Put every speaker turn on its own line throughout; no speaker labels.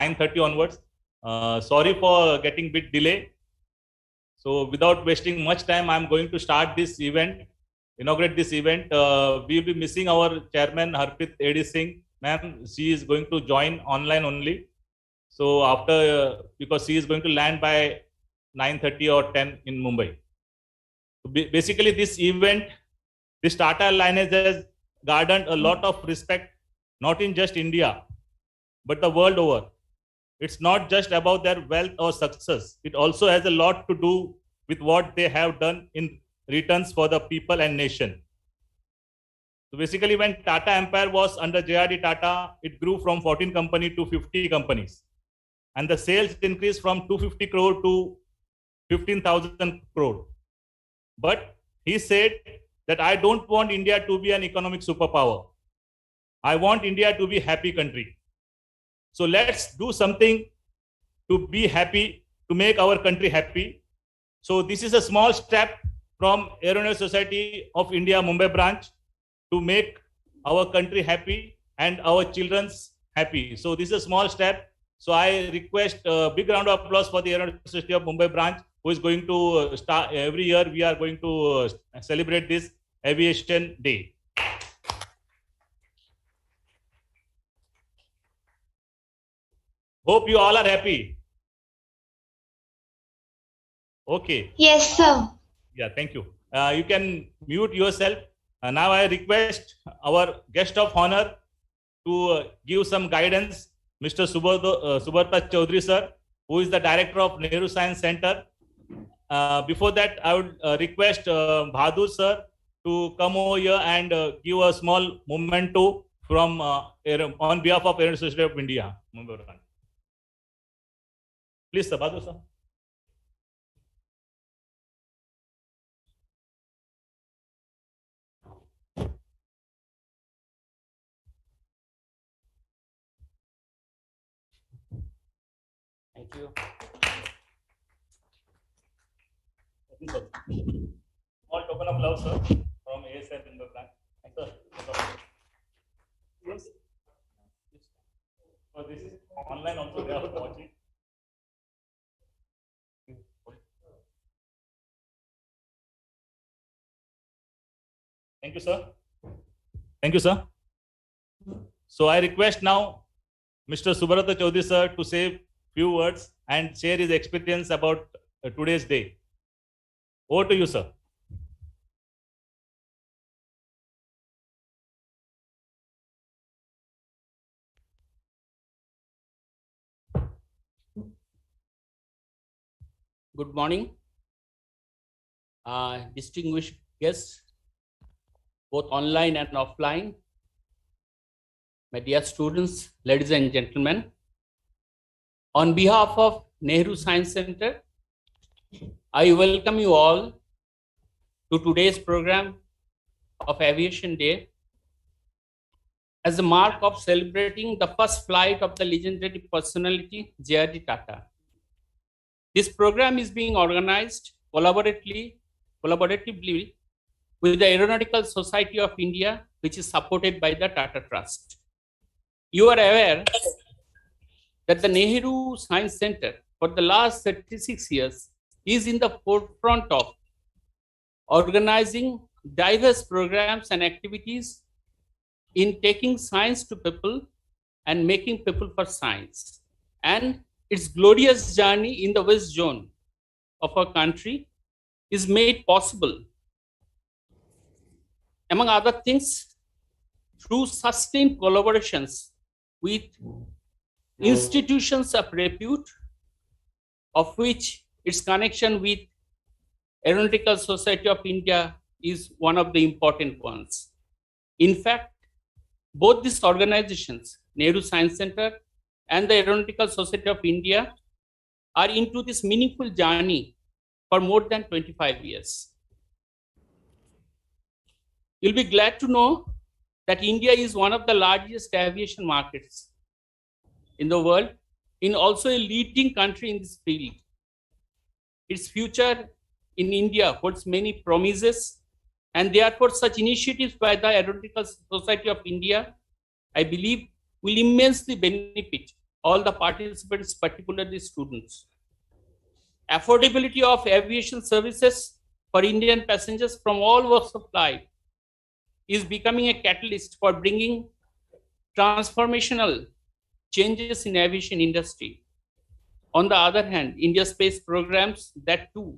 9:30 onwards. Sorry for getting bit delay. So without wasting much time, I'm going to start this event, inaugurate this event. We'll be missing our chairman, Harpreet A.D. Singh. Ma'am, she is going to join online only. So after, because she is going to land by 9:30 or 10 in Mumbai. So basically this event, this Tata Alliance has garnered a lot of respect, not in just India, but the world over. It's not just about their wealth or success. It also has a lot to do with what they have done in returns for the people and nation. So basically, when Tata Empire was under JRD Tata, it grew from 14 companies to 50 companies. And the sales increased from 250 crore to 15,000 crore. But he said that I don't want India to be an economic superpower. I want India to be a happy country. So let's do something to be happy, to make our country happy. So this is a small step from Aeronautical Society of India Mumbai branch to make our country happy and our children's happy. So this is a small step. So I request a big round of applause for the Aeronautical Society of Mumbai branch, who is going to start every year. We are going to celebrate this Aviation Day. Hope you all are happy. Okay.
Yes, sir.
Yeah, thank you. You can mute yourself. Now I request our guest of honor to give some guidance, Mr. Subrata Chaudhary sir, who is the director of Nehru Science Center. Before that, I would request Bahadur sir to come over here and give a small memento from on behalf of Aeronautical Society of India. Please, sir, Bahadur sir.
Thank you.
Small token of love, sir, from ASF in the plant. Sir, yes. So this is online also, they are watching. Thank you, sir. Thank you, sir. So I request now Mr. Subrata Chaudhary sir to say few words and share his experience about today's day. Over to you, sir.
Good morning, distinguished guests, both online and offline, my dear students, ladies and gentlemen. On behalf of Nehru Science Center, I welcome you all to today's program of Aviation Day as a mark of celebrating the first flight of the legendary personality JRD Tata. This program is being organized collaboratively with the Aeronautical Society of India, which is supported by the Tata Trust. You are aware that the Nehru Science Center for the last 36 years is in the forefront of organizing diverse programs and activities in taking science to people and making people for science. And its glorious journey in the West Zone of our country is made possible, among other things, through sustained collaborations with institutions of repute, of which its connection with Aeronautical Society of India is one of the important ones. In fact, both these organizations, Nehru Science Center and the Aeronautical Society of India, are into this meaningful journey for more than 25 years. You'll be glad to know that India is one of the largest aviation markets in the world, and also a leading country in this field. Its future in India holds many promises, and therefore such initiatives by the Aeronautical Society of India, I believe, will immensely benefit all the participants, particularly students. Affordability of aviation services for Indian passengers from all walks of life is becoming a catalyst for bringing transformational changes in aviation industry. On the other hand, India's space programs, that too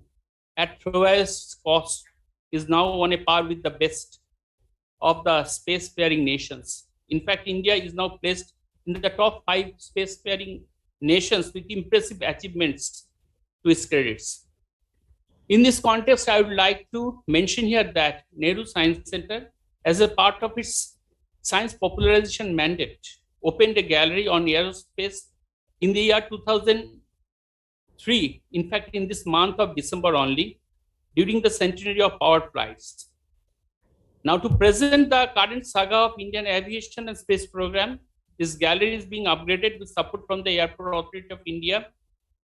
at lowest cost, is now on a par with the best of the spacefaring nations. In fact, India is now placed in the top 5 spacefaring nations with impressive achievements to its credits. In this context, I would like to mention here that Nehru Science Center, as a part of its science popularization mandate, opened a gallery on aerospace in the year 2003, in fact, in this month of December only, during the centenary of powered flights. Now, to present the current saga of Indian aviation and space program, this gallery is being upgraded with support from the Airport Authority of India.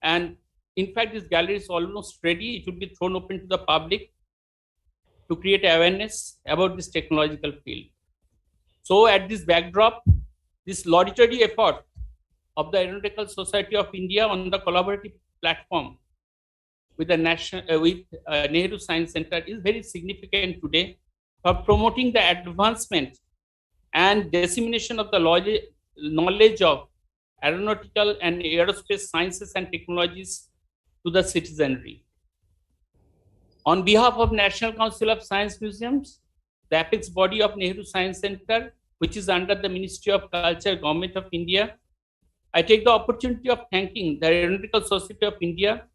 And in fact, this gallery is almost ready. It will be thrown open to the public to create awareness about this technological field. So at this backdrop, this laudatory effort of the Aeronautical Society of India on the collaborative platform with the Nehru Science Center is very significant today for promoting the advancement and dissemination of the knowledge of aeronautical and aerospace sciences and technologies to the citizenry. On behalf of National Council of Science Museums, the apex body of Nehru Science Center, which is under the Ministry of Culture, Government of India, I take the opportunity of thanking the Aeronautical Society of India,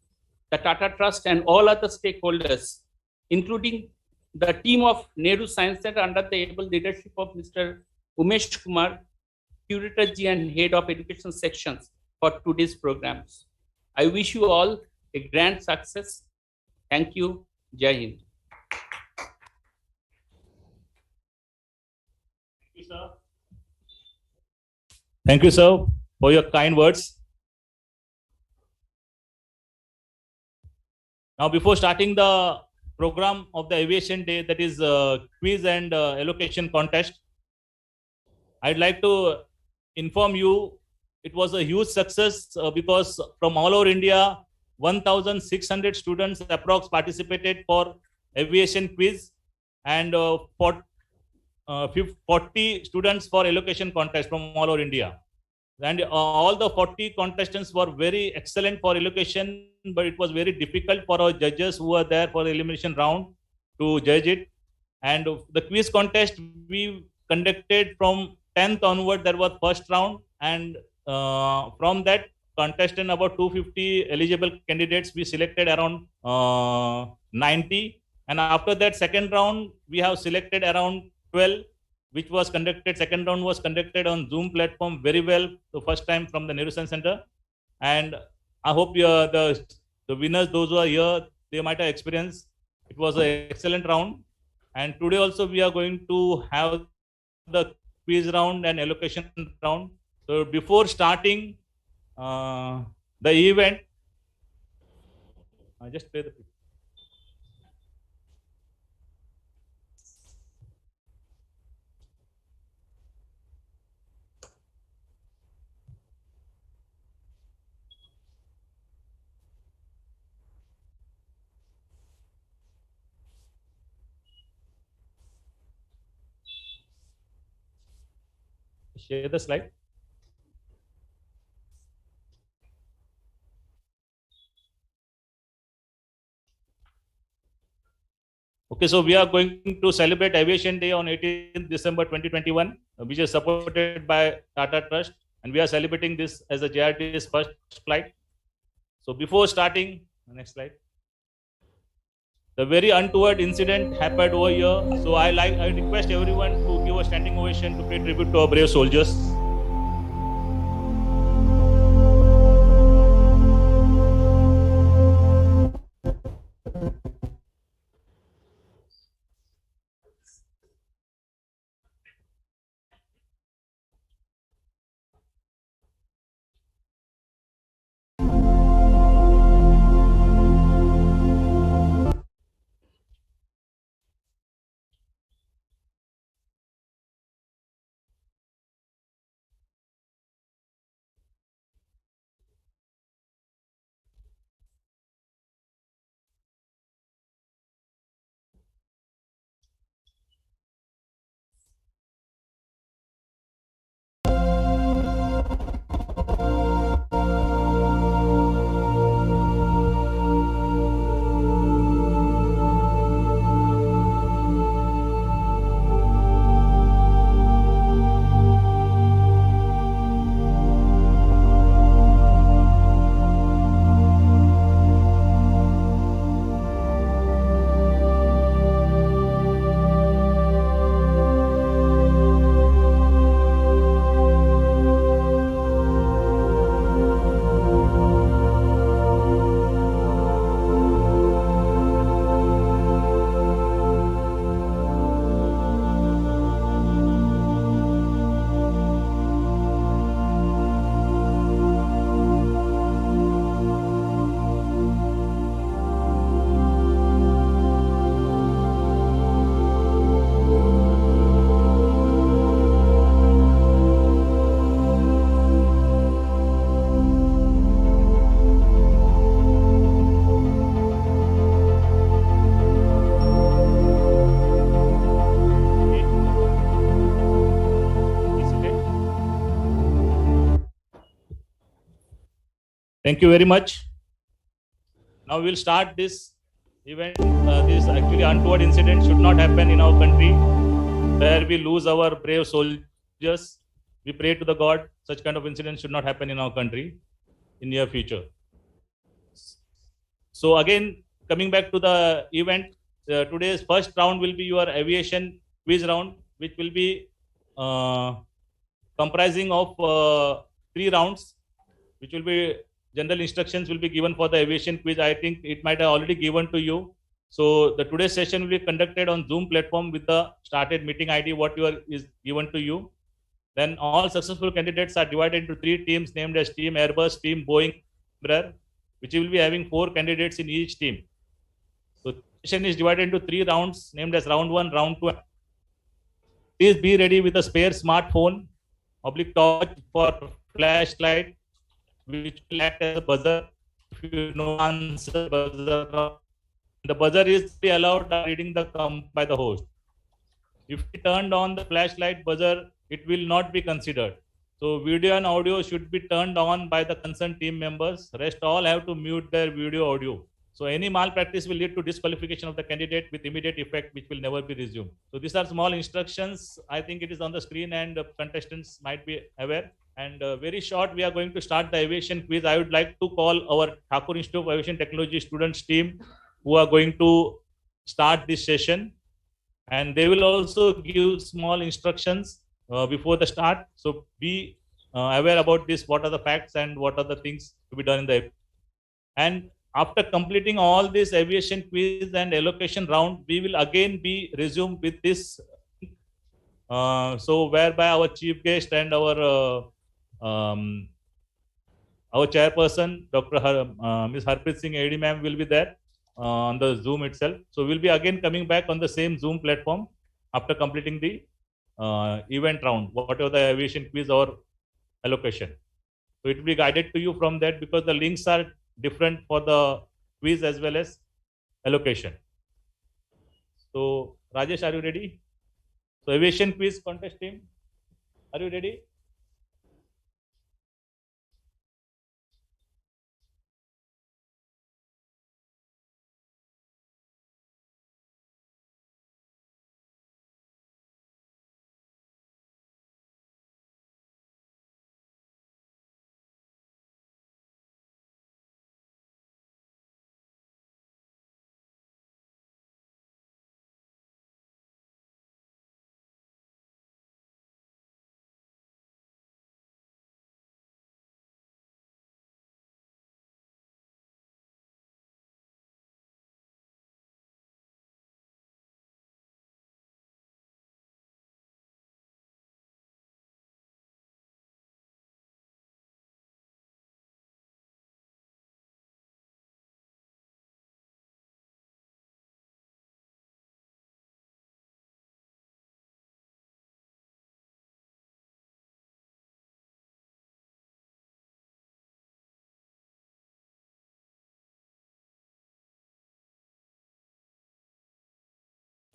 the Tata Trust, and all other stakeholders, including the team of Nehru Science Center under the able leadership of Mr. Umesh Kumar, Curator G and Head of Education Sections, for today's programs. I wish you all a grand success. Thank you. Jai Hind.
Thank you, sir. Thank you, sir, for your kind words. Now, before starting the program of the Aviation Day, that is quiz and allocation contest, I'd like to inform you it was a huge success because from all over India, 1,600 students approx participated for aviation quiz and 40 students for allocation contest from all over India. And all the 40 contestants were very excellent for allocation, but it was very difficult for our judges who were there for the elimination round to judge it. And the quiz contest we conducted from 10th onward, there was first round, and from that contestant about 250 eligible candidates, we selected around 90. And after that second round, we have selected around 12, which was conducted, second round was conducted on Zoom platform very well, the first time from the Nehru Science Center. And I hope the winners, those who are here, they might have experienced. It was an excellent round. And today also we are going to have the quiz round and allocation round. So before starting the event, I just play the picture. Share the slide. Okay, so we are going to celebrate Aviation Day on 18th December 2021, which is supported by Tata Trust, and we are celebrating this as a JRT's first flight. So before starting, next slide. The very untoward incident happened over here. So I request everyone to give a standing ovation to pay tribute to our brave soldiers. Thank you very much. Now we'll start this event. This actually untoward incident should not happen in our country, where we lose our brave soldiers. We pray to the God such kind of incidents should not happen in our country in near future. So again, coming back to the event, today's first round will be your aviation quiz round, which will be uh, comprising of 3 rounds, which will be general instructions will be given for the aviation quiz. I think it might have already given to you. So the today's session will be conducted on Zoom platform with the started meeting ID, what is given to you. Then all successful candidates are divided into 3 teams named as Team Airbus, Team Boeing, Embraer, which will be having 4 candidates in each team. So the session is divided into 3 rounds named as round 1, round 2. Please be ready with a spare smartphone, oblique torch for flashlight, which will act as a buzzer. If you know answer buzzer, the buzzer is allowed reading the by the host. If we turned on the flashlight buzzer, it will not be considered. So video and audio should be turned on by the concerned team members. Rest all have to mute their video audio. So any malpractice will lead to disqualification of the candidate with immediate effect, which will never be resumed. So these are small instructions. I think it is on the screen and contestants might be aware. And very short, we are going to start the aviation quiz. I would like to call our Thakur Institute of Aviation Technology students team who are going to start this session. And they will also give small instructions before the start. So be aware about this, what are the facts and what are the things to be done in the. And after completing all this aviation quiz and allocation round, we will again be resumed with this. So whereby our chief guest and our chairperson, Dr. Ms. Harpreet Singh AD ma'am will be there on the Zoom itself. So we'll be again coming back on the same Zoom platform after completing the event round, whatever the aviation quiz or allocation. So it will be guided to you from that because the links are different for the quiz as well as allocation. So Rajesh, are you ready? So aviation quiz contest team, are you ready?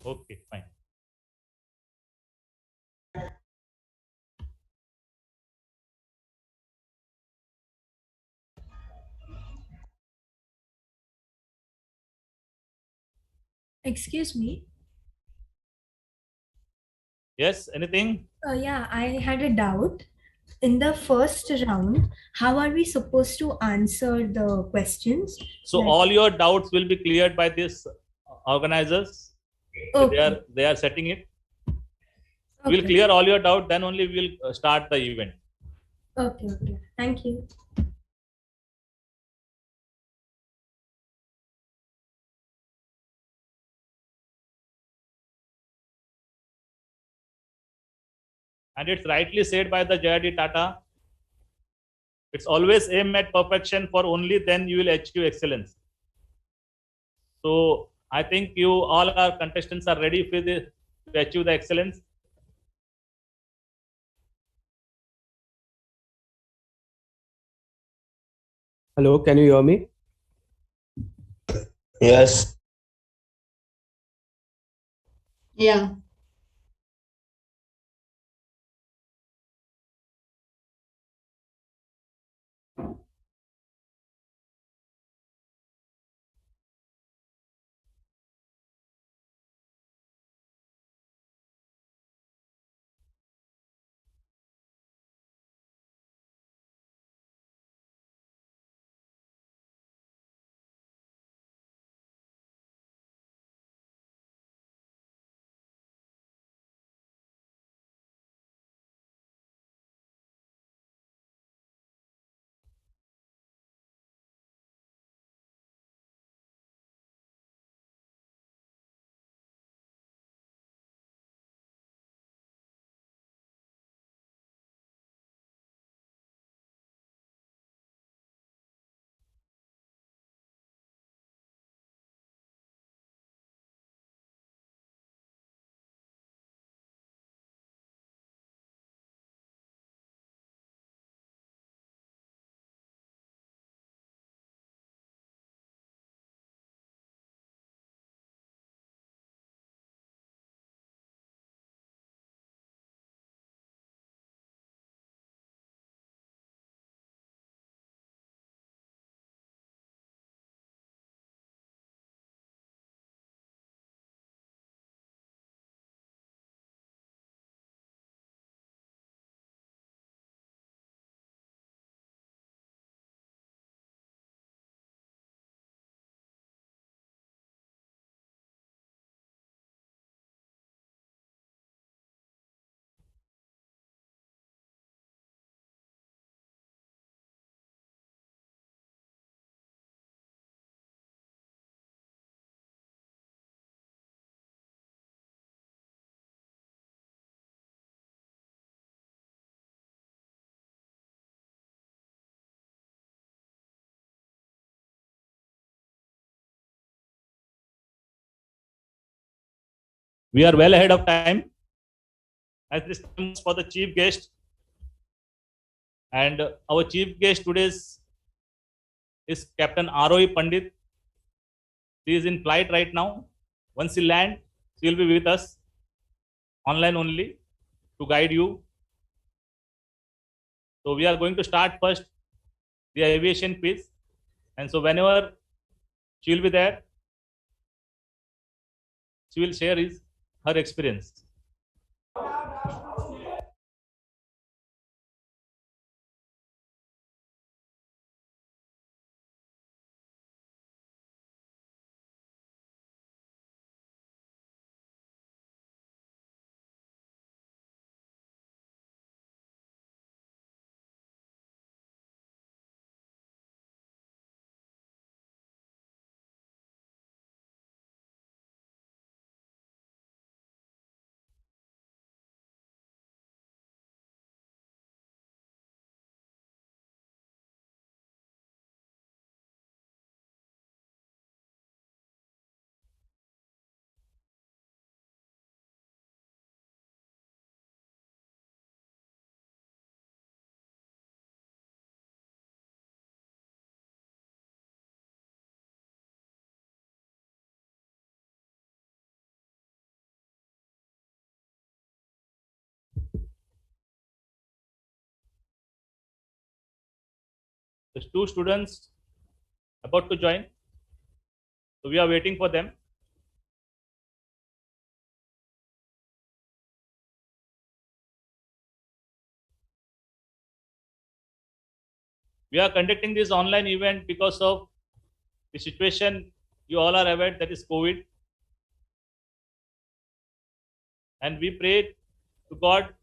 Okay, fine.
Excuse me.
Yes, anything?
Yeah, I had a doubt. In the first round, how are we supposed to answer the questions?
So
Like,
all your doubts will be cleared by this organizers.
okay,
They are setting it. We'll
okay,
clear all your doubt, then only we'll start the event.
okay, okay. Thank you.
And it's rightly said by the J.R.D. Tata, it's always aim at perfection, for only then you will achieve excellence. So I think you all our contestants are ready for this to achieve the excellence.
Hello, can you hear me?
Yes.
Yeah.
We are well ahead of time. As this time is for the chief guest, and our chief guest today is Captain ROE Pandit. She is in flight right now. Once she lands, she will be with us online only to guide you. So we are going to start first the aviation quiz, and so whenever she will be there, she will share her experience. There's two students about to join, so we are waiting for them. We are conducting this online event because of the situation you all are aware, that is COVID. And we pray to God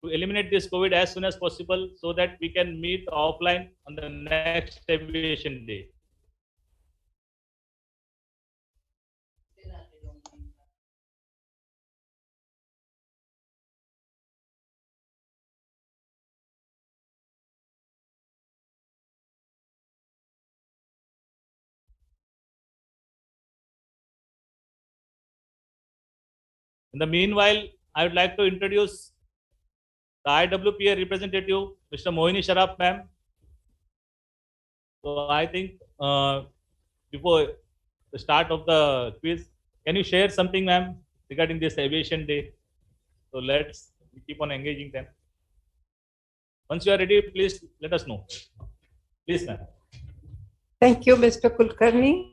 to eliminate this COVID as soon as possible so that we can meet offline on the next aviation day. In the meanwhile, I would like to introduce the IWPA representative, Mr. Mohini Sharaf, ma'am. So I think before the start of the quiz, can you share something, ma'am, regarding this aviation day? So let's keep on engaging them. Once you are ready, please let us know. Please, ma'am.
Thank you, Mr. Kulkarni.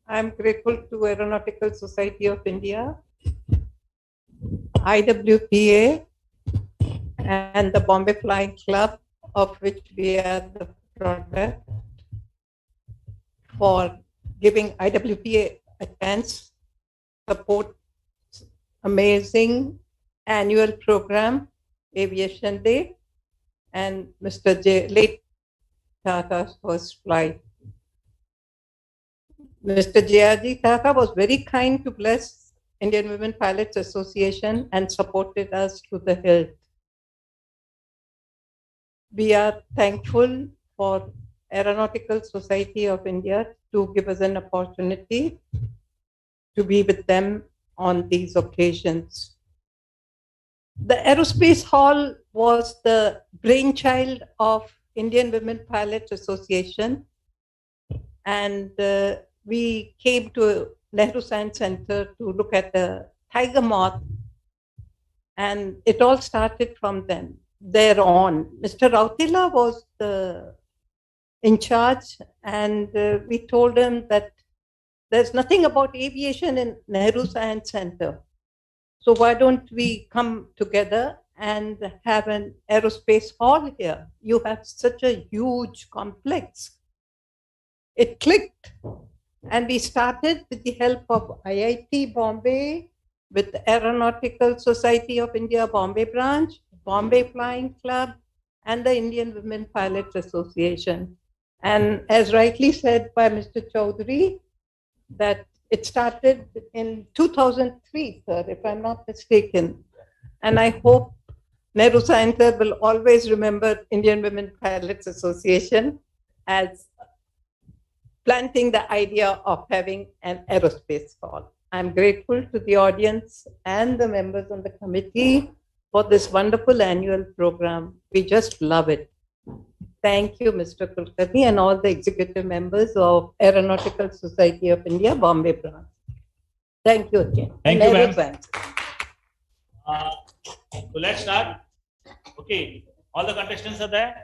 I'm grateful to Aeronautical Society of India, IWPA, and the Bombay Flying Club, of which we are the product, for giving IWPA a chance support amazing annual program, Aviation Day, and Mr. Late Tata's first flight. Mr. J.R.G. Tata was very kind to bless Indian Women Pilots Association and supported us to the hilt. We are thankful for Aeronautical Society of India to give us an opportunity to be with them on these occasions. The Aerospace Hall was the brainchild of Indian Women Pilots Association, and we came to Nehru Science Center to look at the tiger moth, and it all started from then. Thereon, Mr. Rautila was in charge, and we told him that there's nothing about aviation in Nehru Science Center. So why don't we come together and have an aerospace hall here? You have such a huge complex. It clicked, and we started with the help of IIT Bombay, with the Aeronautical Society of India Bombay branch, Bombay Flying Club, and the Indian Women Pilots Association. And as rightly said by Mr. Chaudhary, that it started in 2003, sir, if I'm not mistaken. And I hope Nehru Center will always remember Indian Women Pilots Association as planting the idea of having an aerospace hall. I'm grateful to the audience and the members on the committee for this wonderful annual program. We just love it. Thank you, Mr. Kulkarni, and all the executive members of Aeronautical Society of India, Bombay branch. Thank you again.
Thank you, ma'am.
Thanks.
So let's start. Okay, all the contestants are there.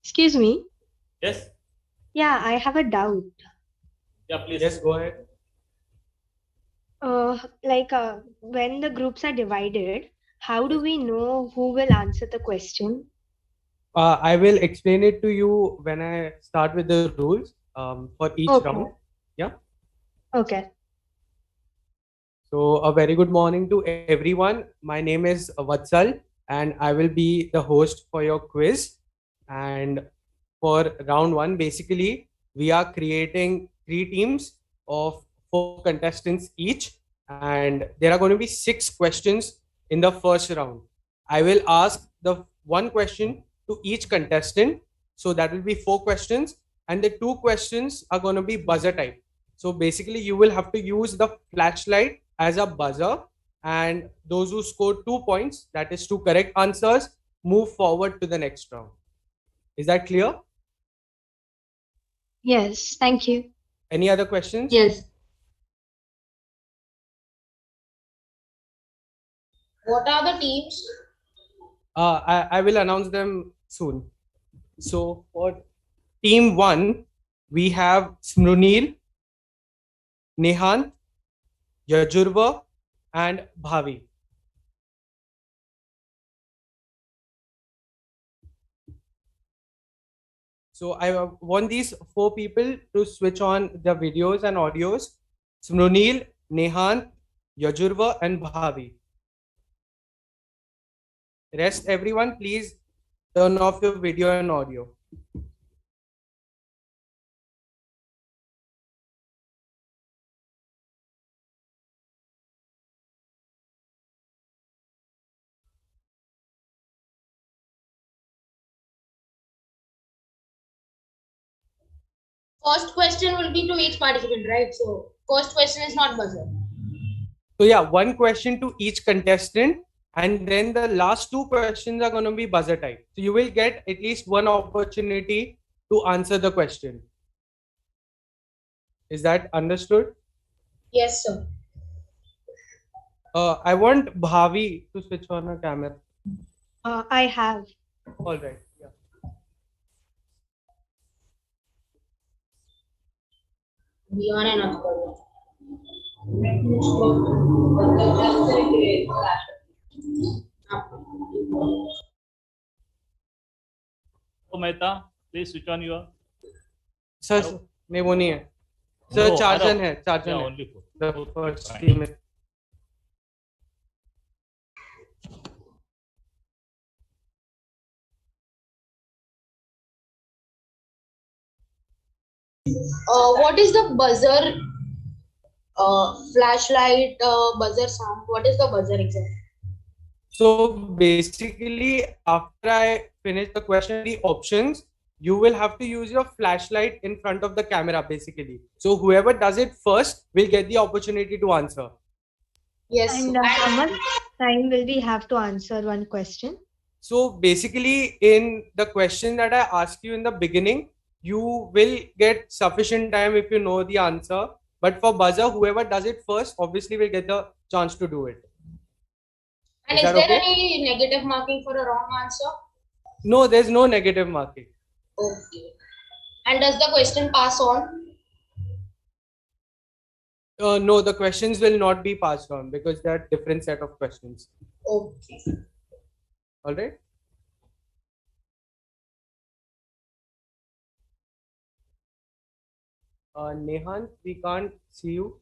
Excuse me.
Yes.
Yeah, I have a doubt.
Yeah, please.
Yes, go ahead.
When the groups are divided, how do we know who will answer the question?
I will explain it to you when I start with the rules for each
Okay.
round. Yeah.
Okay.
So a very good morning to everyone. My name is Vatsal and I will be the host for your quiz. And for round one, basically, we are creating 3 teams of 4 contestants each. And there are going to be 6 questions in the first round. I will ask the one question to each contestant. So that will be 4 questions. And the 2 questions are going to be buzzer type. So basically, you will have to use the flashlight as a buzzer. And those who score 2 points, that is 2 correct answers, move forward to the next round. Is that clear?
Yes, thank you.
Any other questions?
Yes.
What are the teams?
I will announce them soon. So for team 1, we have Smrunil, Nehant, Yajurva, and Bhavi. So I want these 4 people to switch on the videos and audios. Smrunil, Nehant, Yajurva, and Bhavi. Rest everyone, please turn off your video and audio.
First question will be to each participant, right? So first question is not buzzer.
So yeah, 1 question to each contestant, and then the last 2 questions are going to be buzzer type. So you will get at least one opportunity to answer the question. Is that understood?
Yes, sir.
I want Bhavi to switch on her camera.
I have.
All right. Yeah.
Beyond and above.
So Mehta, please switch on your.
Sir, नहीं वो नहीं है. Sir,
No,
4 जन
Arav.
है. 4
Yeah,
जन है.
only 4.
The first
Fine.
team है.
What is the buzzer? Flashlight, buzzer sound. What is the buzzer exactly?
So basically, after I finish the question, the options, you will have to use your flashlight in front of the camera, basically. So whoever does it first will get the opportunity to answer.
Yes.
And how much time will we have to answer one question?
So basically, in the question that I asked you in the beginning, you will get sufficient time if you know the answer. But for buzzer, whoever does it first, obviously will get the chance to do it.
And
Is
is
that
there
okay?
any negative marking for a wrong answer?
No, there's no negative marking.
Okay. And does the question pass on?
No, the questions will not be passed on because they are different set of questions.
Okay.
All right. Nehan, we can't see you.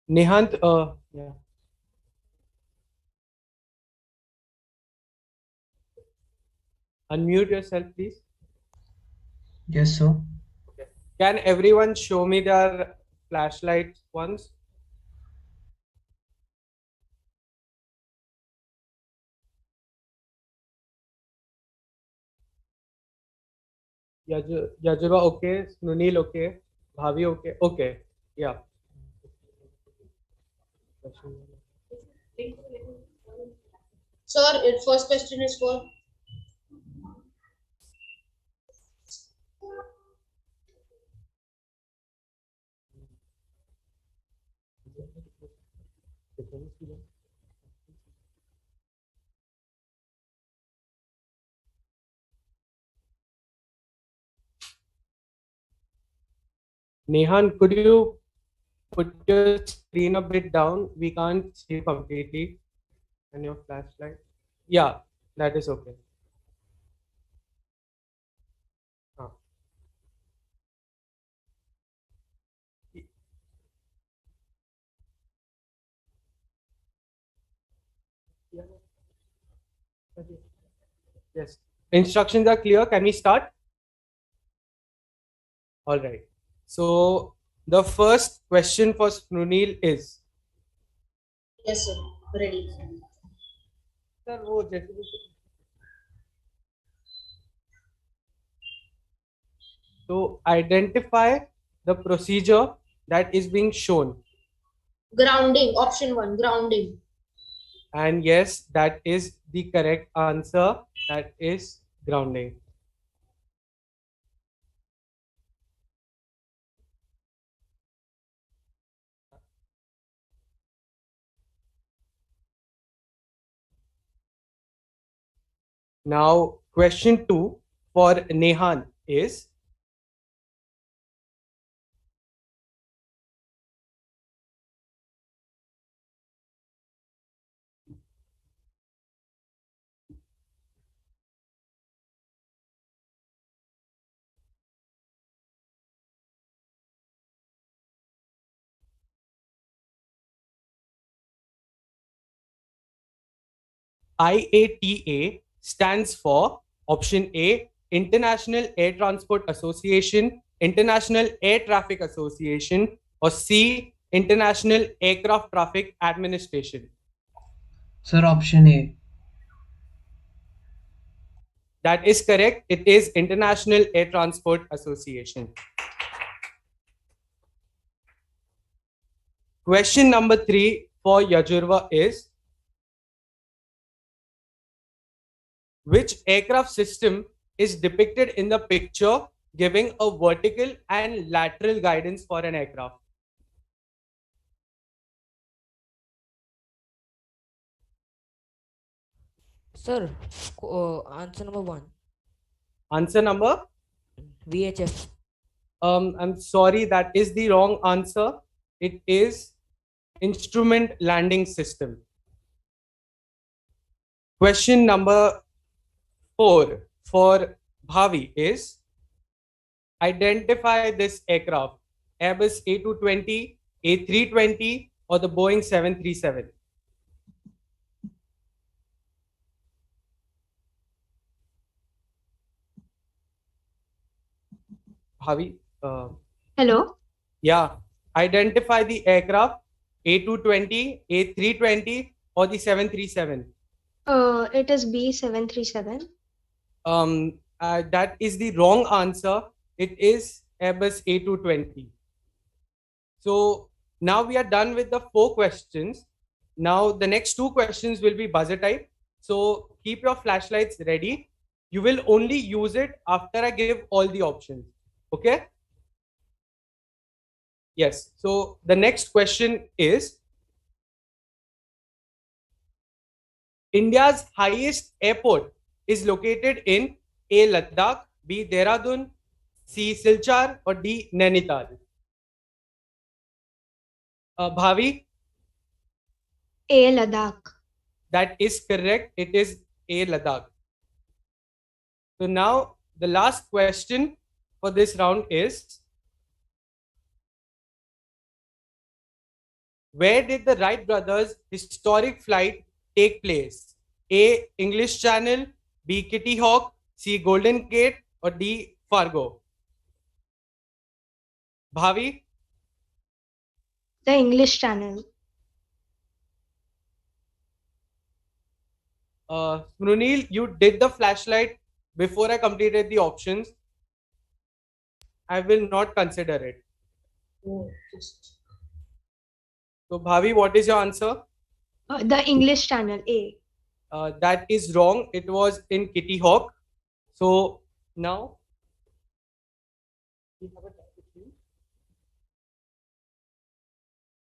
Nehant, yeah. Unmute yourself, please.
Yes, sir.
Okay. Can everyone show me their flashlights once? Yajura, okay. Sunil, okay. Bhavi, okay. Okay. Yeah.
Sir, first question is for
Nehan, could you put your screen a bit down? We can't see you completely. And your flashlight. Yeah, that is okay. Ah. Yes. Instructions are clear. Can we start? All right. So the first question for Sunil is.
yes, sir. Ready.
Sir, वो जैसे So identify the procedure that is being shown.
Grounding. Option 1. Grounding.
And yes, that is the correct answer. That is grounding. Now, question 2 for Nehan is. IATA stands for option A, International Air Transport Association, International Air Traffic Association, or C, International Aircraft Traffic Administration.
Sir, option A.
That is correct. It is International Air Transport Association. Question number 3 for Yajurva is, which aircraft system is depicted in the picture giving a vertical and lateral guidance for an aircraft?
Sir, answer number 1.
Answer number?
VHF.
I'm sorry, that is the wrong answer. It is instrument landing system. Question number 4 for Bhavi is, identify this aircraft: Airbus A220, A320, or the Boeing 737. Bhavi,
Hello.
yeah, identify the aircraft: A220, A320, or the 737.
It is B737.
That is the wrong answer. It is Airbus A220. So now we are done with the 4 questions. Now the next 2 questions will be buzzer type. So keep your flashlights ready. You will only use it after I give all the options. Okay? Yes. So the next question is, India's highest airport is located in A, Ladakh, B, Dehradun, C, Silchar, or D, Nainital. Bhavi?
A, Ladakh.
That is correct. It is A, Ladakh. So now the last question for this round is, Where did the Wright brothers' historic flight take place? A. English Channel, B. Kitty Hawk, C. Golden Gate, or D. Fargo? Bhavi?
The English Channel.
Mrunil, you did the flashlight before I completed the options. I will not consider it.
Oh, just
So, Bhavi, what is your answer?
The English Channel, A.
That is wrong. It was in Kitty Hawk. So, now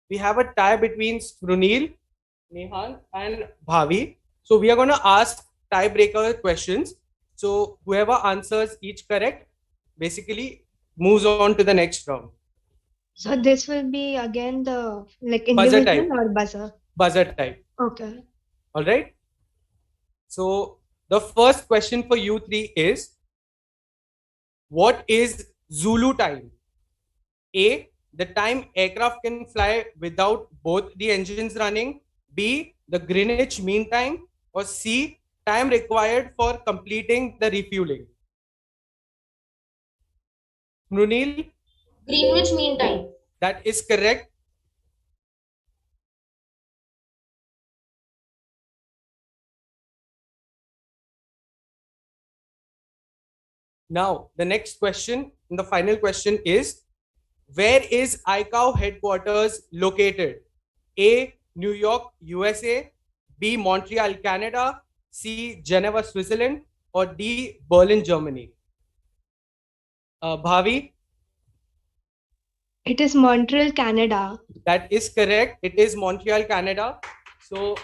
we have a tie between Mrunil, Nehan, and Bhavi. So, we are going to ask tiebreaker questions. So, whoever answers each correct basically moves on to the next round.
So this will be again the
Buzzer
individual
type.
or buzzer.
Buzzer type.
Okay.
All right. So the first question for you three is, what is Zulu time? A, the time aircraft can fly without both the engines running. B, the Greenwich Mean Time. Or C, time required for completing the refueling. Mrunil,
Greenwich Mean Time.
that is correct. Now, the next question, and the final question is, where is ICAO headquarters located? A, New York, USA. B, Montreal, Canada. C, Geneva, Switzerland. Or D, Berlin, Germany. Bhavi,
It is Montreal, Canada.
that is correct. It is Montreal, Canada. So,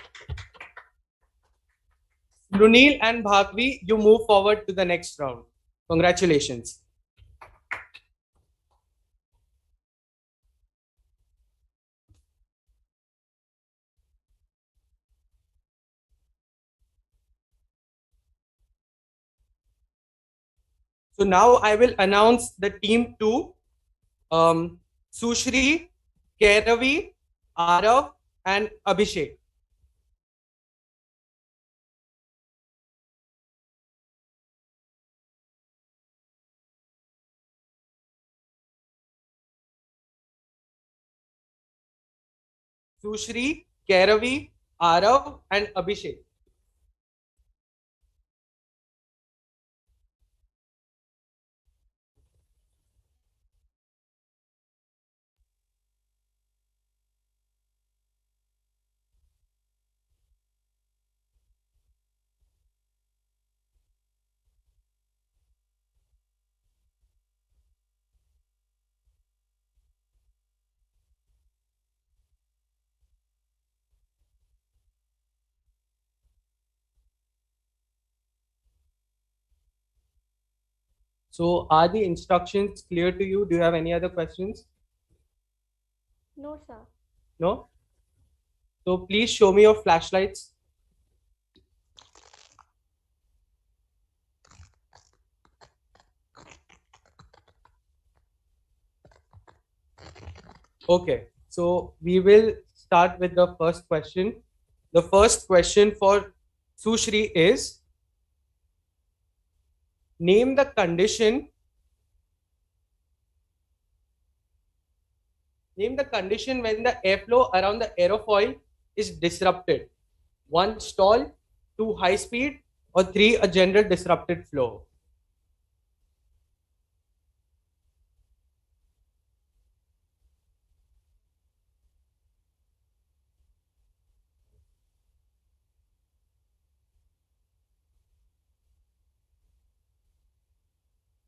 Lunil and Bhavi, you move forward to the next round. Congratulations. So now I will announce the team two. Sushri, Kairavi, Arav, and Abhishek. Sushri, Kairavi, Arav, and Abhishek. So are the instructions clear to you? Do you have any other questions?
No, sir.
No? So please show me your flashlights. Okay, so we will start with the first question. The first question for Sushri is, name the condition. Name the condition when the airflow around the aerofoil is disrupted. 1, stall. 2, high speed. Or 3, a general disrupted flow.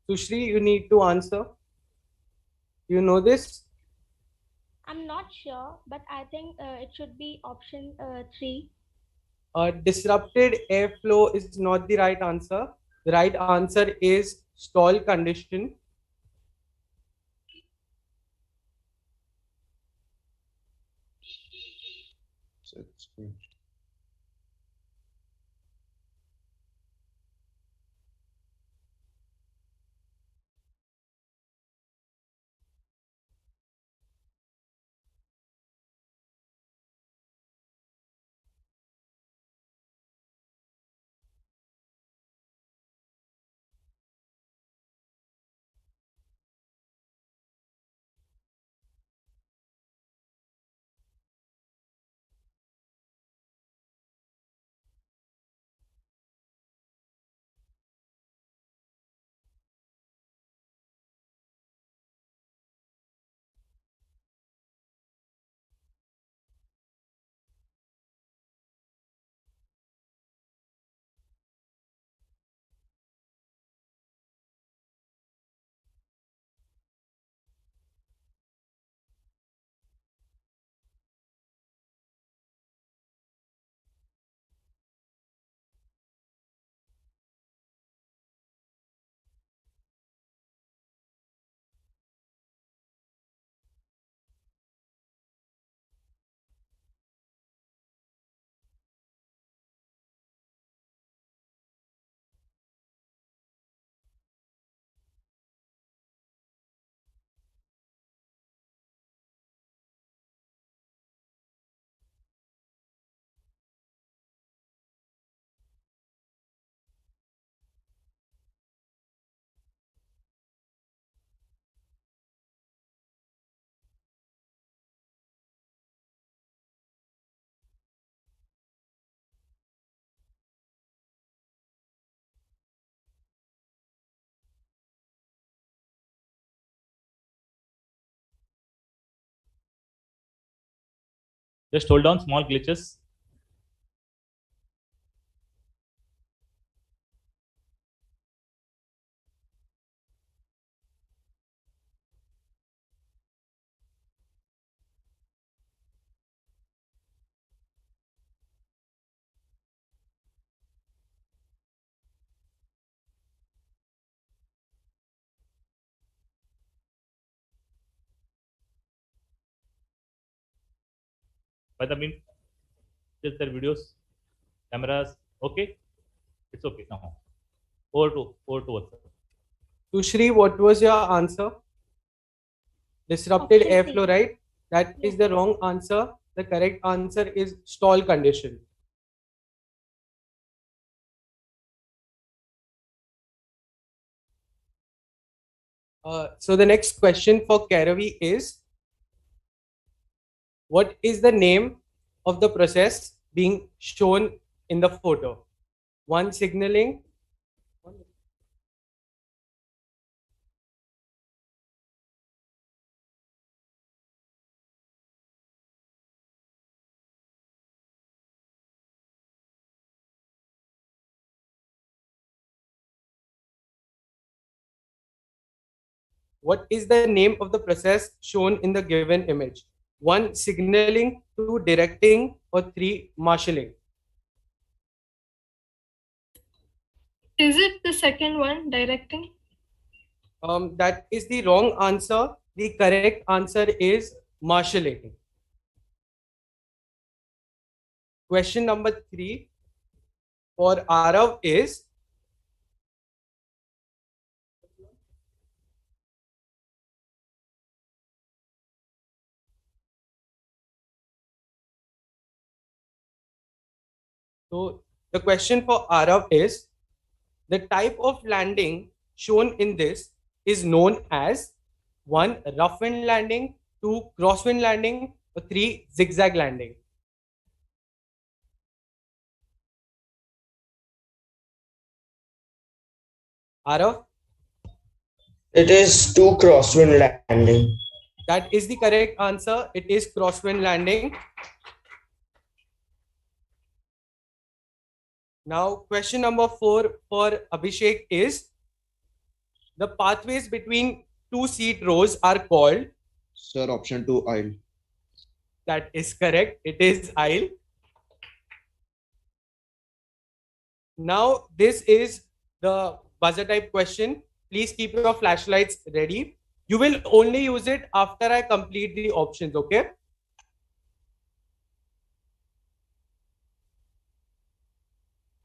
Sushri, you need to answer. You know this?
I'm not sure, but I think it should be option 3.
Disrupted airflow is not the right answer. The right answer is stall condition.
Just hold on, small glitches. By the mean, just their videos, cameras. Okay, it's okay now. Over to WhatsApp.
Tushri, what was your answer? Disrupted
Option C.
airflow, right? That is
Yes.
the wrong answer. The correct answer is stall condition. So the next question for Karavi is, what is the name of the process being shown in the photo? One, signaling. What is the name of the process shown in the given image? One, signaling. Two, directing. Or three, marshalling.
Is it the second one, directing?
That is the wrong answer. The correct answer is marshalling. Question number 3 for Arav is, so the question for Arav is, the type of landing shown in this is known as 1, rough wind landing, 2, crosswind landing, or 3, zigzag landing. Arav?
It is 2, crosswind landing.
That is the correct answer. It is crosswind landing. Now, question number 4 for Abhishek is, the pathways between two seat rows are called?
Sir, option 2, aisle.
That is correct. It is aisle. Now, this is the buzzer type question. Please keep your flashlights ready. You will only use it after I complete the options, okay?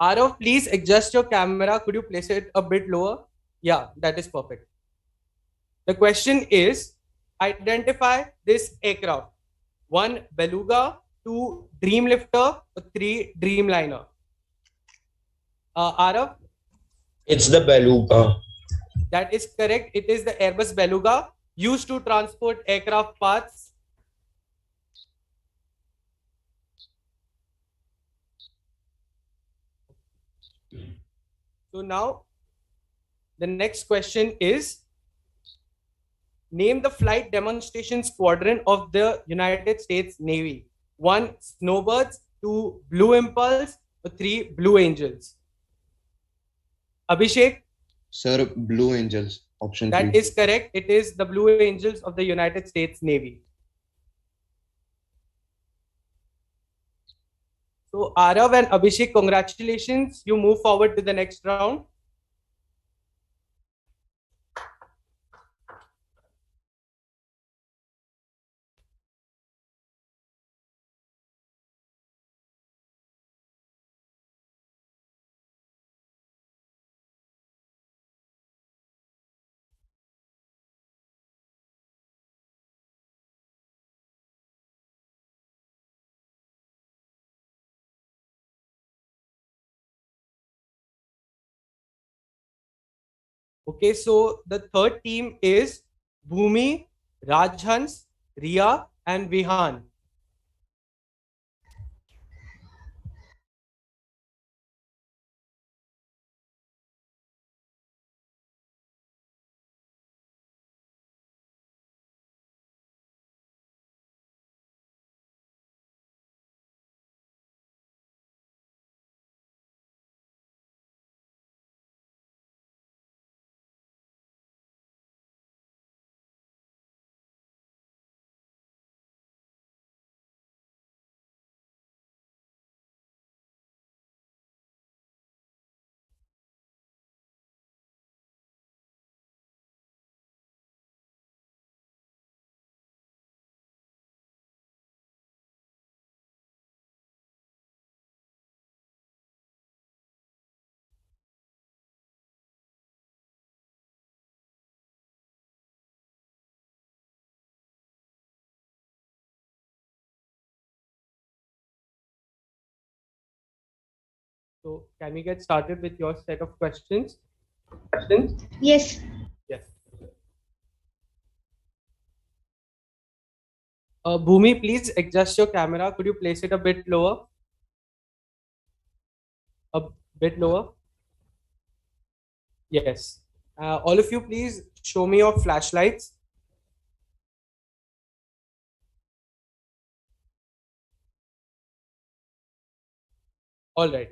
Arav, please adjust your camera. Could you place it a bit lower? Yeah, that is perfect. The question is, identify this aircraft. 1, Beluga, 2, Dreamlifter, or 3, Dreamliner. Arav?
It's the Beluga.
That is correct. It is the Airbus Beluga used to transport aircraft parts. So now the next question is, name the flight demonstration squadron of the United States Navy. 1, Snowbirds, 2, Blue Impulse, or 3, Blue Angels. Abhishek?
Sir, Blue Angels. Option 3.
That is correct. It is the Blue Angels of the United States Navy. So Arav and Abhishek, congratulations. You move forward to the next round. Okay, so the third team is Bhumi, Rajhans, Ria, and Vihan. So can we get started with your set of questions?
Yes.
Yes. Bhumi, please adjust your camera. Could you place it a bit lower? A bit lower. Yes. All of you, please show me your flashlights. All right.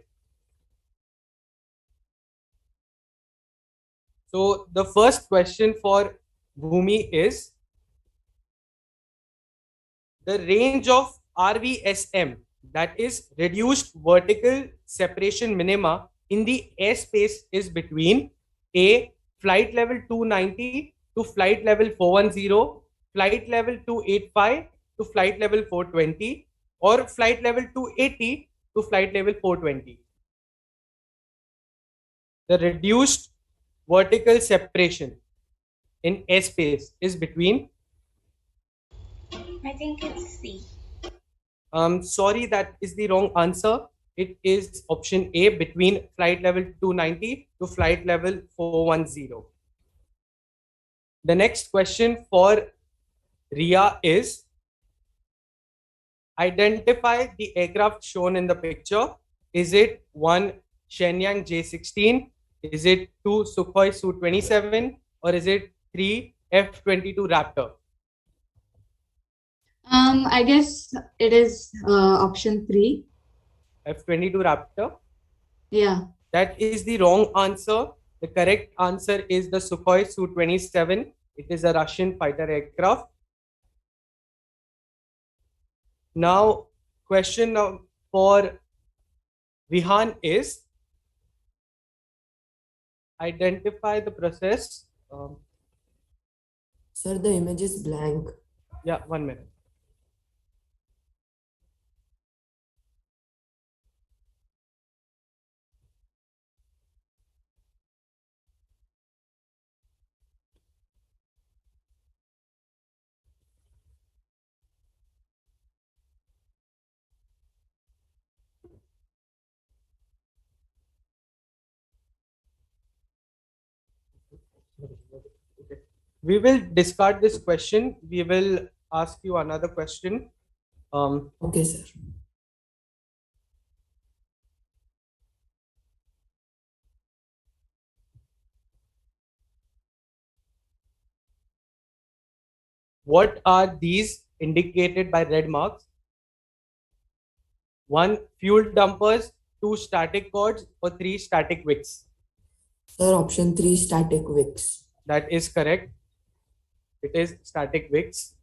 So the first question for Bhumi is the range of RVSM, that is reduced vertical separation minima in the airspace, is between A, flight level 290 to flight level 410, flight level 285 to flight level 420, or flight level 280 to flight level 420. The reduced vertical separation in airspace is between.
I think it's C.
Sorry, that is the wrong answer. It is option A, between flight level 290 to flight level 410. The next question for Ria is, identify the aircraft shown in the picture. Is it 1 Shenyang J-16? Is it 2 Sukhoi Su-27? Or is it 3 F-22 Raptor?
I guess it is option 3.
F-22 Raptor?
Yeah.
That is the wrong answer. The correct answer is the Sukhoi Su-27. It is a Russian fighter aircraft. Now, question for Vihan is, identify the process.
Sir, the image is blank.
Yeah, 1 minute. We will discard this question. We will ask you another question.
Okay, sir.
What are these indicated by red marks? 1 fuel dumpers, 2 static cords, or 3 static wicks?
Sir, option 3, static wicks.
That is correct. It is static wicks.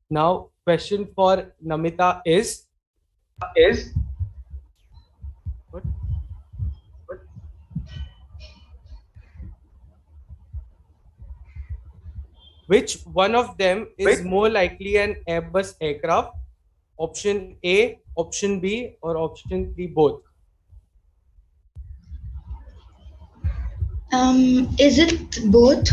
Now, question for Namita is what? Which one of them is more likely an Airbus aircraft? Option A, option B, or option C, both?
Is it both?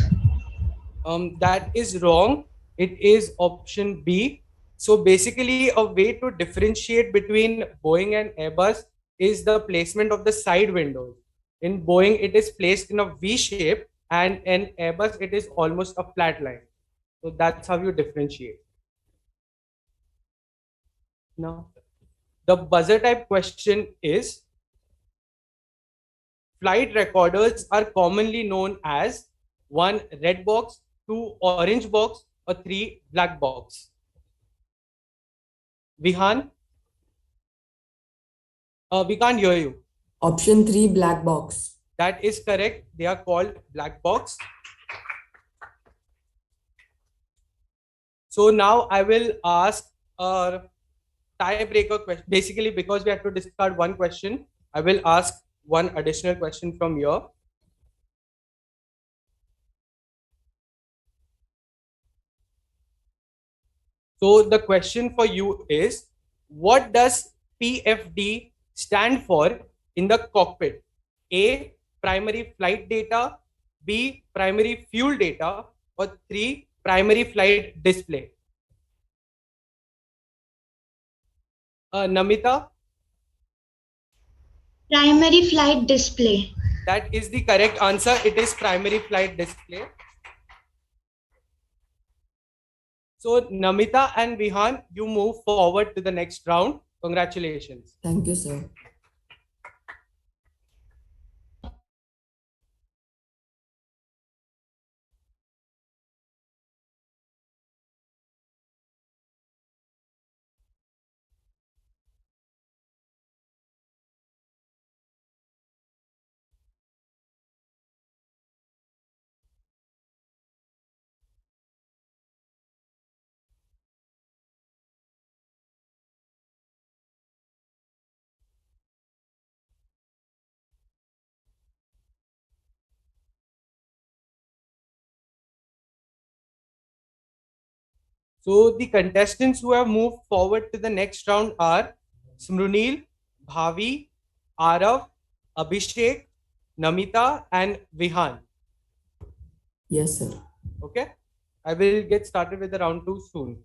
That is wrong. It is option B. So basically, a way to differentiate between Boeing and Airbus is the placement of the side windows. In Boeing, it is placed in a V shape, and in Airbus, it is almost a flat line. So that's how you differentiate. Now, the buzzer type question is, flight recorders are commonly known as 1 red box, 2 orange box, or 3 black box? Vihan? We can't hear you.
Option 3, black box.
That is correct. They are called black box. So now I will ask a tiebreaker question. Basically, because we have to discard one question, I will ask one additional question from here. So the question for you is, what does PFD stand for in the cockpit? A, primary flight data, B, primary fuel data, or 3, primary flight display? Namita,
Primary flight display.
that is the correct answer. It is primary flight display. So Namita and Vihan, you move forward to the next round. Congratulations.
Thank you, sir.
So the contestants who have moved forward to the next round are Smrunil, Bhavi, Arav, Abhishek, Namita, and Vihan.
Yes, sir.
Okay, I will get started with the round 2 soon.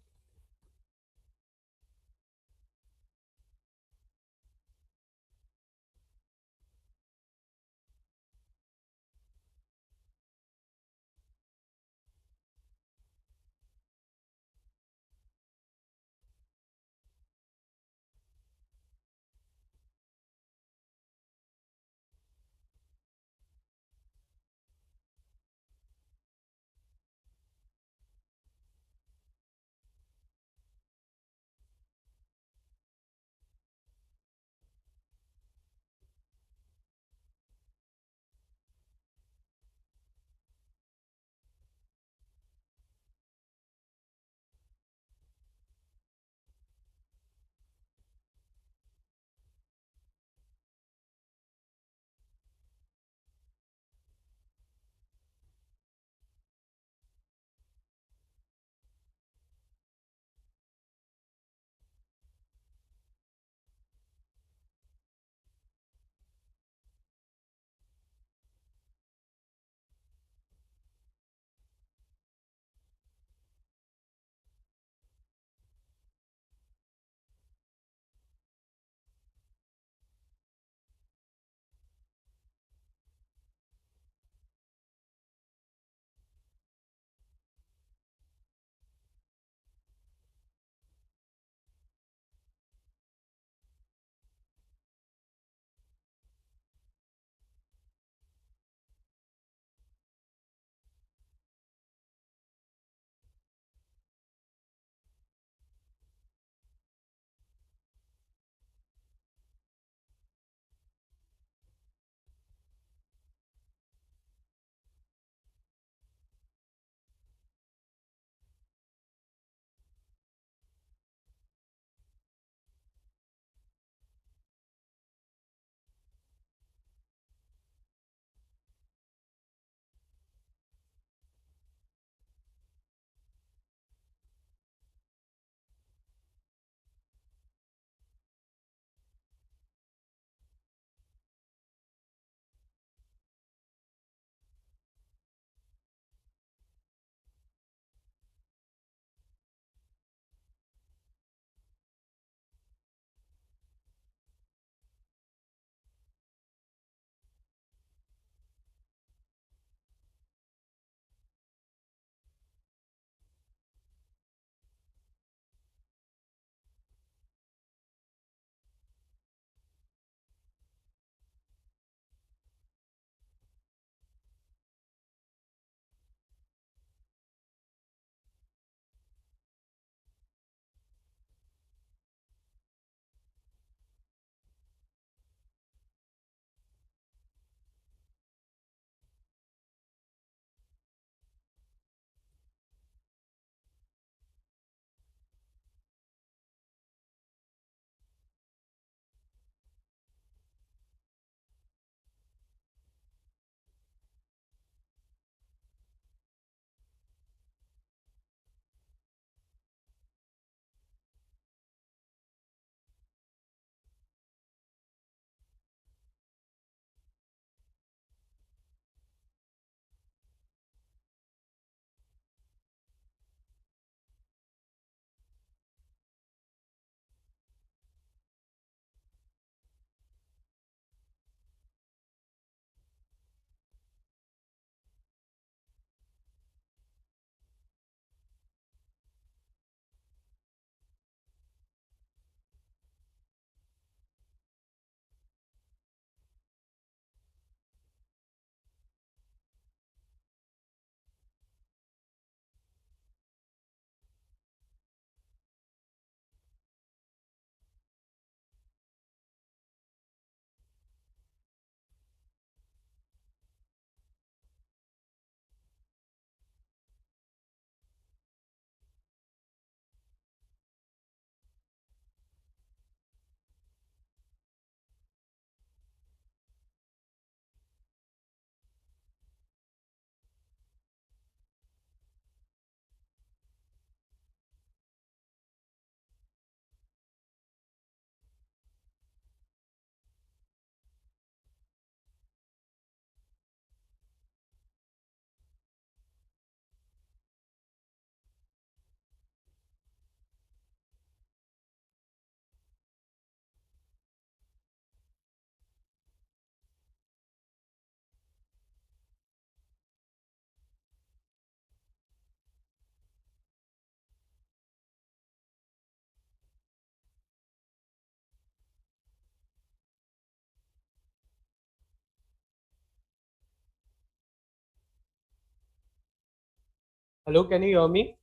Hello, can you hear me?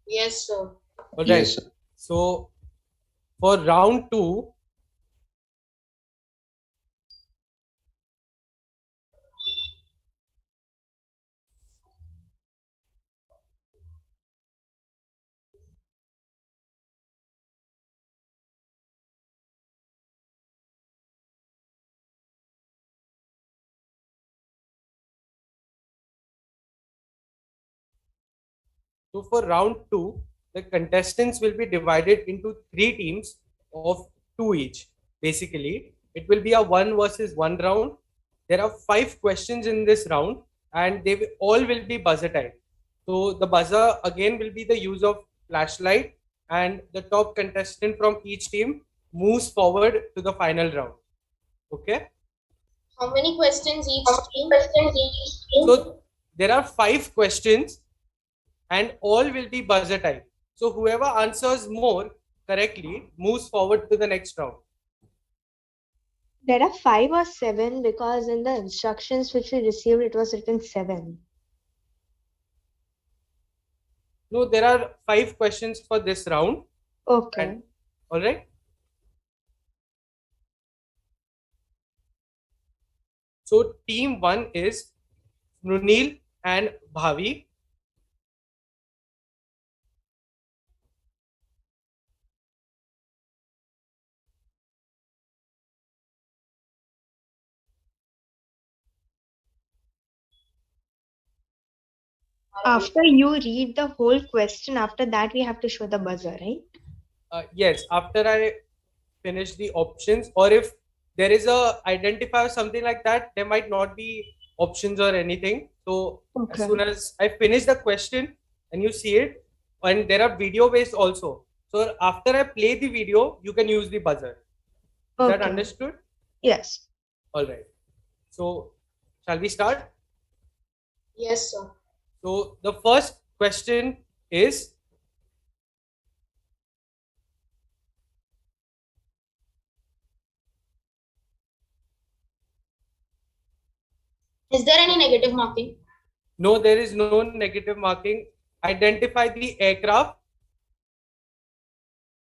Yes, sir.
All right.
Yes, sir.
So for round 2, the contestants will be divided into 3 teams of 2 each. Basically, it will be a 1 versus 1 round. There are 5 questions in this round, and all will be buzzer time. So the buzzer again will be the use of flashlight, and the top contestant from each team moves forward to the final round. Okay.
How many questions each team?
So there are 5 questions, and all will be buzzer time. So whoever answers more correctly moves forward to the next round.
There are 5 or 7 because in the instructions which we received, it was written 7.
No, there are 5 questions for this round.
Okay.
All right. So team 1 is Runil and Bhavi.
After you read the whole question, after that we have to show the buzzer, right?
Yes, after I finish the options, or if there is a identifier or something like that, there might not be options or anything. So as soon as I finish the question and you see it, and there are video based also. So after I play the video, you can use the buzzer. Is that understood?
Yes.
All right. So shall we start?
Yes, sir.
So the first question is,
Is there any negative marking?
no, there is no negative marking. Identify the aircraft.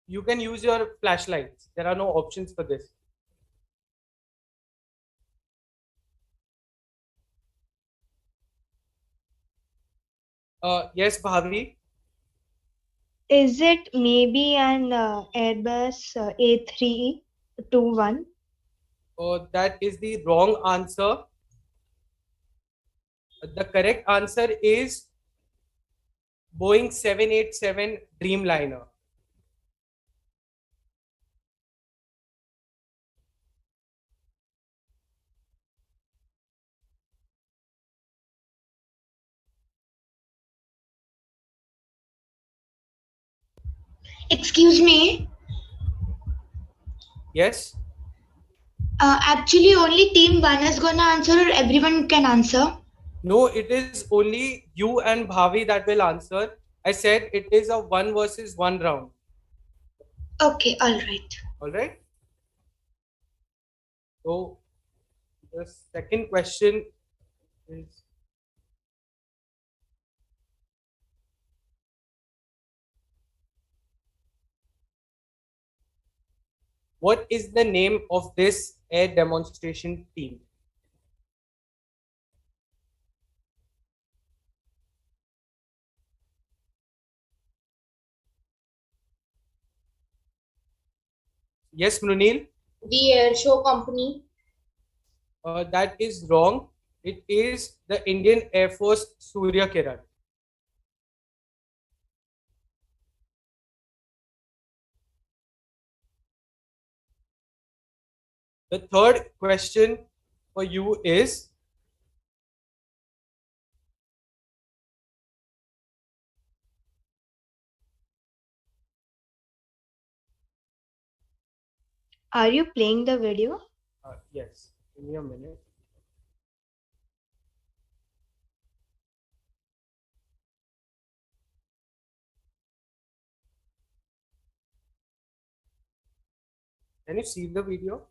You can use your flashlights. There are no options for this. Yes, Bhavi.
Is it maybe an Airbus A321?
That is the wrong answer. The correct answer is Boeing 787 Dreamliner.
Excuse me.
Yes.
Actually, only team one is gonna answer, or everyone can answer.
No, it is only you and Bhavi that will answer. I said it is a 1 versus 1 round.
Okay, all right.
All right. So the second question is, what is the name of this air demonstration team? Yes, Mrunil?
The Air Show Company.
That is wrong. It is the Indian Air Force Surya Kiran. The third question for you is,
Are you playing the video?
Yes, give me a minute. Can you see the video?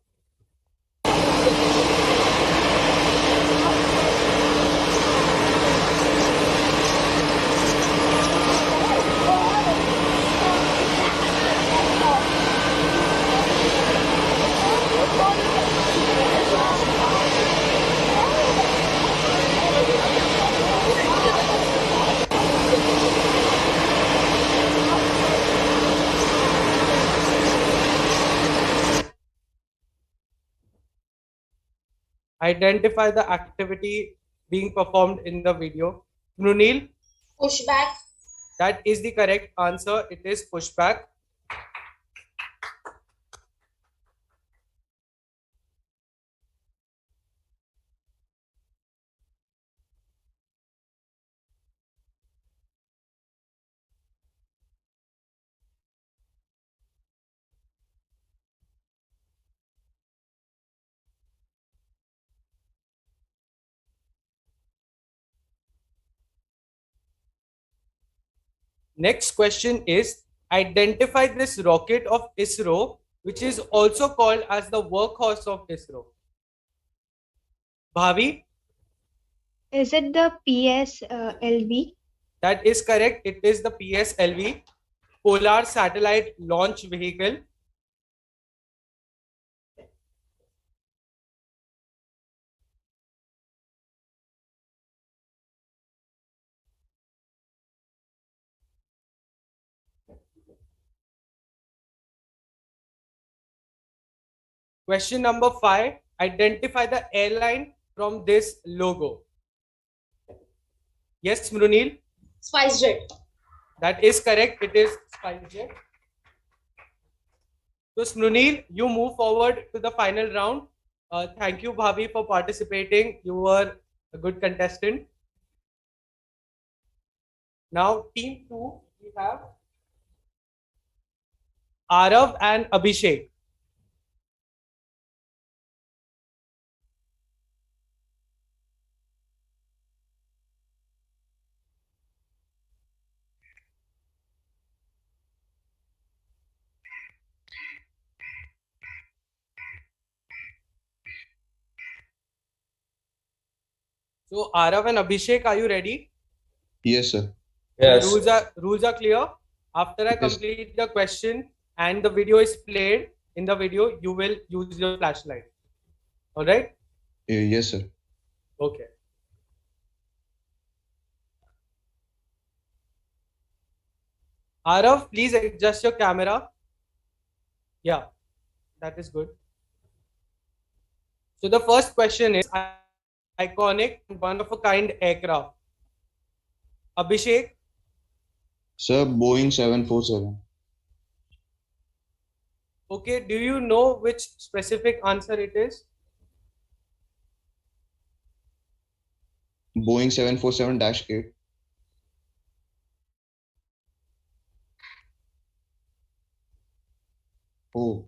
Identify the activity being performed in the video. Mrunil?
Pushback.
That is the correct answer. It is pushback. Next question is, identify this rocket of ISRO, which is also called as the workhorse of ISRO. Bhavi?
Is it the PSLV?
That is correct. It is the PSLV, Polar Satellite Launch Vehicle. Question number 5. Identify the airline from this logo. Yes, Mrunil?
SpiceJet.
That is correct. It is SpiceJet. So, Mrunil, you move forward to the final round. Thank you, Bhavi, for participating. You were a good contestant. Now, team 2, we have Arav and Abhishek. So, Arav and Abhishek, are you ready?
Yes, sir.
The rules are clear. After I complete the question and the video is played, in the video, you will use your flashlight. All right?
Yes, sir.
Okay. Arav, please adjust your camera. Yeah, that is good. So the first question is iconic and one-of-a-kind aircraft. Abhishek?
Sir, Boeing 747.
Okay, do you know which specific answer it is?
Boeing 747-8. Oh.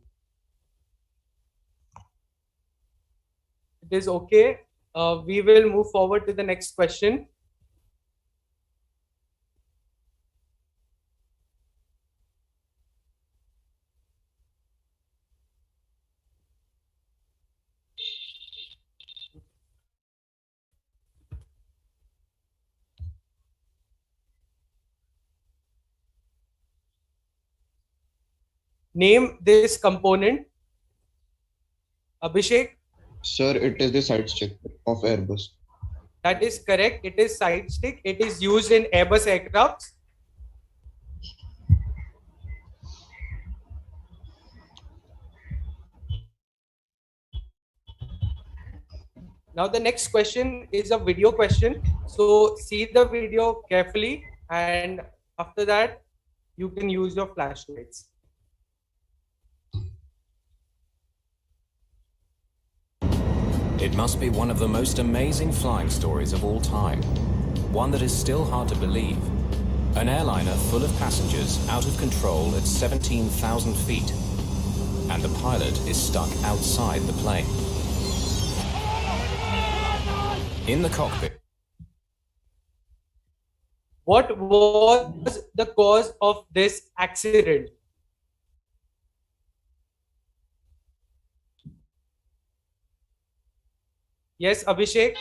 It is okay. We will move forward to the next question. Name this component. Abhishek?
Sir, it is the side stick of Airbus.
That is correct. It is side stick. It is used in Airbus aircrafts. Now the next question is a video question. So see the video carefully, and after that, you can use your flashlights.
It must be one of the most amazing flying stories of all time. One that is still hard to believe. An airliner full of passengers out of control at 17,000 feet. And the pilot is stuck outside the plane. In the cockpit.
What was the cause of this accident? Yes, Abhishek?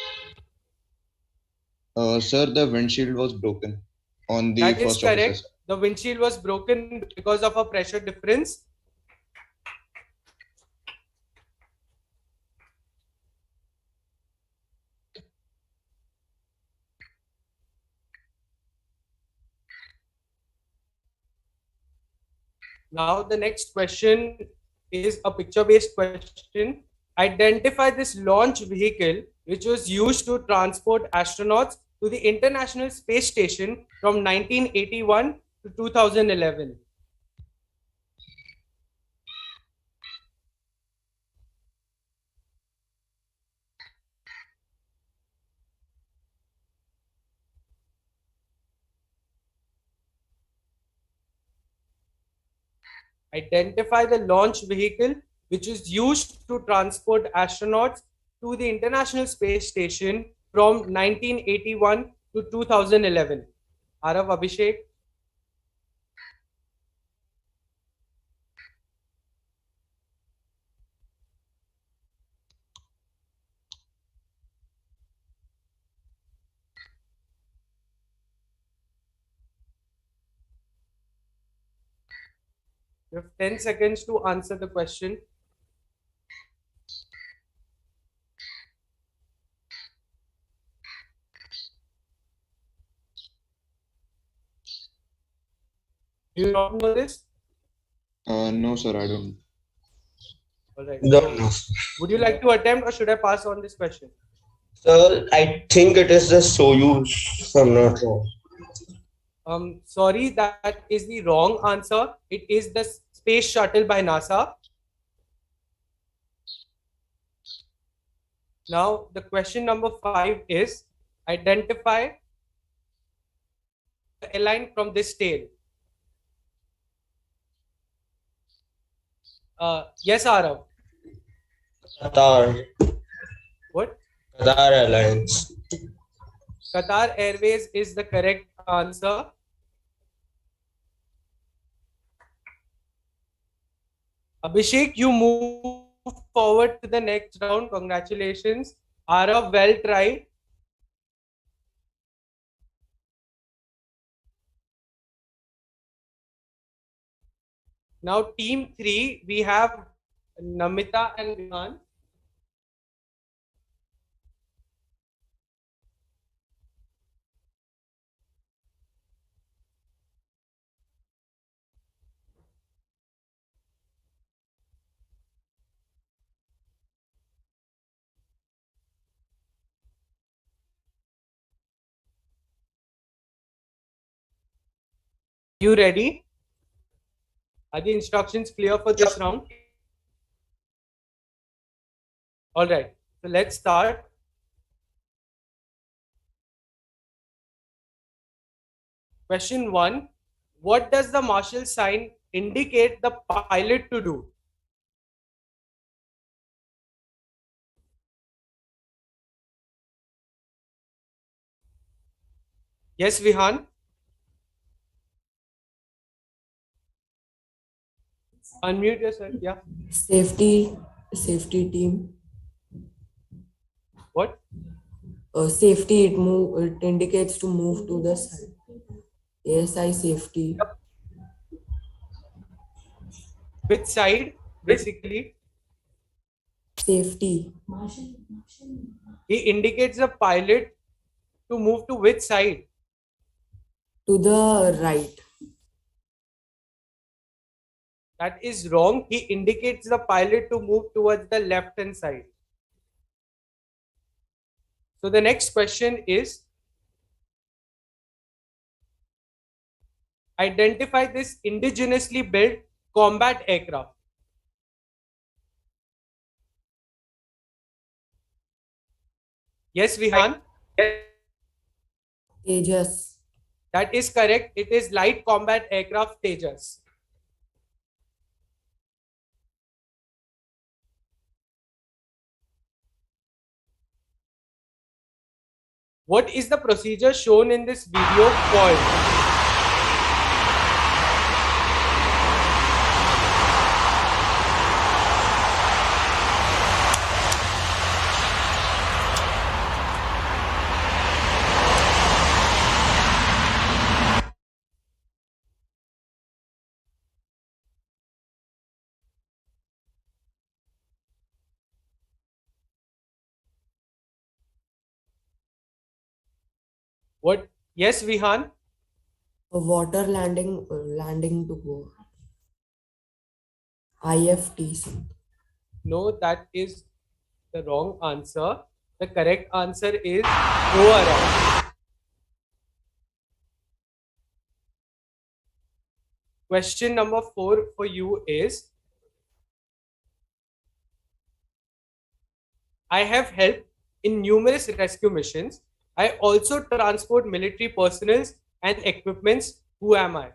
Sir, the windshield was broken on the
That is
first
correct.
officer.
The windshield was broken because of a pressure difference. Now the next question is a picture-based question. Identify this launch vehicle which was used to transport astronauts to the International Space Station from 1981 to 2011. Identify the launch vehicle which is used to transport astronauts to the International Space Station from 1981 to 2011. Arav, Abhishek. You have 10 seconds to answer the question. Do you not know this?
No, sir, I don't.
All right.
No.
So, would you like to attempt or should I pass on this question?
Sir, I think it is the Soyuz, if I'm not wrong.
Sorry, that is the wrong answer. It is the space shuttle by NASA. Now, the question number 5 is identify the airline from this tail. Yes, Arav.
Qatar.
What?
Qatar Airlines.
Qatar Airways is the correct answer. Abhishek, you move forward to the next round. Congratulations. Arav, well tried. Now, team 3, we have Namita and Vihan. You ready? Are the instructions clear for this round? All right, so let's start. Question 1. What does the Marshall sign indicate the pilot to do? Yes, Vihan? Unmute yourself, yeah.
Safety team.
What?
Safety, it indicates to move to the side. ASI safety.
Yep. Which side, basically?
Safety.
He indicates the pilot to move to which side?
To the right.
That is wrong. He indicates the pilot to move towards the left hand side. So the next question is, identify this indigenously built combat aircraft. Yes, Vihan?
Tejas.
That is correct. It is light combat aircraft Tejas. What is the procedure shown in this video called? What? Yes, Vihan?
A water landing to go. IFT.
No, that is the wrong answer. The correct answer is go around. Question number 4 for you is, I have helped in numerous rescue missions. I also transport military personnel and equipments. Who am I?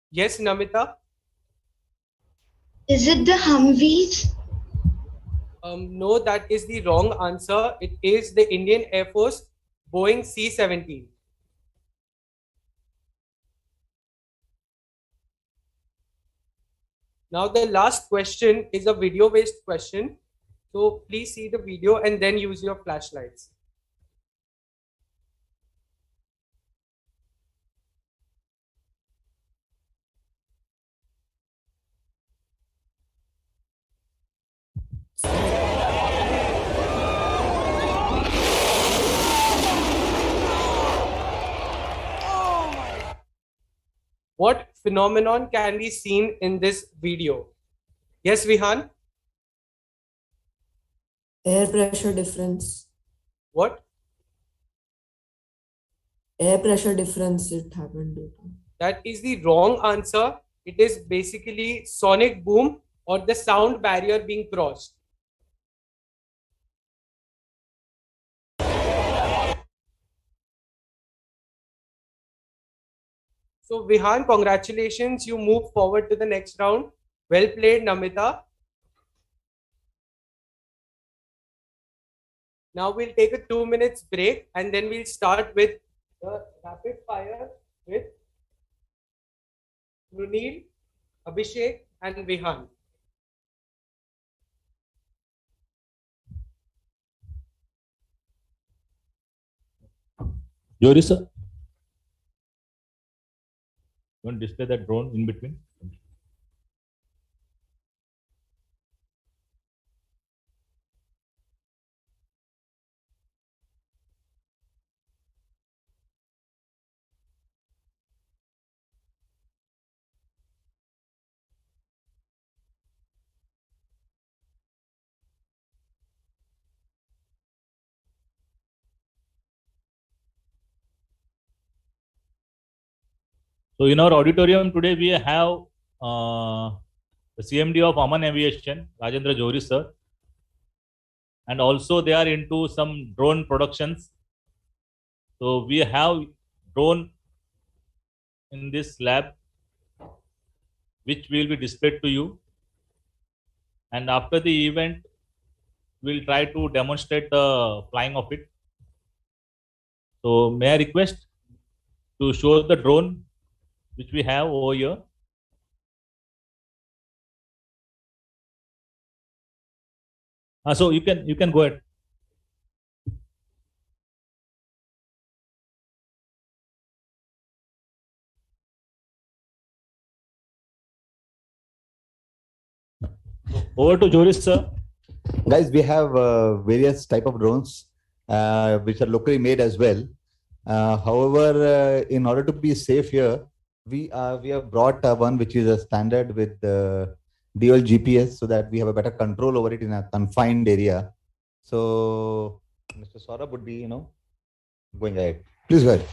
Yes, Namita?
Is it the Humvees?
No, that is the wrong answer. It is the Indian Air Force Boeing C-17. Now the last question is a video-based question. So please see the video and then use your flashlights. What phenomenon can be seen in this video? Yes, Vihan?
Air pressure difference.
What?
Air pressure difference, it happened due to.
That is the wrong answer. It is basically sonic boom or the sound barrier being crossed. So Vihan, congratulations. You move forward to the next round. Well played, Namita. Now we'll take a 2 minutes break and then we'll start with the rapid fire with Runil, Abhishek and Vihan.
Jory sir, you want to display that drone in between? So in our auditorium today, we have the CMD of Aman Aviation, Rajendra Johri sir, and also they are into some drone productions. So we have drone in this lab, which will be displayed to you. And after the event, we'll try to demonstrate the flying of it. So may I request to show the drone which we have over here. So you can go ahead. Over to Joris sir.
Guys, we have various type of drones which are locally made as well. However, in order to be safe here, we have brought one which is a standard with dual GPS, so that we have a better control over it in a confined area. So Mr. Saurabh would be going ahead. Please go ahead.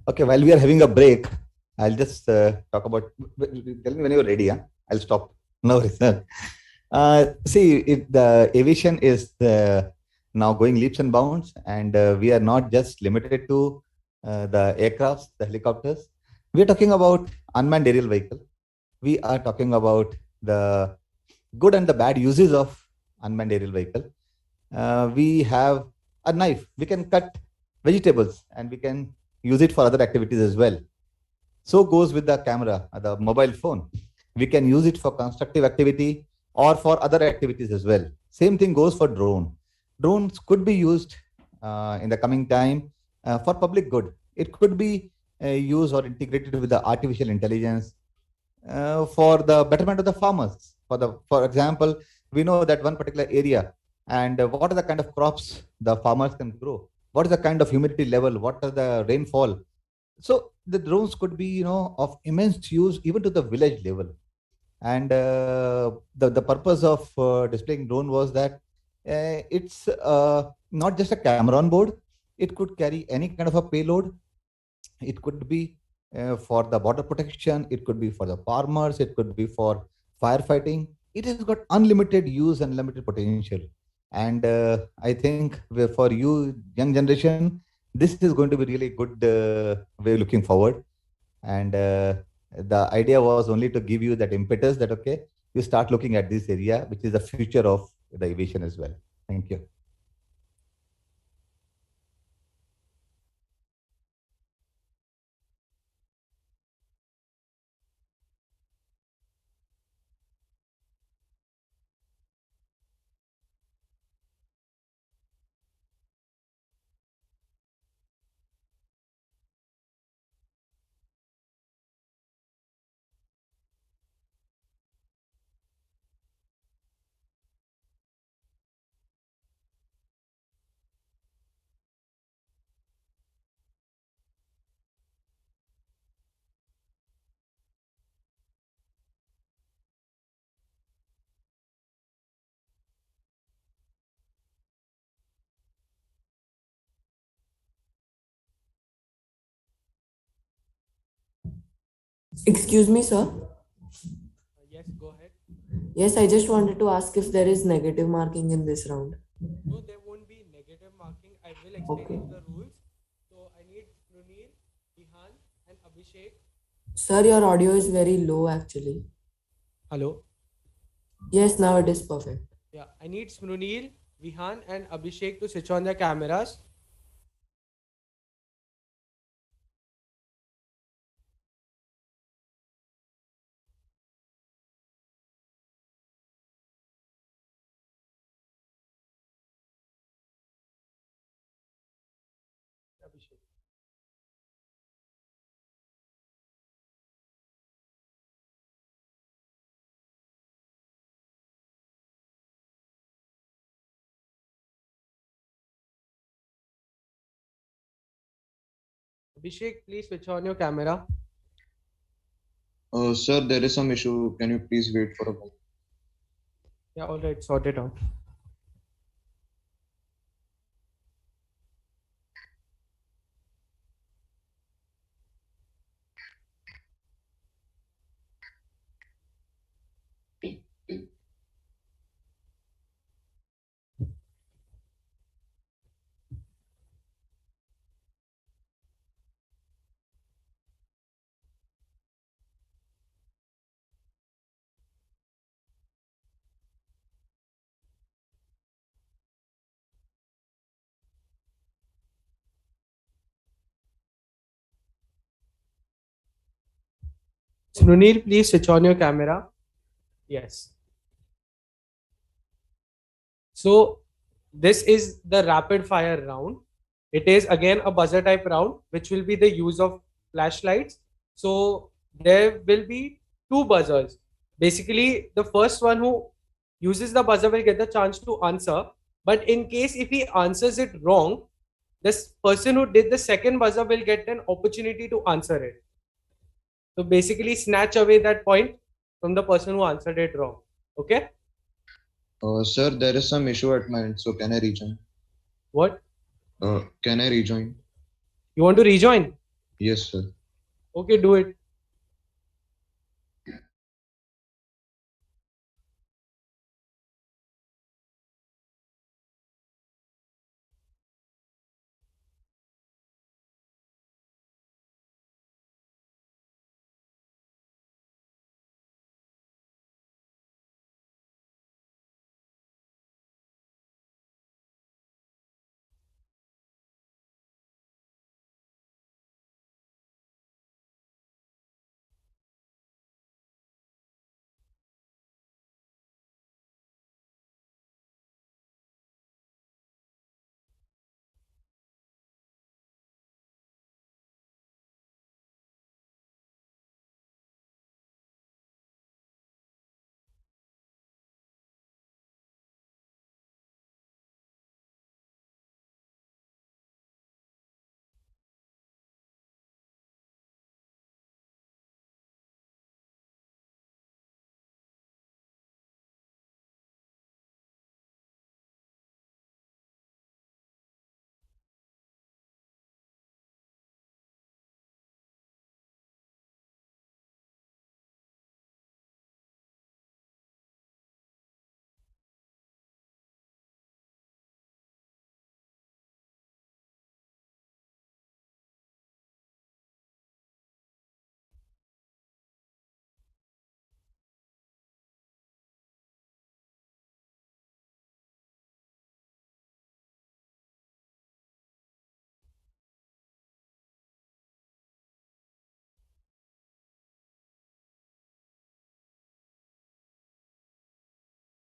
Okay, while we are having a break, I'll just talk about. Tell me when you're ready. Huh? I'll stop. No worries. See, the aviation is now going leaps and bounds, and we are not just limited to the aircrafts, the helicopters. We are talking about unmanned aerial vehicle. We are talking about the good and the bad uses of unmanned aerial vehicle. We have a knife. We can cut vegetables, and we can use it for other activities as well. So goes with the camera, the mobile phone. We can use it for constructive activity or for other activities as well. Same thing goes for drone. Drones could be used in the coming time for public good. It could be used or integrated with the artificial intelligence for the betterment of the farmers. For example, we know that one particular area, and what are the kind of crops the farmers can grow? What is the kind of humidity level? What are the rainfall? So the drones could be, of immense use even to the village level. And the purpose of displaying drone was that it's not just a camera on board. It could carry any kind of a payload. It could be for the border protection. It could be for the farmers. It could be for firefighting. It has got unlimited use and unlimited potential. And I think for you, young generation, this is going to be really good way looking forward. And the idea was only to give you that impetus that, okay, you start looking at this area, which is the future of the aviation as well. Thank you.
Excuse me, sir.
Yes, go ahead.
Yes, I just wanted to ask if there is negative marking in this round.
No, there won't be negative marking. I will explain you the rules. So I need Runil, Ihan, and Abhishek.
Sir, your audio is very low actually.
Hello.
Yes, now it is perfect.
Yeah, I need Smrunil, Vihan, and Abhishek to switch on their cameras. Abhishek. Abhishek, please switch on your camera.
Sir, there is some issue. Can you please wait for a while?
Yeah, all right, sort it out. Smrunil, please switch on your camera. Yes. So this is the rapid fire round. It is again a buzzer type round, which will be the use of flashlights. So there will be two buzzers. Basically, the first one who uses the buzzer will get the chance to answer. But in case if he answers it wrong, this person who did the second buzzer will get an opportunity to answer it. So basically, snatch away that point from the person who answered it wrong. Okay?
Sir, there is some issue at my end, so can I rejoin?
What?
Can I rejoin?
You want to rejoin?
Yes, sir.
Okay, do it.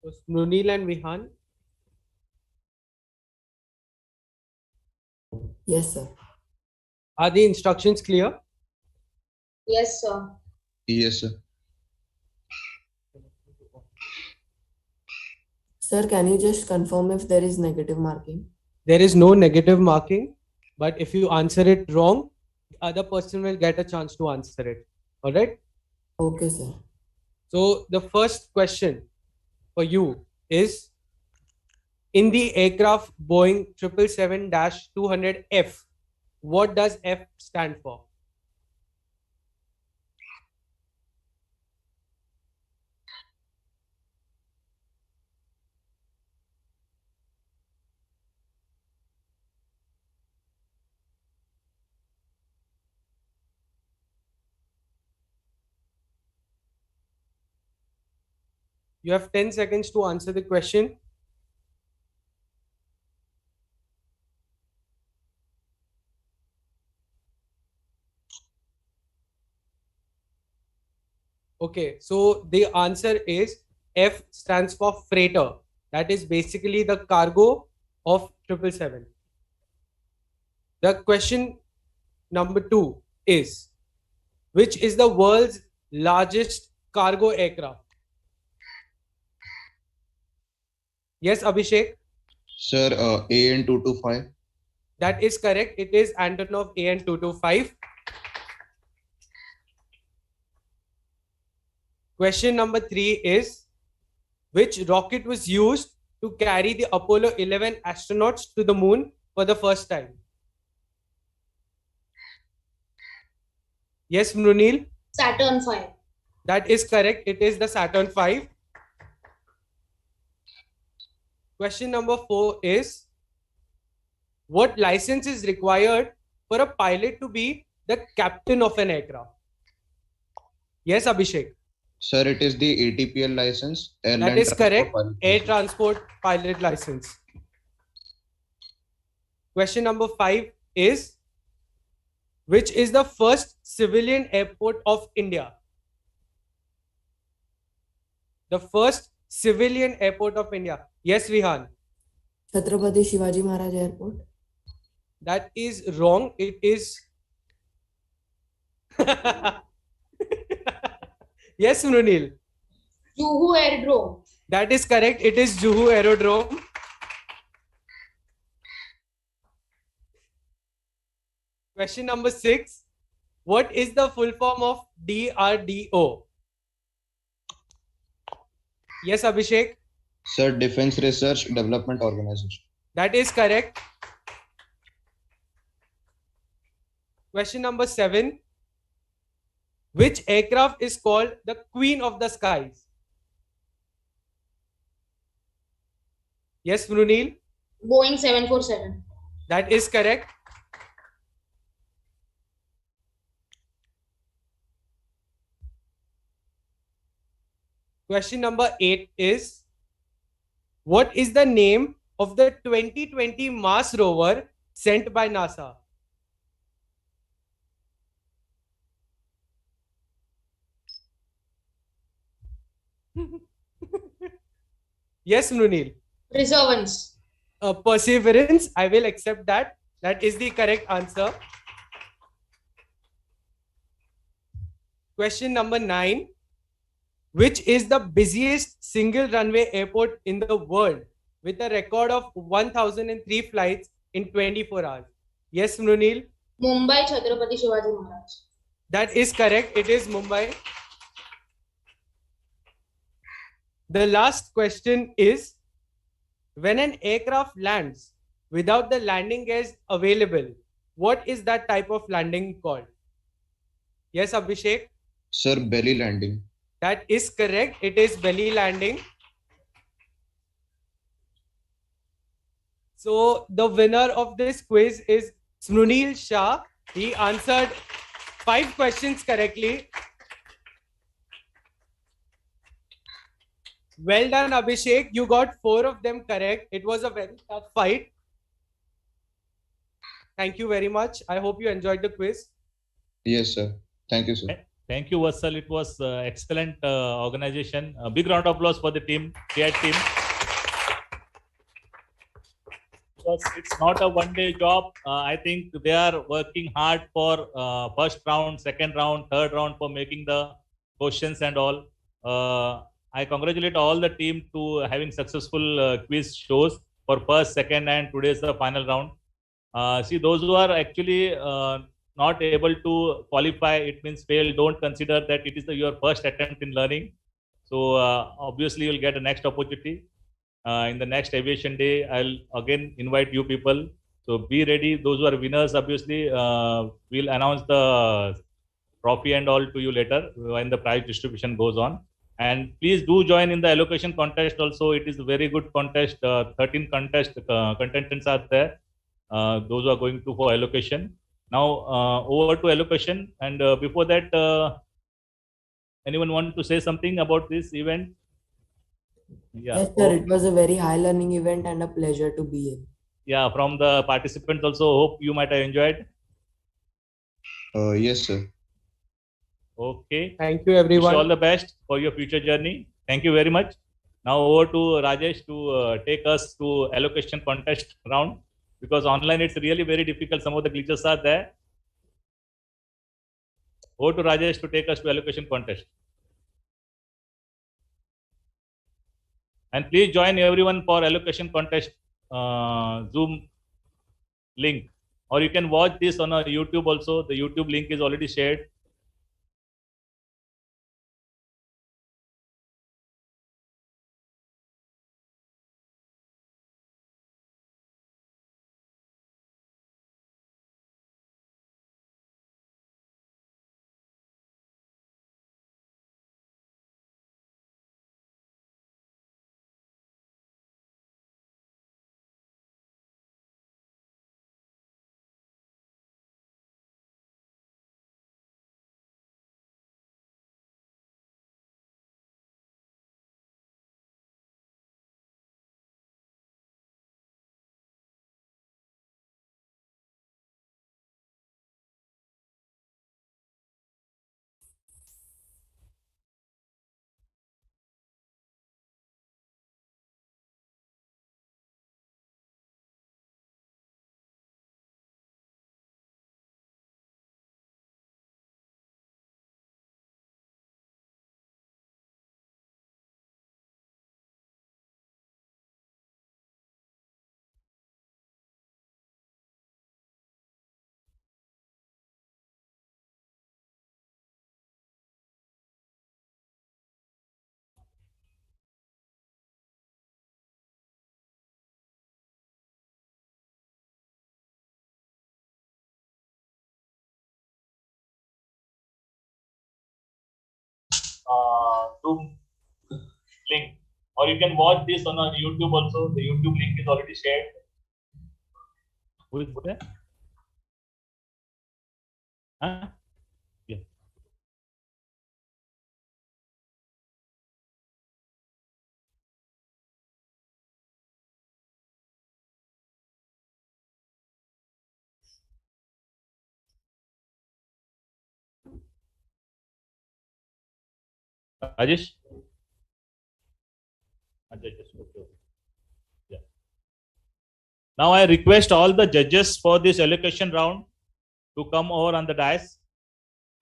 So Nunil and Vihan.
Yes, sir.
Are the instructions clear?
Yes, sir.
Yes, sir.
Sir, can you just confirm if there is negative marking?
There is no negative marking, but if you answer it wrong, the other person will get a chance to answer it. All right?
Okay, sir.
So the first question for you is, in the aircraft Boeing 777-200F, what does F stand for? You have 10 seconds to answer the question. Okay, so the answer is F stands for freighter. That is basically the cargo of 777. The question number 2 is, which is the world's largest cargo aircraft? Yes, Abhishek?
Sir, AN 225.
That is correct. It is Antonov AN 225. Question number 3 is, which rocket was used to carry the Apollo 11 astronauts to the moon for the first time? Yes, Mrunil?
Saturn 5.
That is correct. It is the Saturn 5. Question number 4 is, what license is required for a pilot to be the captain of an aircraft? Yes, Abhishek?
Sir, it is the ATPL license. Airline
That is
Transport
correct.
Pilot
Air
License.
transport pilot license. Question number 5 is, which is the first civilian airport of India? The first civilian airport of India. Yes, Vihan?
Chhatrapati Shivaji Maharaj Airport.
That is wrong. It is. Yes, Mrunil?
Juhu Aerodrome.
That is correct. It is Juhu Aerodrome. Question number 6. What is the full form of DRDO? Yes, Abhishek?
Sir, Defense Research Development Organization.
That is correct. Question number 7. Which aircraft is called the Queen of the Skies? Yes, Mrunil?
Boeing 747.
That is correct. Question number 8 is, what is the name of the 2020 Mars rover sent by NASA? Yes, Mrunil.
Perseverance.
Perseverance. I will accept that. That is the correct answer. Question number 9. Which is the busiest single runway airport in the world with a record of 1003 flights in 24 hours? Yes, Mrunil?
Mumbai Chhatrapati Shivaji Maharaj.
That is correct. It is Mumbai. The last question is, when an aircraft lands without the landing gears available, what is that type of landing called? Yes, Abhishek?
Sir, belly landing.
That is correct. It is belly landing. So the winner of this quiz is Smrunil Shah. He answered 5 questions correctly. Well done, Abhishek. You got 4 of them correct. It was a very tough fight. Thank you very much. I hope you enjoyed the quiz.
Yes, sir. Thank you, sir.
Thank you, Vatsal. It was excellent organization. A big round of applause for the team, CAT team. Because it's not a one-day job. I think they are working hard for first round, second round, third round for making the questions and all. I congratulate all the team to having successful quiz shows for first, second, and today's the final round. See, those who are actually not able to qualify, it means fail. Don't consider that it is your first attempt in learning. So obviously, you'll get a next opportunity. In the next aviation day, I'll again invite you people. So be ready. Those who are winners, obviously, we'll announce the trophy and all to you later when the prize distribution goes on. And please do join in the allocation contest also. It is a very good contest. 13 contestants are there. Those who are going to for allocation. Now over to allocation. And before that, anyone want to say something about this event? Yeah.
Yes, sir. It was a very high learning event and a pleasure to be in.
Yeah, from the participants also, hope you might have enjoyed.
Yes, sir.
Okay.
Thank you, everyone.
Wish you all the best for your future journey. Thank you very much. Now over to Rajesh to take us to allocation contest round, because online it's really very difficult. Some of the glitches are there. Over to Rajesh to take us to allocation contest. And please join everyone for allocation contest Zoom link. Or you can watch this on our YouTube also. The YouTube link is already shared. Zoom link, or you can watch this on our YouTube also. The YouTube link is already shared. Who is there? Huh? Yeah. Rajesh? Judges. Okay. Yeah. Now I request all the judges for this allocation round to come over on the dais.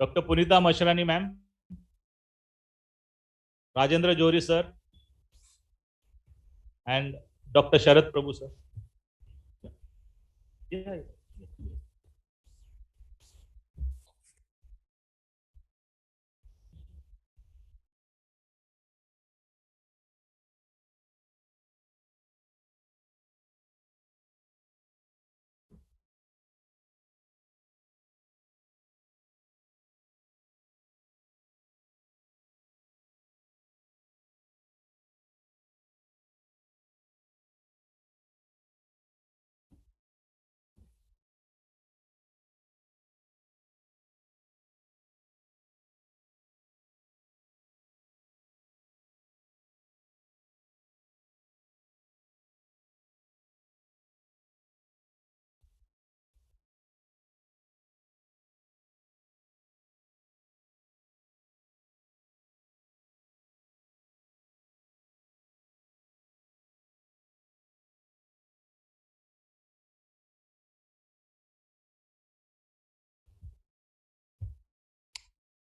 Dr. Punita Mashrani ma'am, Rajendra Johri sir, and Dr. Sharat Prabhu sir. Yeah.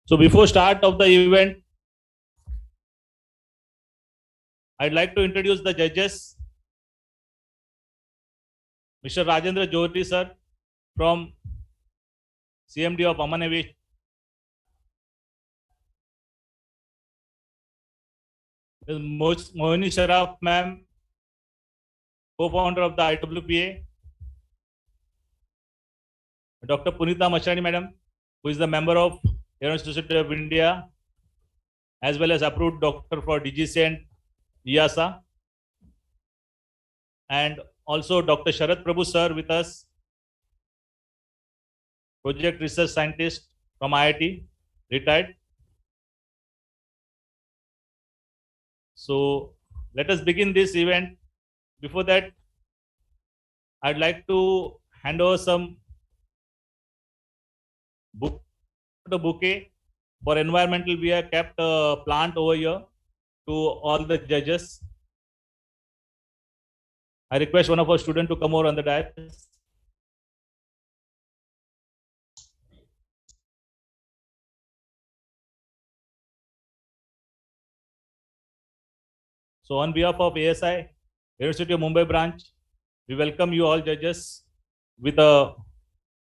So before start of the event, I'd like to introduce the judges. Mr. Rajendra Johri sir from CMD of Aman Aviation. Mohini Sharaf ma'am, co-founder of the IWPA. Dr. Punita Mashrani madam, who is the member of Aeronautical Society of India, as well as approved doctor for DGC and EASA. And also Dr. Sharat Prabhu sir with us, project research scientist from IIT, retired. So let us begin this event. Before that, I'd like to hand over some bouquet for environmental. We have kept a plant over here to all the judges. I request one of our students to come over on the dais. So on behalf of ASI, University of Mumbai branch, we welcome you all judges with a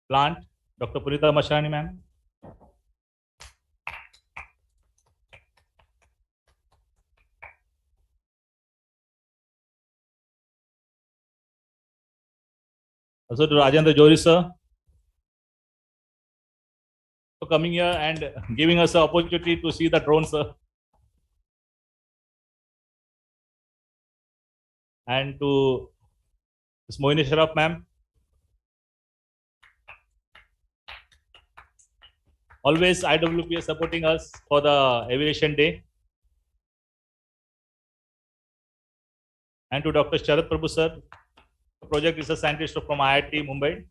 plant. Dr. Punita Mashrani ma'am. Also to Rajendra Johri sir for coming here and giving us the opportunity to see the drone sir. And to Ms. Mohini Sharaf ma'am. Always IWPA supporting us for the Aviation Day. And to Dr. Sharat Prabhu sir, project research scientist from IIT Mumbai.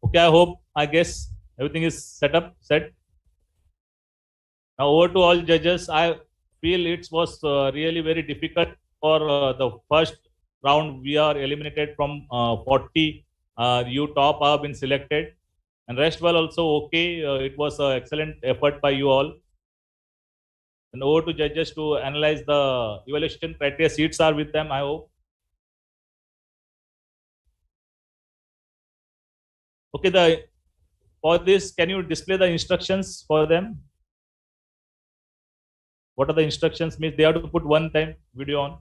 Okay, I guess everything is set. Now over to all judges. I feel it was really very difficult for the first round. We are eliminated from 40. You top have been selected, and rest were also okay. It was an excellent effort by you all. And over to judges to analyze the evaluation criteria. Seats are with them, I hope. Okay, for this, can you display the instructions for them? What are the instructions? Means they have to put one time video on.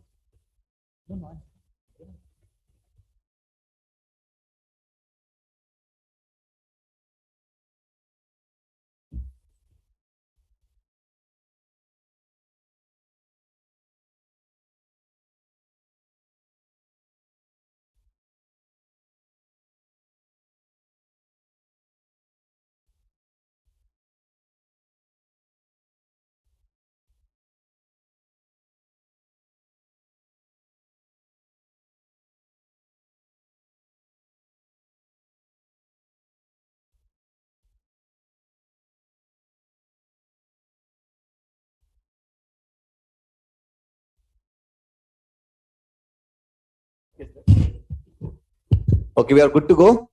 Okay, we are good to go.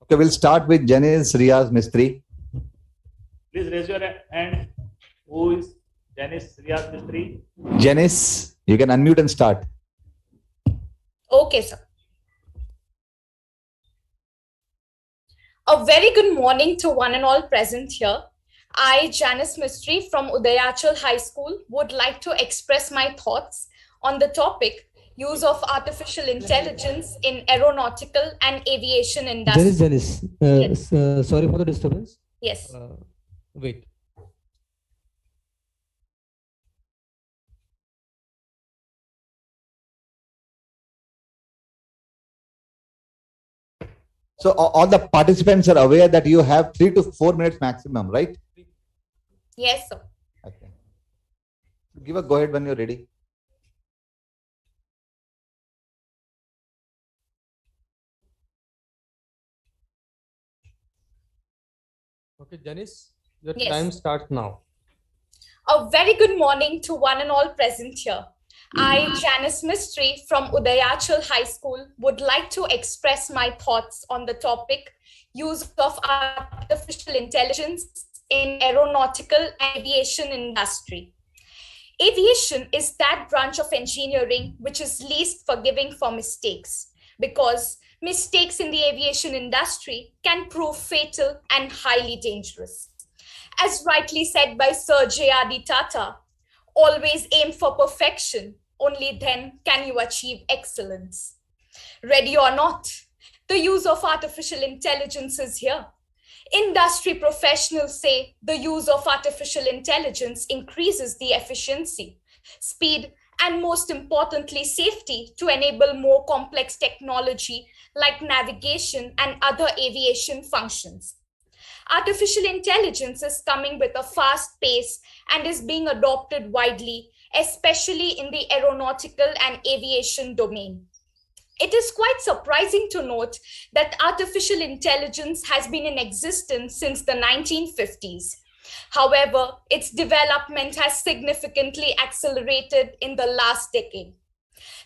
Okay, we'll start with Janice Riaz Mistry.
Please raise your hand. Who is Janice Riaz Mistry?
Janice, you can unmute and start.
Okay, sir. A very good morning to one and all present here. I, Janice Mistry from Udayachal High School, would like to express my thoughts on the topic use of artificial intelligence in aeronautical and aviation industry.
Janice,
Yes.
sorry for the disturbance.
Yes.
Wait.
So all the participants are aware that you have 3 to 4 minutes maximum, right?
Yes, sir.
Okay. Give a go ahead when you're ready.
Okay, Janice, your
Yes.
time starts now.
A very good morning to one and all present here. I, Janice Mistry from Udayachal High School, would like to express my thoughts on the topic use of artificial intelligence in aeronautical and aviation industry. Aviation is that branch of engineering which is least forgiving for mistakes, because mistakes in the aviation industry can prove fatal and highly dangerous. As rightly said by Sir J.R.D. Tata, always aim for perfection, only then can you achieve excellence. Ready or not, the use of artificial intelligence is here. Industry professionals say the use of artificial intelligence increases the efficiency, speed, and most importantly, safety to enable more complex technology like navigation and other aviation functions. Artificial intelligence is coming with a fast pace and is being adopted widely, especially in the aeronautical and aviation domain. It is quite surprising to note that artificial intelligence has been in existence since the 1950s. However, its development has significantly accelerated in the last decade.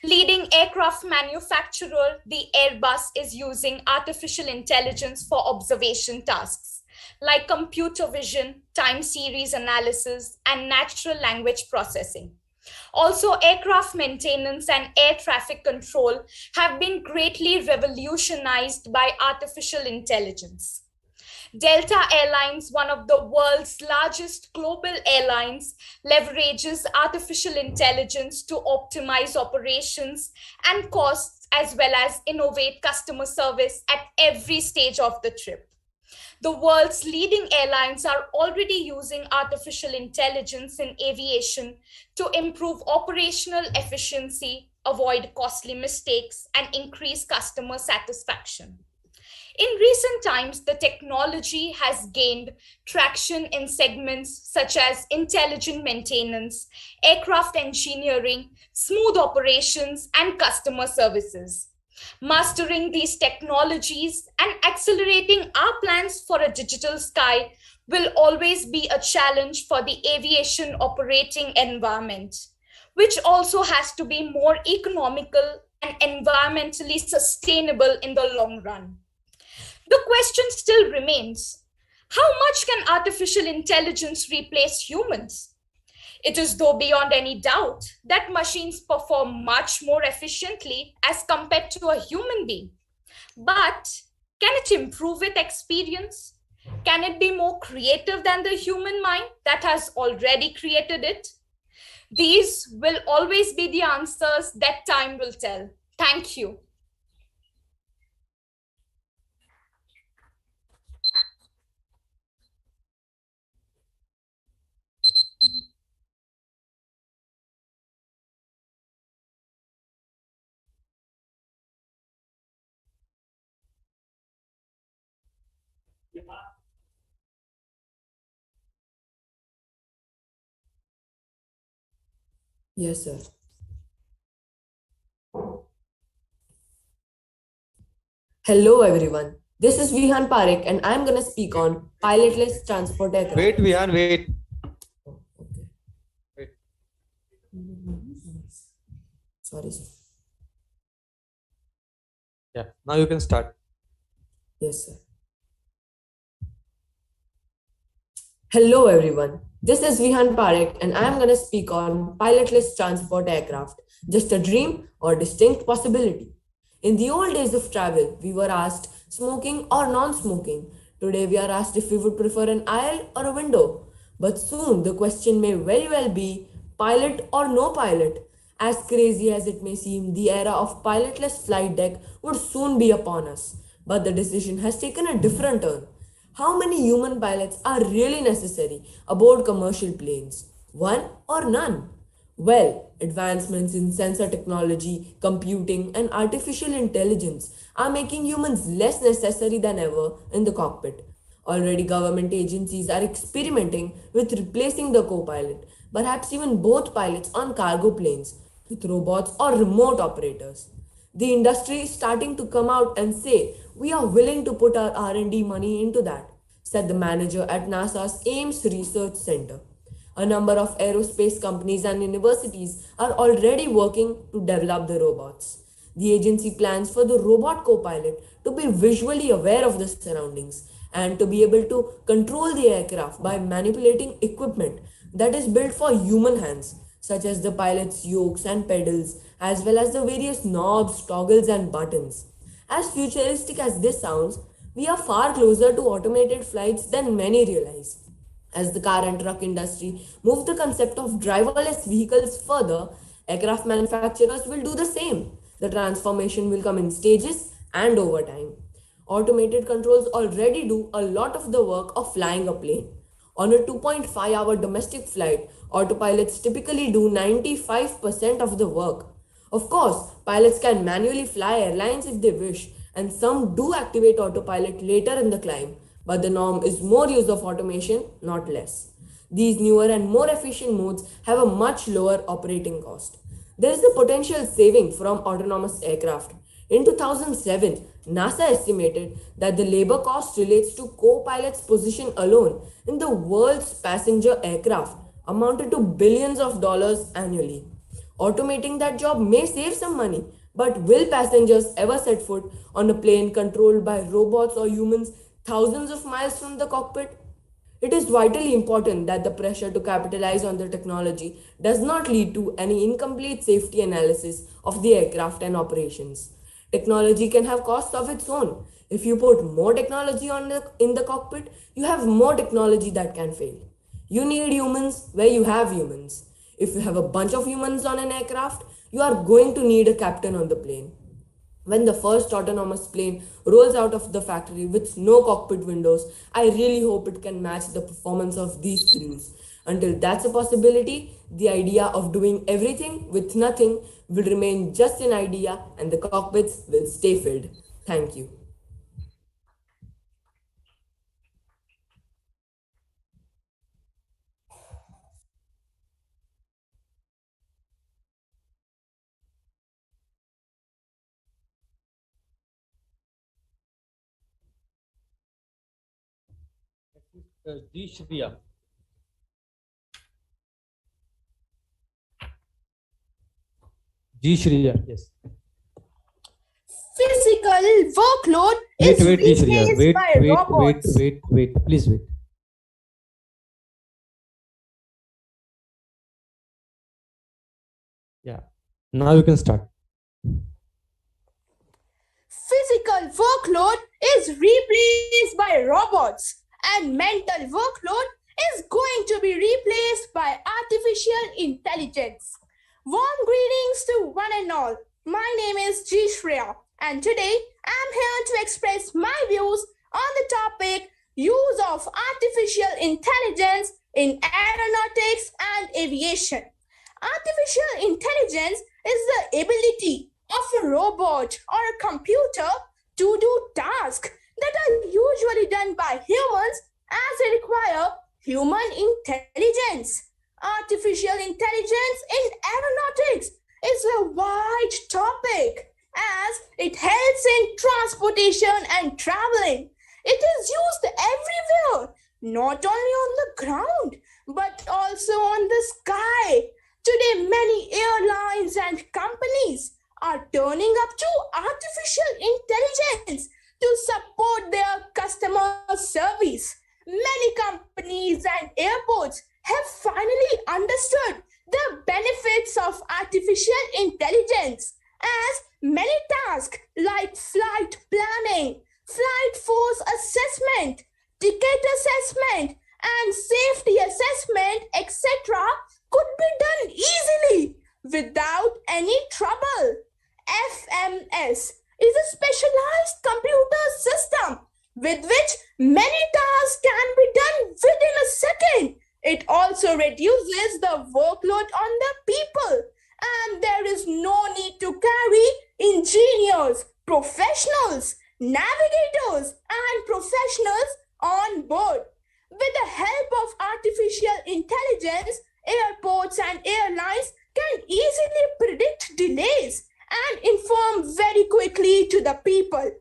Leading aircraft manufacturer, the Airbus, is using artificial intelligence for observation tasks like computer vision, time series analysis, and natural language processing. Also, aircraft maintenance and air traffic control have been greatly revolutionized by artificial intelligence. Delta Airlines, one of the world's largest global airlines, leverages artificial intelligence to optimize operations and costs, as well as innovate customer service at every stage of the trip. The world's leading airlines are already using artificial intelligence in aviation to improve operational efficiency, avoid costly mistakes, and increase customer satisfaction. In recent times, the technology has gained traction in segments such as intelligent maintenance, aircraft engineering, smooth operations, and customer services. Mastering these technologies and accelerating our plans for a digital sky will always be a challenge for the aviation operating environment, which also has to be more economical and environmentally sustainable in the long run. The question still remains, how much can artificial intelligence replace humans? It is though beyond any doubt that machines perform much more efficiently as compared to a human being. But can it improve with experience? Can it be more creative than the human mind that has already created it? These will always be the answers that time will tell. Thank you.
Yes, sir. Hello, everyone. This is Vihan Parekh, and I'm going to speak on pilotless transport aircraft.
Wait, Vihan, wait.
Sorry, sir.
Yeah, now you can start.
Yes, sir. Hello, everyone. This is Vihan Parekh, and I'm going to speak on pilotless transport aircraft. Just a dream or distinct possibility? In the old days of travel, we were asked smoking or non smoking. Today, we are asked if we would prefer an aisle or a window. But soon, the question may very well be pilot or no pilot. As crazy as it may seem, the era of pilotless flight deck would soon be upon us. But the decision has taken a different turn. How many human pilots are really necessary aboard commercial planes? One or none? Well, advancements in sensor technology, computing, and artificial intelligence are making humans less necessary than ever in the cockpit. Already, government agencies are experimenting with replacing the co pilot, perhaps even both pilots on cargo planes, with robots or remote operators. The industry is starting to come out and say we are willing to put our R&D money into that, said the manager at NASA's Ames Research Center. A number of aerospace companies and universities are already working to develop the robots. The agency plans for the robot co-pilot to be visually aware of the surroundings and to be able to control the aircraft by manipulating equipment that is built for human hands, such as the pilot's yokes and pedals, as well as the various knobs, toggles, and buttons. As futuristic as this sounds, we are far closer to automated flights than many realize. As the car and truck industry move the concept of driverless vehicles further, aircraft manufacturers will do the same. The transformation will come in stages and over time. Automated controls already do a lot of the work of flying a plane. On a 2.5-hour domestic flight, autopilots typically do 95% of the work. Of course, pilots can manually fly airlines if they wish, and some do activate autopilot later in the climb, but the norm is more use of automation, not less. These newer and more efficient modes have a much lower operating cost. There is a potential saving from autonomous aircraft. In 2007, NASA estimated that the labor cost relates to co-pilot's position alone in the world's passenger aircraft amounted to billions of dollars annually. Automating that job may save some money, but will passengers ever set foot on a plane controlled by robots or humans thousands of miles from the cockpit? It is vitally important that the pressure to capitalize on the technology does not lead to any incomplete safety analysis of the aircraft and operations. Technology can have costs of its own. If you put more technology in the cockpit, you have more technology that can fail. You need humans where you have humans. If you have a bunch of humans on an aircraft, you are going to need a captain on the plane. When the first autonomous plane rolls out of the factory with no cockpit windows, I really hope it can match the performance of these crews. Until that's a possibility, the idea of doing everything with nothing will remain just an idea and the cockpits will stay filled. Thank you.
G Shriya. G Shriya, yes.
Physical workload
Wait,
is
G Shriya.
replaced by robots.
Wait. Please wait. Yeah. Now you can start.
Physical workload is replaced by robots. and mental workload is going to be replaced by artificial intelligence. Warm greetings to one and all. My name is G. Shreya, and today I'm here to express my views on the topic use of artificial intelligence in aeronautics and aviation. Artificial intelligence is the ability of a robot or a computer to do tasks that are usually done by humans as they require human intelligence. Artificial intelligence in aeronautics is a wide topic as it helps in transportation and traveling. It is used everywhere, not only on the ground, but also on the sky. Today, many airlines and companies are turning up to artificial intelligence to support their customer service. Many companies and airports have finally understood the benefits of artificial intelligence as many tasks like flight planning, flight force assessment, ticket assessment, and safety assessment, etc., could be done easily without any trouble. FMS is a specialized computer system with which many tasks can be done within a second. It also reduces the workload on the people, and there is no need to carry engineers, professionals, navigators, and professionals on board. With the help of artificial intelligence, airports and airlines can easily predict delays and inform very quickly to the people.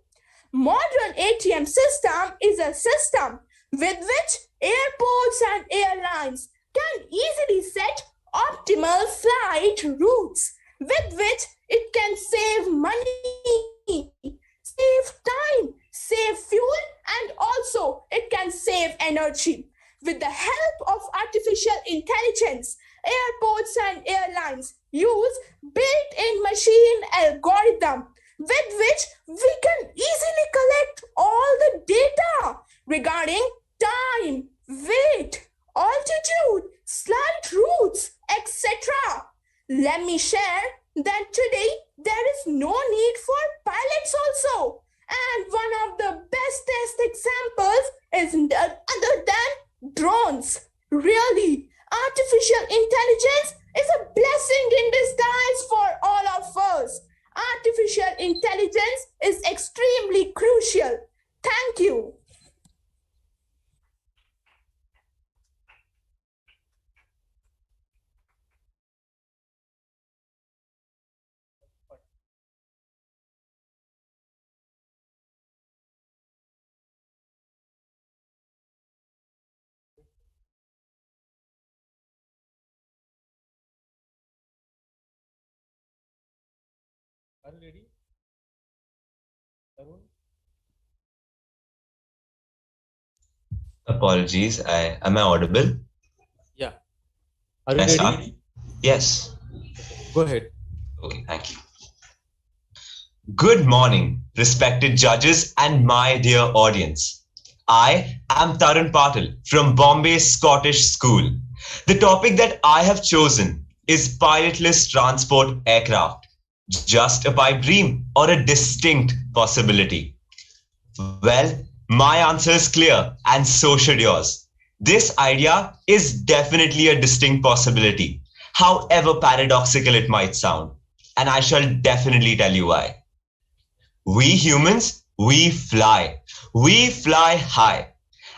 Modern ATM system is a system with which airports and airlines can easily set optimal flight routes, with which it can save money, save time, save fuel, and also it can save energy. With the help of artificial intelligence, airports and airlines use built-in machine algorithm with which we can easily collect all the data regarding time, weight, altitude, flight routes, etc. Let me share that today there is no need for pilots also. And one of the best test examples is none other than drones. Really, artificial intelligence is a blessing in disguise for all of us. Artificial intelligence is extremely crucial. Thank you.
Are you ready? Arun?
Apologies. Am I audible?
Yeah. Are
Can
you
I start?
ready?
Yes.
Go ahead.
Okay, thank you. Good morning, respected judges and my dear audience. I am Tarun Patil from Bombay Scottish School. The topic that I have chosen is pilotless transport aircraft. Just a pipe dream or a distinct possibility? Well, my answer is clear, and so should yours. This idea is definitely a distinct possibility, however paradoxical it might sound, and I shall definitely tell you why. We humans, we fly high.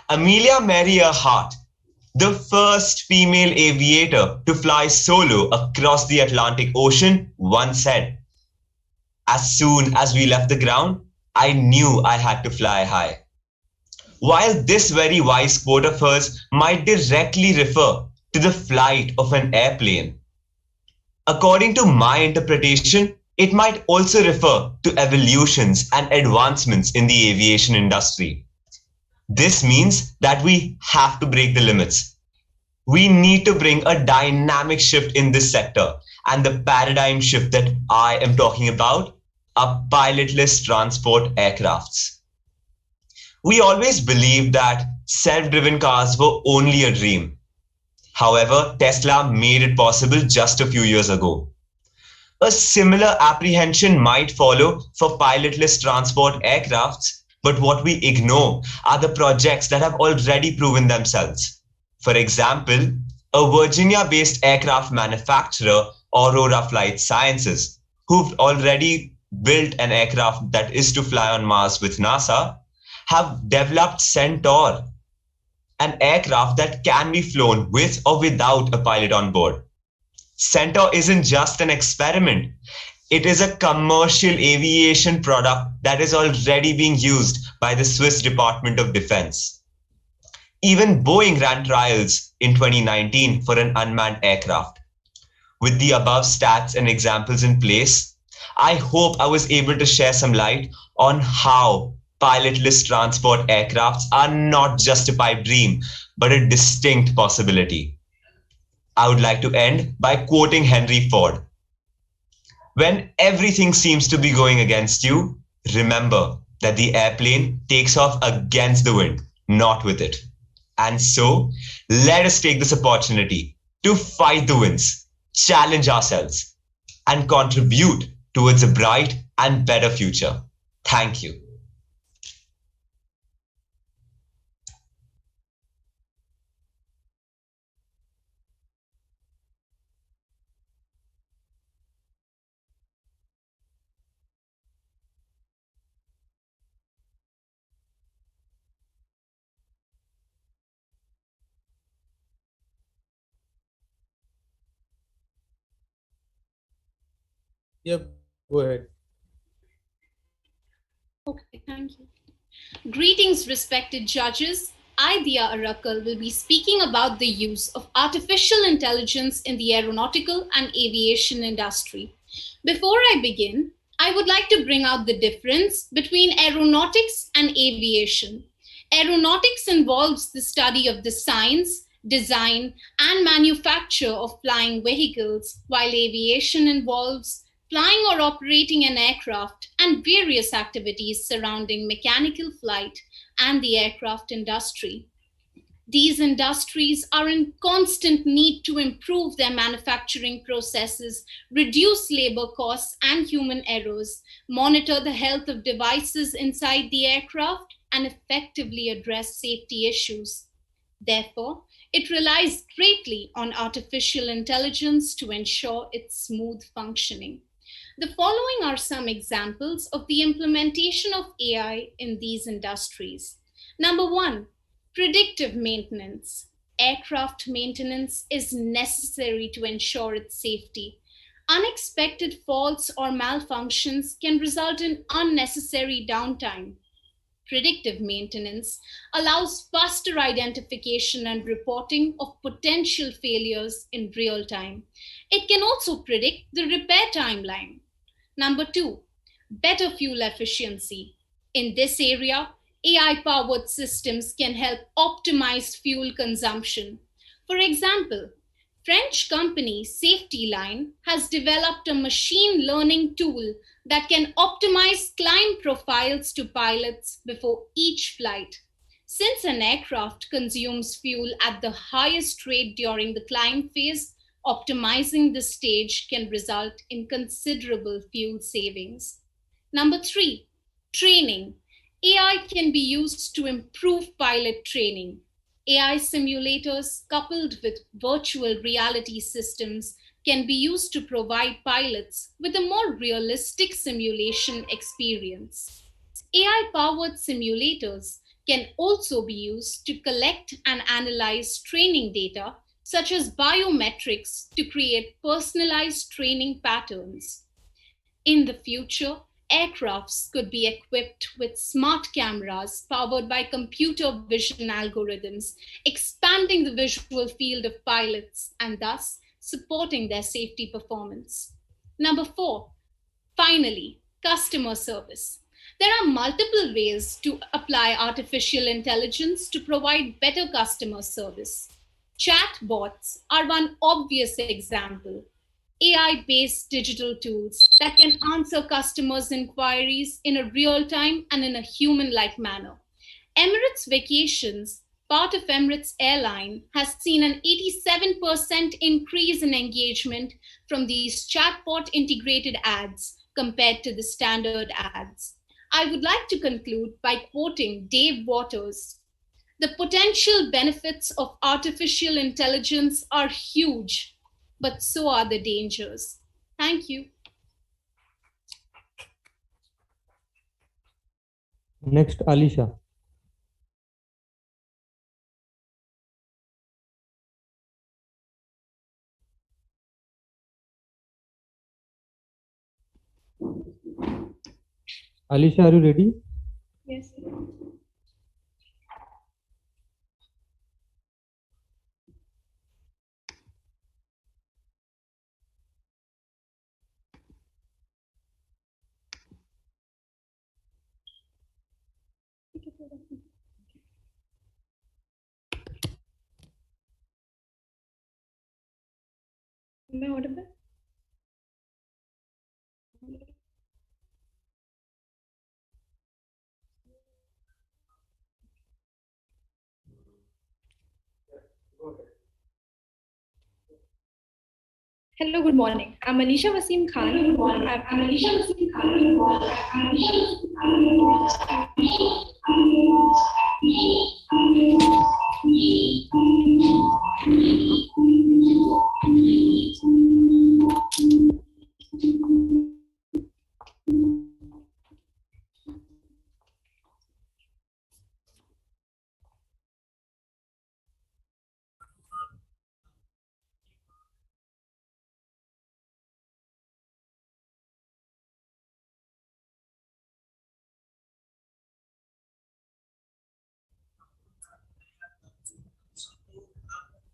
Amelia Mary Earhart, the first female aviator to fly solo across the Atlantic Ocean, once said, "As soon as we left the ground, I knew I had to fly high." While this very wise quote of hers might directly refer to the flight of an airplane, according to my interpretation, it might also refer to evolutions and advancements in the aviation industry. This means that we have to break the limits. We need to bring a dynamic shift in this sector, and the paradigm shift that I am talking about are pilotless transport aircrafts. We always believed that self-driven cars were only a dream. However, Tesla made it possible just a few years ago. A similar apprehension might follow for pilotless transport aircrafts, but what we ignore are the projects that have already proven themselves. For example, a Virginia-based aircraft manufacturer, Aurora Flight Sciences, who've already built an aircraft that is to fly on Mars with NASA, have developed Centaur, an aircraft that can be flown with or without a pilot on board. Centaur isn't just an experiment. It is a commercial aviation product that is already being used by the Swiss Department of Defense. Even Boeing ran trials in 2019 for an unmanned aircraft. With the above stats and examples in place, I hope I was able to share some light on how pilotless transport aircrafts are not just a pipe dream, but a distinct possibility. I would like to end by quoting Henry Ford. When everything seems to be going against you, remember that the airplane takes off against the wind, not with it. And so, let us take this opportunity to fight the winds, challenge ourselves, and contribute towards a bright and better future. Thank you.
Yeah, go ahead.
Okay, thank you. Greetings, respected judges. I, Dia Arakal, will be speaking about the use of artificial intelligence in the aeronautical and aviation industry. Before I begin, I would like to bring out the difference between aeronautics and aviation. Aeronautics involves the study of the science, design, and manufacture of flying vehicles, while aviation involves flying or operating an aircraft and various activities surrounding mechanical flight and the aircraft industry. These industries are in constant need to improve their manufacturing processes, reduce labor costs and human errors, monitor the health of devices inside the aircraft, and effectively address safety issues. Therefore, it relies greatly on artificial intelligence to ensure its smooth functioning. The following are some examples of the implementation of AI in these industries. Number one, predictive maintenance. Aircraft maintenance is necessary to ensure its safety. Unexpected faults or malfunctions can result in unnecessary downtime. Predictive maintenance allows faster identification and reporting of potential failures in real time. It can also predict the repair timeline. Number two, better fuel efficiency. In this area, AI-powered systems can help optimize fuel consumption. For example, French company Safety Line has developed a machine learning tool that can optimize climb profiles to pilots before each flight. Since an aircraft consumes fuel at the highest rate during the climb phase, optimizing the stage can result in considerable fuel savings. Number three, training. AI can be used to improve pilot training. AI simulators coupled with virtual reality systems can be used to provide pilots with a more realistic simulation experience. AI-powered simulators can also be used to collect and analyze training data such as biometrics to create personalized training patterns. In the future, aircrafts could be equipped with smart cameras powered by computer vision algorithms, expanding the visual field of pilots and thus supporting their safety performance. Number four, finally, customer service. There are multiple ways to apply artificial intelligence to provide better customer service. Chatbots are one obvious example. AI-based digital tools that can answer customers' inquiries in a real time and in a human-like manner. Emirates Vacations part of Emirates Airline has seen an 87% increase in engagement from these chatbot integrated ads compared to the standard ads. I would like to conclude by quoting Dave Waters. The potential benefits of artificial intelligence are huge, but so are the dangers. Thank you.
Next, Alisha. Alisha, are you ready?
Yes. Am I audible? Hello, good morning. I'm Alisha Wasim Khan. I'm Alisha Wasim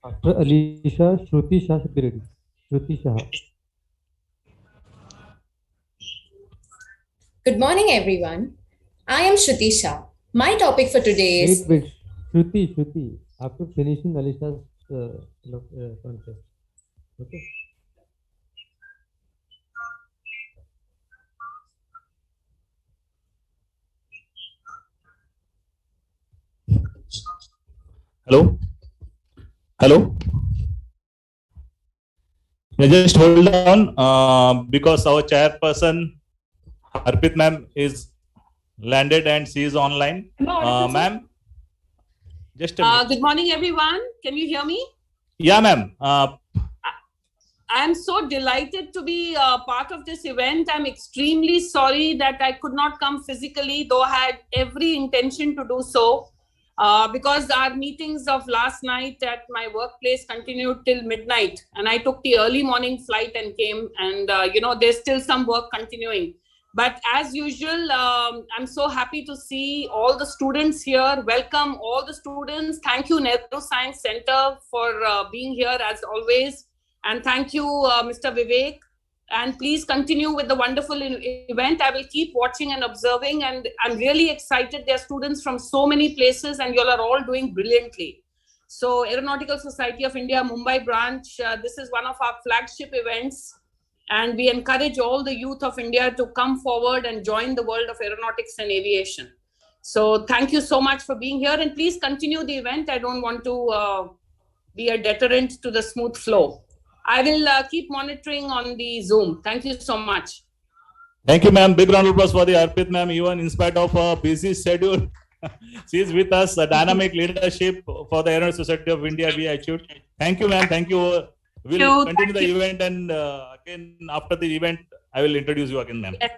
After Alisha, Shruti Shah should be ready. Shruti Shah.
Good morning, everyone. I am Shruti Shah. My topic for today is.
Wait. Shruti. After finishing Alisha's contest. Okay.
Hello. Yeah, just hold on because our chairperson Harpit ma'am is landed and she is online. Ma'am, just a minute.
Good morning, everyone. Can you hear me?
Yeah, ma'am.
I am so delighted to be part of this event. I'm extremely sorry that I could not come physically, though I had every intention to do so, because our meetings of last night at my workplace continued till midnight, and I took the early morning flight and came, and there's still some work continuing. But as usual, I'm so happy to see all the students here. Welcome all the students. Thank you, Neuroscience Center, for being here as always. And thank you, Mr. Vivek. And please continue with the wonderful event. I will keep watching and observing. And I'm really excited. There are students from so many places, and you all are all doing brilliantly. So Aeronautical Society of India, Mumbai branch, this is one of our flagship events. And we encourage all the youth of India to come forward and join the world of aeronautics and aviation. So thank you so much for being here. And please continue the event. I don't want to be a deterrent to the smooth flow. I will keep monitoring on the Zoom. Thank you so much.
Thank you, ma'am. Big round of applause for the Arpit ma'am. Even in spite of a busy schedule, she is with us. A dynamic leadership for the Aeronautical Society of India we achieved. Thank you, ma'am. Thank you. We'll continue the event, and again after the event, I will introduce you again, ma'am.
Yes,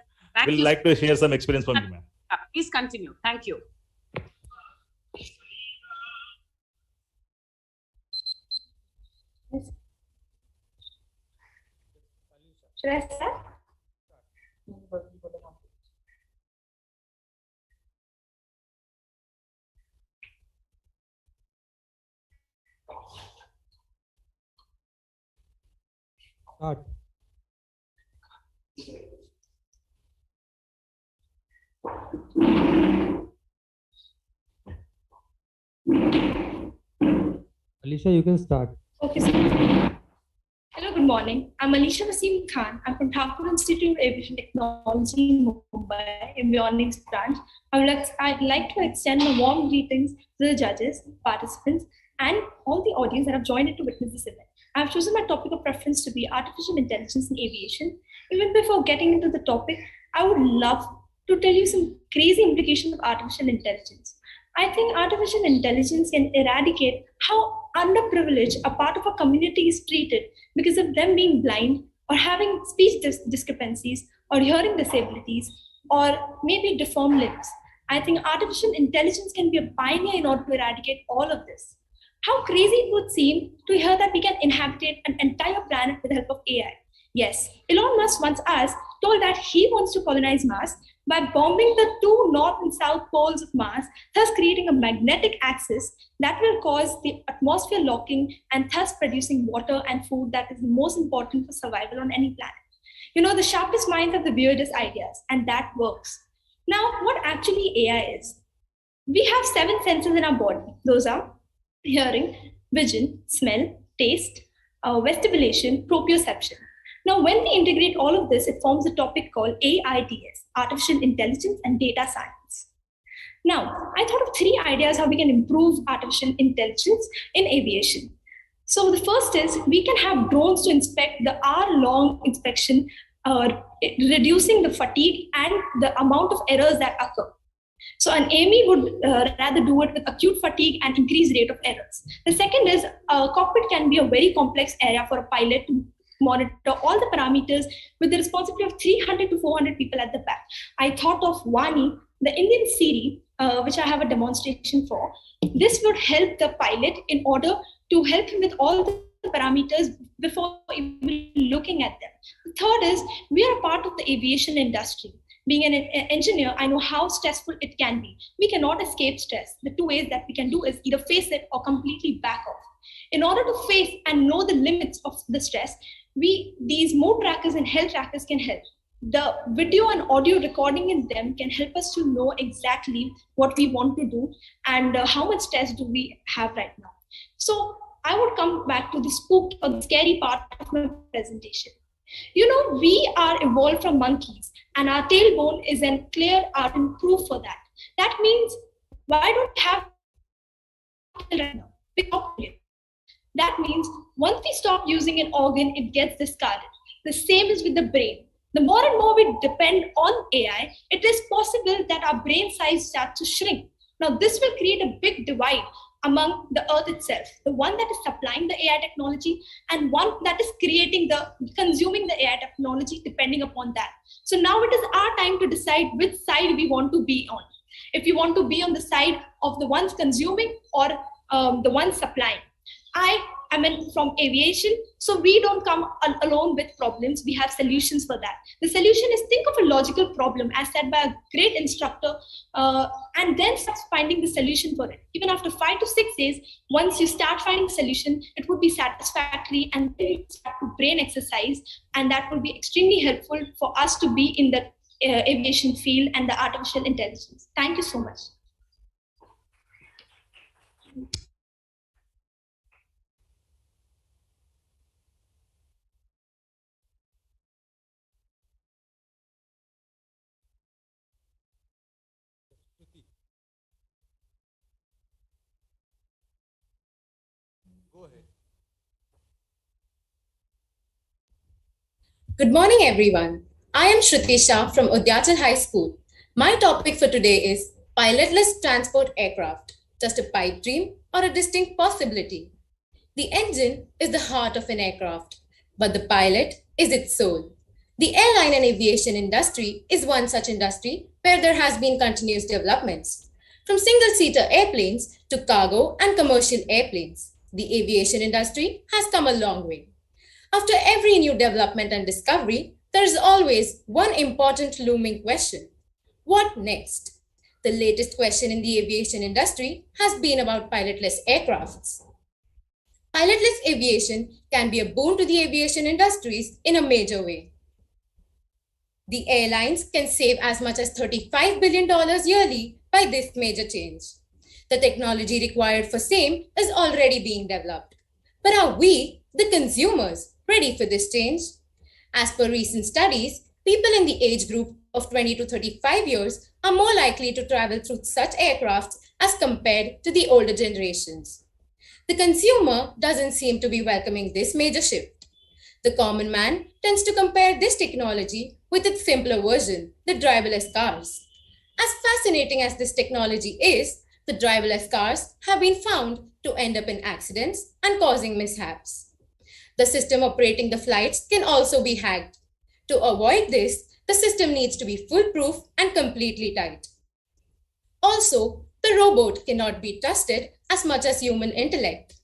we'll like to share some experience from you, ma'am.
Please continue. Thank you.
Should I start?
Start. Alisha, you can start.
Okay, sir. Hello, good
good morning. I'm Alisha Wasim Khan. I'm from Thakur Institute of Aviation Technology in Mumbai, Avionics branch. I'd like to extend my warm greetings to the judges, participants, and all the audience that have joined in to witness this event. I've chosen my topic of preference to be artificial intelligence in aviation. Even before getting into the topic, I would love to tell you some crazy implications of artificial intelligence. I think artificial intelligence can eradicate how underprivileged a part of a community is treated because of them being blind or having speech discrepancies or hearing disabilities or maybe deformed limbs. I think artificial intelligence can be a pioneer in order to eradicate all of this. How crazy it would seem to hear that we can inhabit an entire planet with the help of AI. Yes, Elon Musk once asked, told that he wants to colonize Mars by bombing the two north and south poles of Mars, thus creating a magnetic axis that will cause the atmosphere locking and thus producing water and food that is most important for survival on any planet. You know, the sharpest minds have the weirdest ideas, and that works. Now, what actually AI is? We have 7 senses in our body. Those are hearing, vision, smell, taste, vestibulation, proprioception. Now, when we integrate all of this, it forms a topic called AIDS, Artificial Intelligence and Data Science. Now, I thought of 3 ideas how we can improve artificial intelligence in aviation. So the first is we can have drones to inspect the hour-long inspection, reducing the fatigue and the amount of errors that occur. So an AME would rather do it with acute fatigue and increased rate of errors. The second is a cockpit can be a very complex area for a pilot to monitor all the parameters with the responsibility of 300 to 400 people at the back. I thought of Wani, the Indian Siri, which I have a demonstration for. This would help the pilot in order to help him with all the parameters before even looking at them. The third is we are a part of the aviation industry. Being an engineer, I know how stressful it can be. We cannot escape stress. The 2 ways that we can do is either face it or completely back off. In order to face and know the limits of the stress, these mode trackers and health trackers can help. The video and audio recording in them can help us to know exactly what we want to do and how much stress do we have right now. So I would come back to the spooked or the scary part of my presentation. You know, we are evolved from monkeys and our tailbone is a clear art and proof for that. That means, why don't we have right now? That means once we stop using an organ, it gets discarded. The same is with the brain. The more and more we depend on AI, it is possible that our brain size starts to shrink. Now, this will create a big divide among the earth itself, the one that is supplying the AI technology and one that is consuming the AI technology depending upon that. So now it is our time to decide which side we want to be on. If you want to be on the side of the ones consuming or the ones supplying. I am from aviation, so we don't come alone with problems. We have solutions for that. The solution is think of a logical problem as said by a great instructor and then start finding the solution for it. Even after 5 to 6 days, once you start finding the solution, it would be satisfactory and then you start to brain exercise, and that will be extremely helpful for us to be in the aviation field and the artificial intelligence. Thank you so much.
Go ahead.
Good morning, everyone. I am Shruti Shah from Udyachal High School. My topic for today is pilotless transport aircraft, just a pipe dream or a distinct possibility. The engine is the heart of an aircraft, but the pilot is its soul. The airline and aviation industry is one such industry where there has been continuous developments. From single-seater airplanes to cargo and commercial airplanes, the aviation industry has come a long way. After every new development and discovery, there is always one important looming question. What next? The latest question in the aviation industry has been about pilotless aircrafts. Pilotless aviation can be a boon to the aviation industries in a major way. The airlines can save as much as $35 billion yearly by this major change. The technology required for same is already being developed. But are we, the consumers, ready for this change? As per recent studies, people in the age group of 20 to 35 years are more likely to travel through such aircraft as compared to the older generations. The consumer doesn't seem to be welcoming this major shift. The common man tends to compare this technology with its simpler version, the driverless cars. As fascinating as this technology is, the driverless cars have been found to end up in accidents and causing mishaps. The system operating the flights can also be hacked. To avoid this, the system needs to be foolproof and completely tight. Also, the robot cannot be trusted as much as human intellect.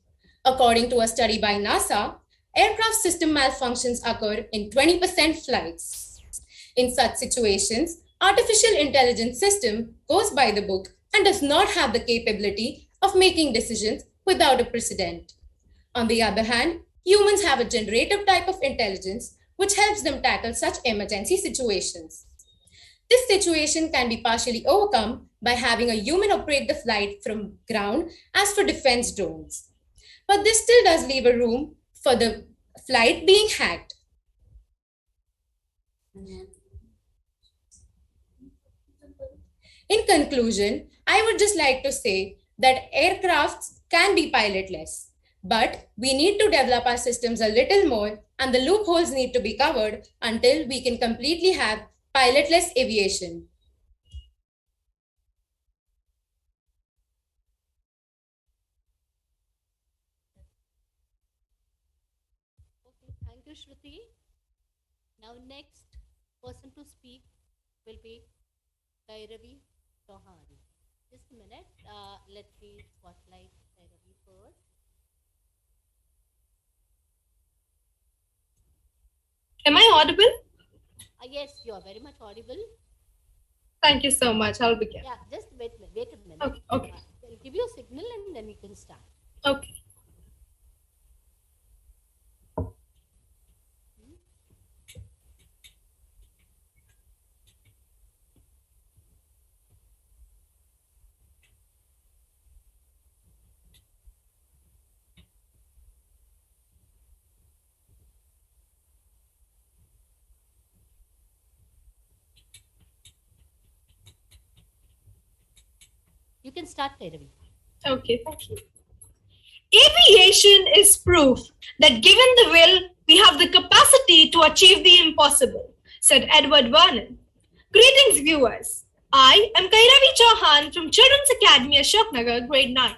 According to a study by NASA, aircraft system malfunctions occur in 20% flights. In such situations, artificial intelligence system goes by the book and does not have the capability of making decisions without a precedent. On the other hand, humans have a generative type of intelligence which helps them tackle such emergency situations. This situation can be partially overcome by having a human operate the flight from ground as for defense drones. But this still does leave a room for the flight being hacked. In conclusion, I would just like to say that aircrafts can be pilotless, but we need to develop our systems a little more and the loopholes need to be covered until we can completely have pilotless aviation.
Okay, thank you, Shruti. Now, next person to speak will be Kairavi Chauhan. Just a minute. Let me spotlight Kairavi first.
Am I audible?
Yes, you are very much audible.
Thank you so much. I'll begin.
Yeah, just wait a minute.
Okay. Okay.
I'll give you a signal and then you can start.
Okay.
You can start, Kairavi.
Okay, thank you. Aviation is proof that given the will, we have the capacity to achieve the impossible, said Edward Vernon. Greetings, viewers. I am Kairavi Chauhan from Children's Academy, Ashoknagar, grade 9.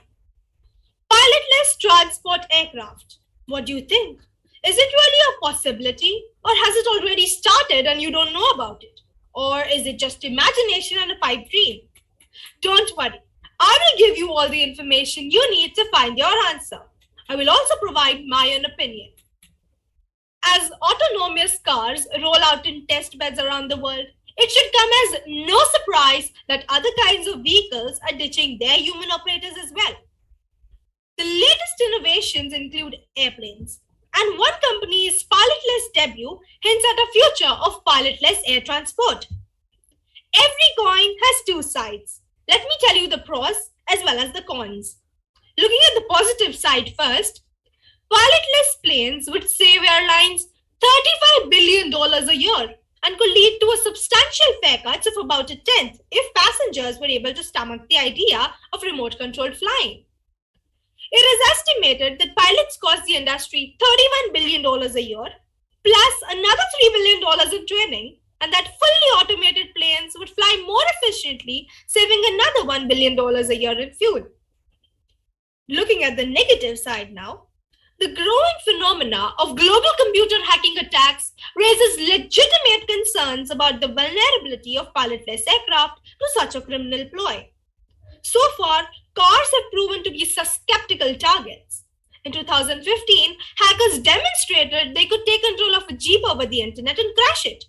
Pilotless transport aircraft. What do you think? Is it really a possibility, or has it already started and you don't know about it? Or is it just imagination and a pipe dream? Don't worry. I will give you all the information you need to find your answer. I will also provide my own opinion. As autonomous cars roll out in test beds around the world, it should come as no surprise that other kinds of vehicles are ditching their human operators as well. The latest innovations include airplanes, and one company's pilotless debut hints at a future of pilotless air transport. Every coin has two sides. Let me tell you the pros as well as the cons. Looking at the positive side first, pilotless planes would save airlines $35 billion a year and could lead to a substantial fare cuts of about a tenth if passengers were able to stomach the idea of remote-controlled flying. It is estimated that pilots cost the industry $31 billion a year, plus another $3 billion in training, and that fully automated planes would fly more efficiently, saving another $1 billion a year in fuel. Looking at the negative side now, the growing phenomena of global computer hacking attacks raises legitimate concerns about the vulnerability of pilotless aircraft to such a criminal ploy. So far, cars have proven to be skeptical targets. In 2015, hackers demonstrated they could take control of a Jeep over the internet and crash it.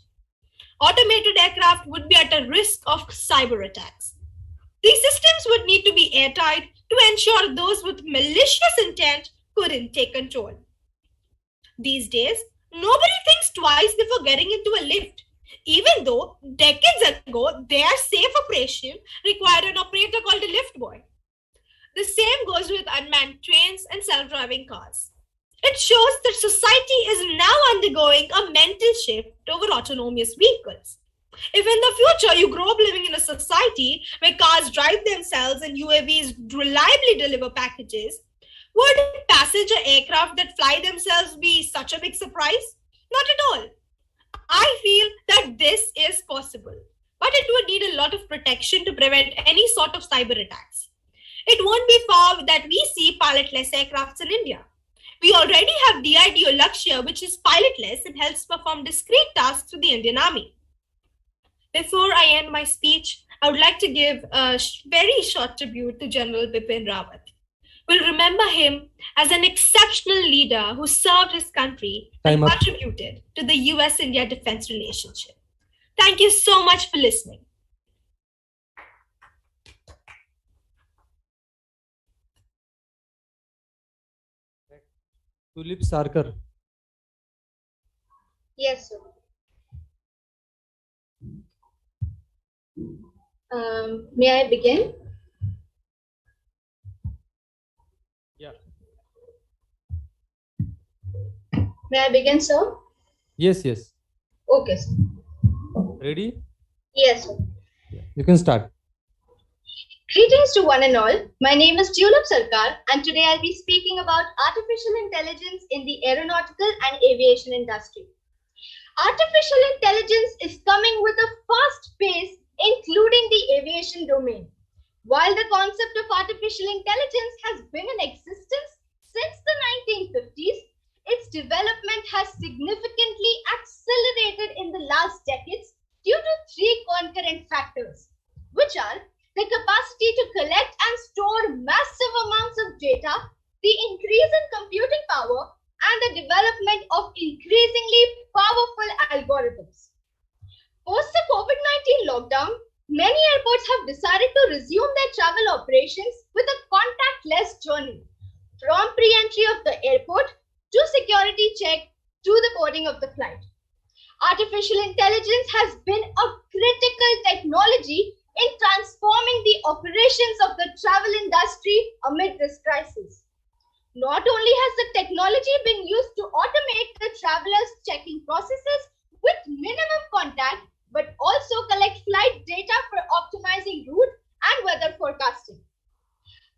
Automated aircraft would be at a risk of cyber attacks. These systems would need to be airtight to ensure those with malicious intent couldn't take control. These days, nobody thinks twice before getting into a lift, even though decades ago, their safe operation required an operator called a lift boy. The same goes with unmanned trains and self-driving cars.
It shows that society is now undergoing a mental shift over autonomous vehicles. If in the future you grow up living in a society where cars drive themselves and UAVs reliably deliver packages, would passenger aircraft that fly themselves be such a big surprise? Not at all. I feel that this is possible, but it would need a lot of protection to prevent any sort of cyber attacks. It won't be far that we see pilotless aircrafts in India. We already have DIDO Lakshya, which is pilotless and helps perform discrete tasks for the Indian Army. Before I end my speech, I would like to give a very short tribute to General Bipin Rawat. We'll remember him as an exceptional leader who served his country and contributed to the US-India defense relationship. Thank you so much for listening.
Tulip Sarkar.
Yes, sir. May I begin?
Yeah.
May I begin, sir?
Yes, yes.
Okay, sir.
Ready?
Yes, sir.
You can start.
Greetings to one and all. My name is Tulip Sarkar, and today I'll be speaking about artificial intelligence in the aeronautical and aviation industry. Artificial intelligence is coming with a fast pace, including the aviation domain. While the concept of artificial intelligence has been in existence since the 1950s, its development has significantly accelerated in the last decades due to three concurrent factors, which are the capacity to collect and store massive amounts of data, the increase in computing power, and the development of increasingly powerful algorithms. Post the COVID-19 lockdown, many airports have decided to resume their travel operations with a contactless journey, from pre-entry of the airport to security check to the boarding of the flight. Artificial intelligence has been a critical technology in transforming the operations of the travel industry amid this crisis. Not only has the technology been used to automate the travelers' check-in processes with minimum contact, but also collect flight data for optimizing route and weather forecasting.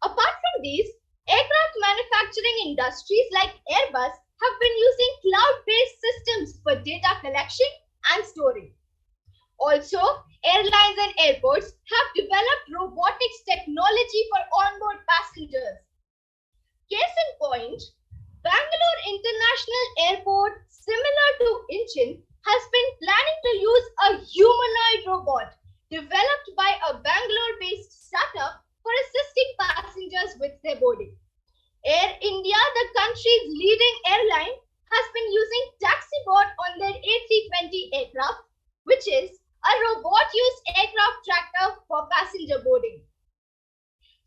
Apart from these, aircraft manufacturing industries like Airbus have been using cloud-based systems for data collection and storing. Also, airlines and airports have developed robotics technology for onboard passengers. Case in point, Bangalore International Airport, similar to Inchin, has been planning to use a humanoid robot developed by a Bangalore-based startup for assisting passengers with their boarding. Air India, the country's leading airline, has been using TaxiBot on their A320 aircraft, which is a robot-used aircraft tractor for passenger boarding.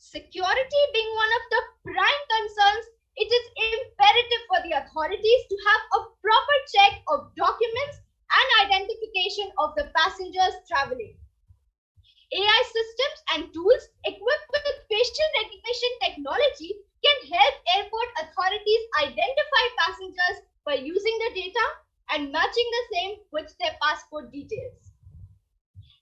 Security being one of the prime concerns, it is imperative for the authorities to have a proper check of documents and identification of the passengers traveling. AI systems and tools equipped with facial recognition technology can help airport authorities identify passengers by using the data and matching the same with their passport details.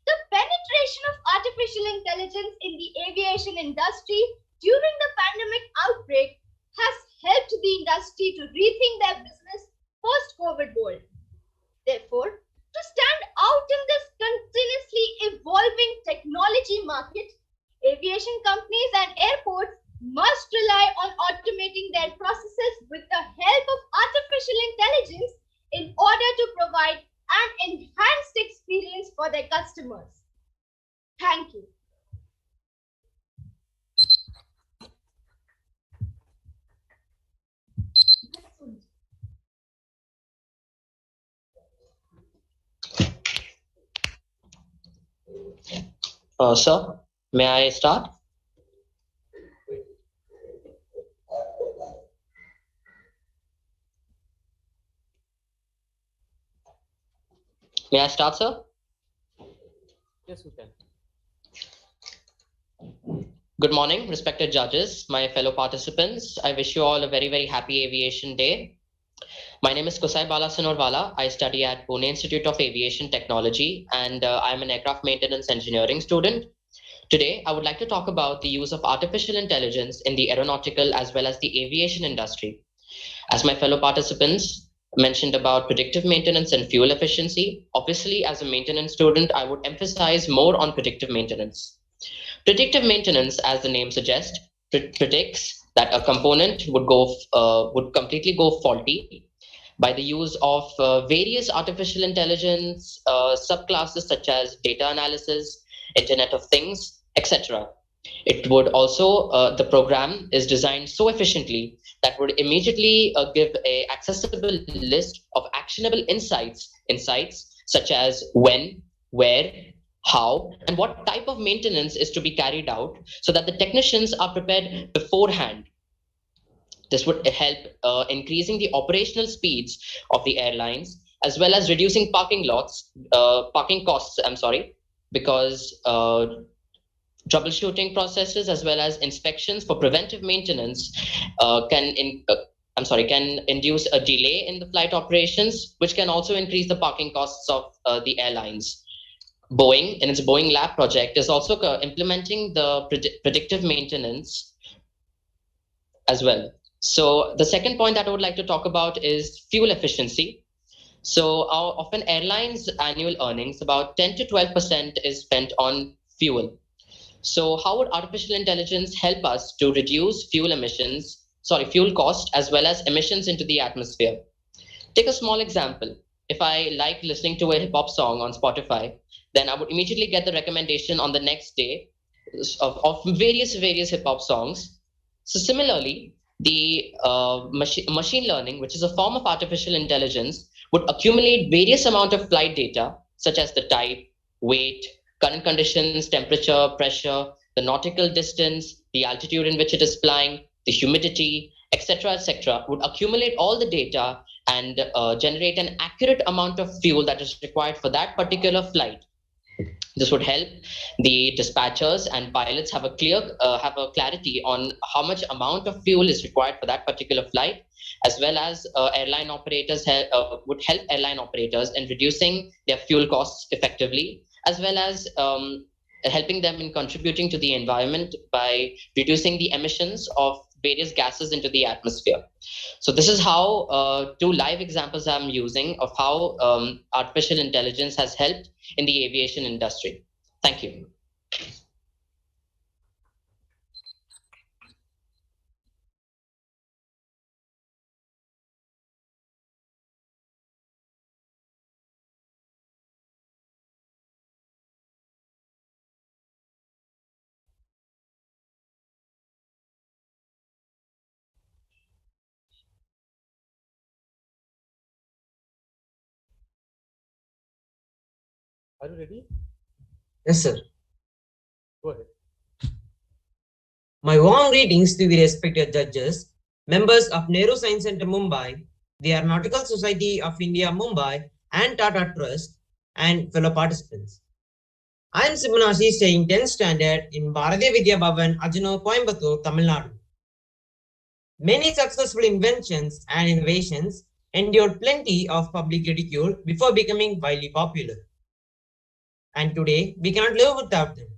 The penetration of artificial intelligence in the aviation industry during the pandemic outbreak has helped the industry to rethink their business post-COVID world. Therefore, to stand out in this continuously evolving technology market, aviation companies and airports must rely on automating their processes with the help of artificial intelligence in order to provide an enhanced experience for their customers. Thank you.
Sir, may I start? May I start, sir?
Yes, you can.
Good morning, respected judges, my fellow participants. I wish you all a very, very happy Aviation Day. My name is Kusai Balasanorwala. I study at Pune Institute of Aviation Technology, and I'm an aircraft maintenance engineering student. Today, I would like to talk about the use of artificial intelligence in the aeronautical as well as the aviation industry. As my fellow participants mentioned about predictive maintenance and fuel efficiency, obviously, as a maintenance student, I would emphasize more on predictive maintenance. Predictive maintenance, as the name suggests, predicts that a component would completely go faulty by the use of various artificial intelligence subclasses such as data analysis, Internet of Things, etc. It would also, the program is designed so efficiently that would immediately give a accessible list of actionable insights such as when, where, how, and what type of maintenance is to be carried out so that the technicians are prepared beforehand. This would help increasing the operational speeds of the airlines as well as reducing parking costs, because troubleshooting processes as well as inspections for preventive maintenance can induce a delay in the flight operations, which can also increase the parking costs of the airlines. Boeing, in its Boeing Lab project, is also implementing the predictive maintenance as well. So the second point that I would like to talk about is fuel efficiency. So often airlines' annual earnings, about 10 to 12% is spent on fuel. So how would artificial intelligence help us to reduce fuel cost as well as emissions into the atmosphere? Take a small example. If I like listening to a hip hop song on Spotify, then I would immediately get the recommendation on the next day of various hip hop songs. So similarly, the machine learning, which is a form of artificial intelligence, would accumulate various amount of flight data, such as the type, weight, current conditions, temperature, pressure, the nautical distance, the altitude in which it is flying, the humidity, etc., would accumulate all the data and generate an accurate amount of fuel that is required for that particular flight. This would help the dispatchers and pilots have a clarity on how much amount of fuel is required for that particular flight, as well as airline operators would help airline operators in reducing their fuel costs effectively, as well as helping them in contributing to the environment by reducing the emissions of various gases into the atmosphere. So this is how two live examples I'm using of how artificial intelligence has helped in the aviation industry. Thank you.
Are you ready?
Yes, sir.
Go ahead.
My warm greetings to the respected judges, members of Nehru Science Center Mumbai, the Aeronautical Society of India Mumbai, and Tata Trust, and fellow participants. I am Sibunashi, staying 10th standard in Bharatiya Vidya Bhavan, Ajano, Coimbatore, Tamil Nadu. Many successful inventions and innovations endured plenty of public ridicule before becoming widely popular. And today, we cannot live without them.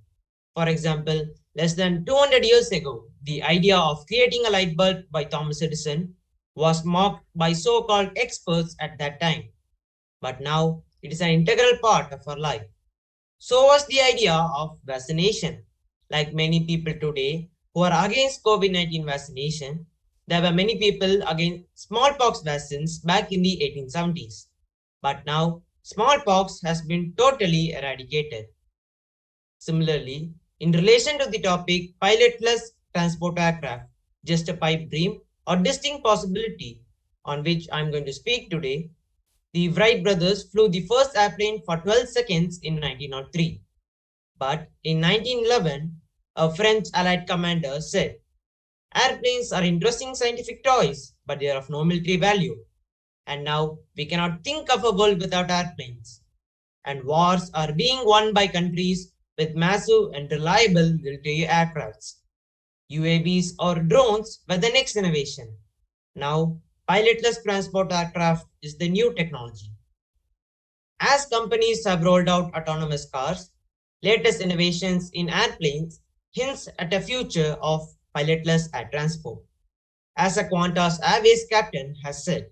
For example, less than 200 years ago, the idea of creating a light bulb by Thomas Edison was mocked by so-called experts at that time. But now, it is an integral part of our life. So was the idea of vaccination. Like many people today who are against COVID-19 vaccination, there were many people against smallpox vaccines back in the 1870s. But now, smallpox has been totally eradicated. Similarly, in relation to the topic pilotless transport aircraft, just a pipe dream or distinct possibility on which I am going to speak today, the Wright brothers flew the first airplane for 12 seconds in 1903. But in 1911, a French Allied commander said, "Airplanes are interesting scientific toys, but they are of no military value. And now we cannot think of a world without airplanes. And wars are being won by countries with massive and reliable military aircrafts. UAVs or drones were the next innovation. Now, pilotless transport aircraft is the new technology. As companies have rolled out autonomous cars, latest innovations in airplanes hints at a future of pilotless air transport. As a Qantas Airways captain has said,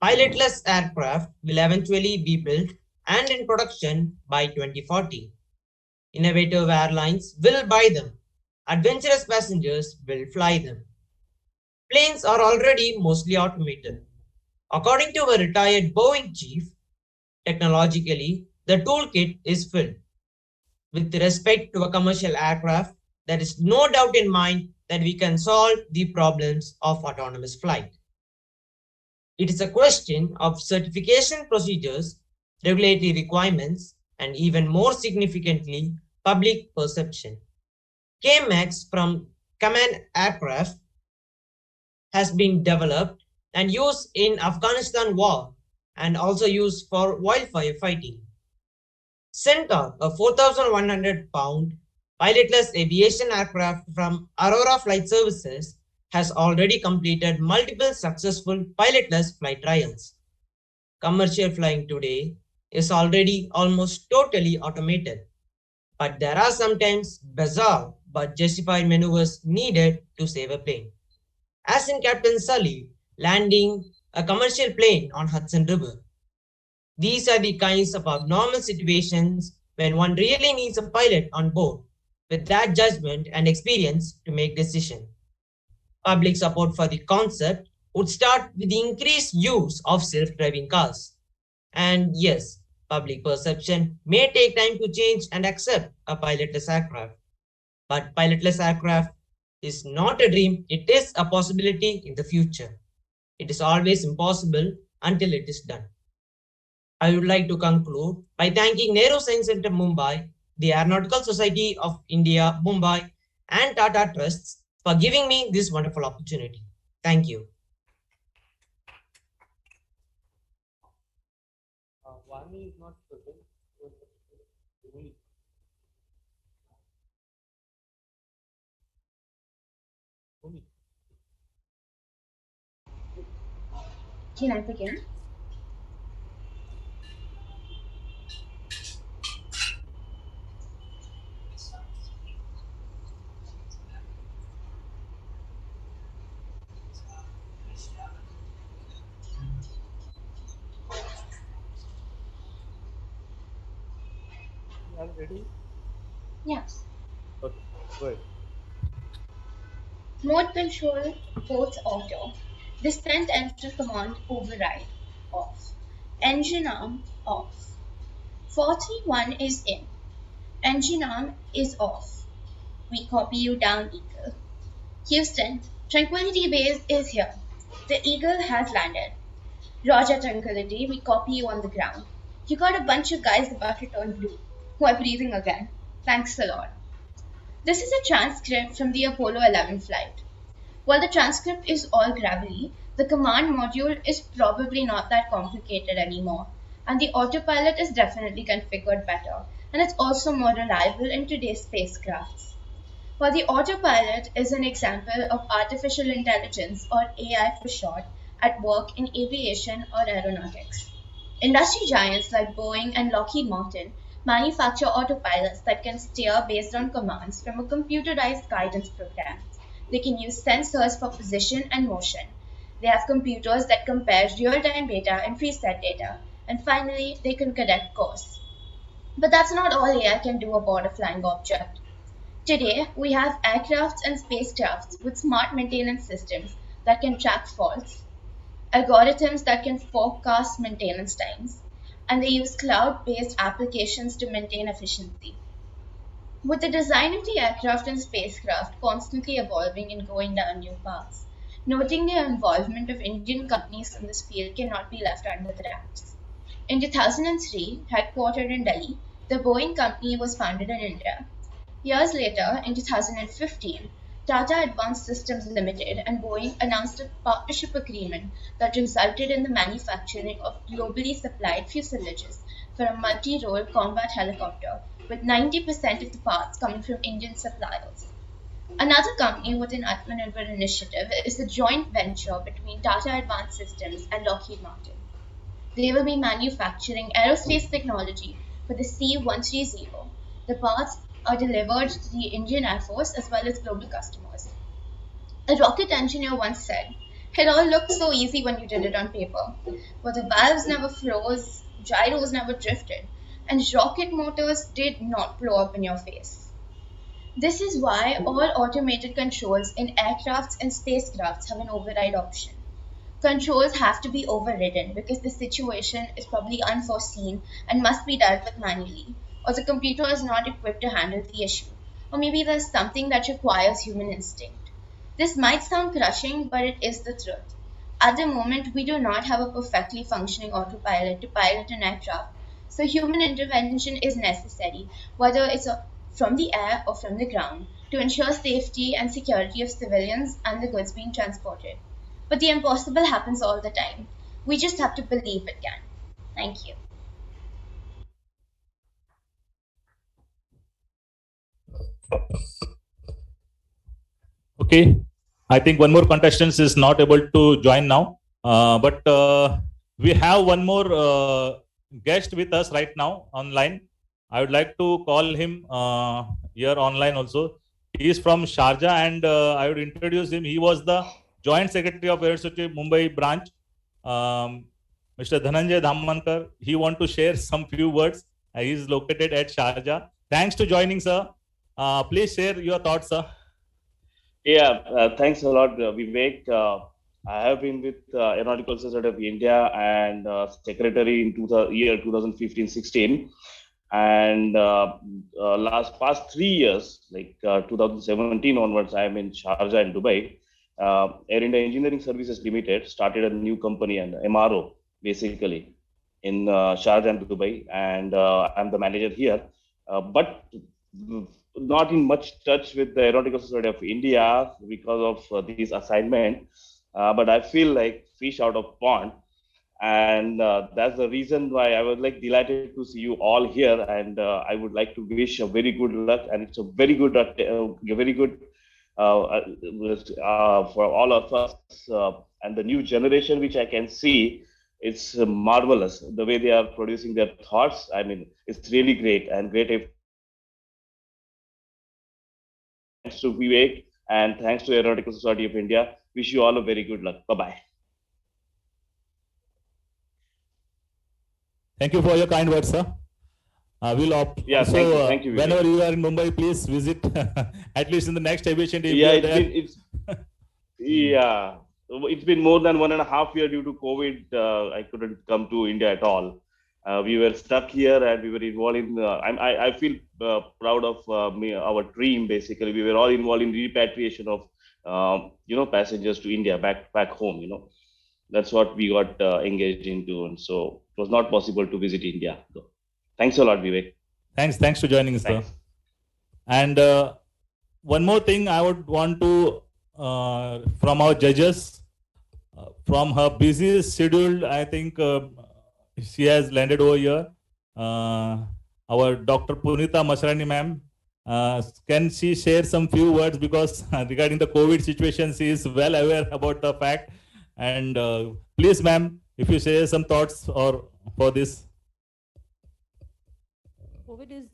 pilotless aircraft will eventually be built and in production by 2040. Innovative airlines will buy them. Adventurous passengers will fly them. Planes are already mostly automated. According to a retired Boeing chief, technologically, the toolkit is filled. With respect to a commercial aircraft, there is no doubt in mind that we can solve the problems of autonomous flight. It is a question of certification procedures, regulatory requirements, and even more significantly, public perception. KMAX from Command Aircraft has been developed and used in Afghanistan war and also used for wildfire fighting. Centaur, a 4,100-pound pilotless aviation aircraft from Aurora Flight Services, has already completed multiple successful pilotless flight trials. Commercial flying today is already almost totally automated, but there are sometimes bizarre but justified maneuvers needed to save a plane. As in Captain Sully landing a commercial plane on Hudson River. These are the kinds of abnormal situations when one really needs a pilot on board with that judgment and experience to make decisions. Public support for the concept would start with the increased use of self-driving cars. And yes, public perception may take time to change and accept a pilotless aircraft. But pilotless aircraft is not a dream, it is a possibility in the future. It is always impossible until it is done. I would like to conclude by thanking Nehru Science Center Mumbai, the Aeronautical Society of India Mumbai, and Tata Trusts for giving me this wonderful opportunity. Thank you.
Vani is not present.
Can I begin?
You are ready?
Yes.
Okay, good.
Mode control, ports auto. Descent enter command override, off. Engine arm, off. 41 is in. Engine arm is off. We copy you down, Eagle. Houston, Tranquility Base is here. The Eagle has landed. Roger, Tranquility, we copy you on the ground. You got a bunch of guys about to turn blue, who are breathing again. Thanks a lot. This is a transcript from the Apollo 11 flight. While the transcript is all gravelly, the command module is probably not that complicated anymore, and the autopilot is definitely configured better, and it's also more reliable in today's spacecrafts. While the autopilot is an example of artificial intelligence, or AI for short, at work in aviation or aeronautics. Industry giants like Boeing and Lockheed Martin manufacture autopilots that can steer based on commands from a computerized guidance program. They can use sensors for position and motion. They have computers that compare real-time data and preset data. And finally, they can correct course. But that's not all AI can do aboard a flying object. Today, we have aircrafts and spacecrafts with smart maintenance systems that can track faults, algorithms that can forecast maintenance times, and they use cloud-based applications to maintain efficiency. With the design of the aircraft and spacecraft constantly evolving and going down new paths, noting the involvement of Indian companies in this field cannot be left under the wraps. In 2003, headquartered in Delhi, the Boeing company was founded in India. Years later, in 2015, Tata Advanced Systems Limited and Boeing announced a partnership agreement that resulted in the manufacturing of globally supplied fuselages for a multi-role combat helicopter, with 90% of the parts coming from Indian suppliers. Another company with an Atmanirbhar initiative is the joint venture between Tata Advanced Systems and Lockheed Martin. They will be manufacturing aerospace technology for the C-130. The parts are delivered to the Indian Air Force as well as global customers. A rocket engineer once said, "It all looked so easy when you did it on paper, but the valves never froze, gyros never drifted, and rocket motors did not blow up in your face." This is why all automated controls in aircrafts and spacecrafts have an override option. Controls have to be overridden because the situation is probably unforeseen and must be dealt with manually, or the computer is not equipped to handle the issue, or maybe there's something that requires human instinct. This might sound crushing, but it is the truth. At the moment, we do not have a perfectly functioning autopilot to pilot an aircraft, so human intervention is necessary, whether it's from the air or from the ground, to ensure safety and security of civilians and the goods being transported. But the impossible happens all the time. We just have to believe it can. Thank you.
Okay, I think one more contestant is not able to join now, but we have one more guest with us right now online. I would like to call him here online also. He is from Sharjah, and I would introduce him. He was the Joint Secretary of Aerospace Mumbai branch, Mr. Dhananjay Dhammankar. He want to share some few words. He is located at Sharjah. Thanks to joining, sir. Please share your thoughts, sir.
Yeah, thanks a lot, Vivek. I have been with Aeronautical Society of India and secretary in year 2015-16, and past 3 years, like 2017 onwards, I am in Sharjah and Dubai. Air India Engineering Services Limited started a new company and MRO basically in Sharjah and Dubai, and I'm the manager here. But not in much touch with the Aeronautical Society of India because of this assignment. But I feel like fish out of pond, and that's the reason why I was like delighted to see you all here. And I would like to wish a very good luck, and it's a very good, for all of us, and the new generation, which I can see. It's marvelous the way they are producing their thoughts. I mean, it's really great and great. Thanks to Vivek and thanks to Aeronautical Society of India. Wish you all a very good luck. Bye-bye.
Thank you for your kind words, sir. We'll
yeah,
also,
thank you,
whenever you are in Mumbai, please visit at least in the next aviation day.
Yeah, it's been more than 1.5 years due to COVID. I couldn't come to India at all. We were stuck here and we were involved in. I feel proud of our dream. Basically, we were all involved in repatriation of passengers to India back home. That's what we got engaged into, and so it was not possible to visit India. So, thanks a lot, Vivek.
Thanks for joining us, sir. And one more thing I would want to from our judges, from her busy schedule, I think she has landed over here. Our Dr. Punita Masrani ma'am, can she share some few words, because regarding the COVID situation, she is well aware about the fact. And please, ma'am, if you share some thoughts or for this.
COVID is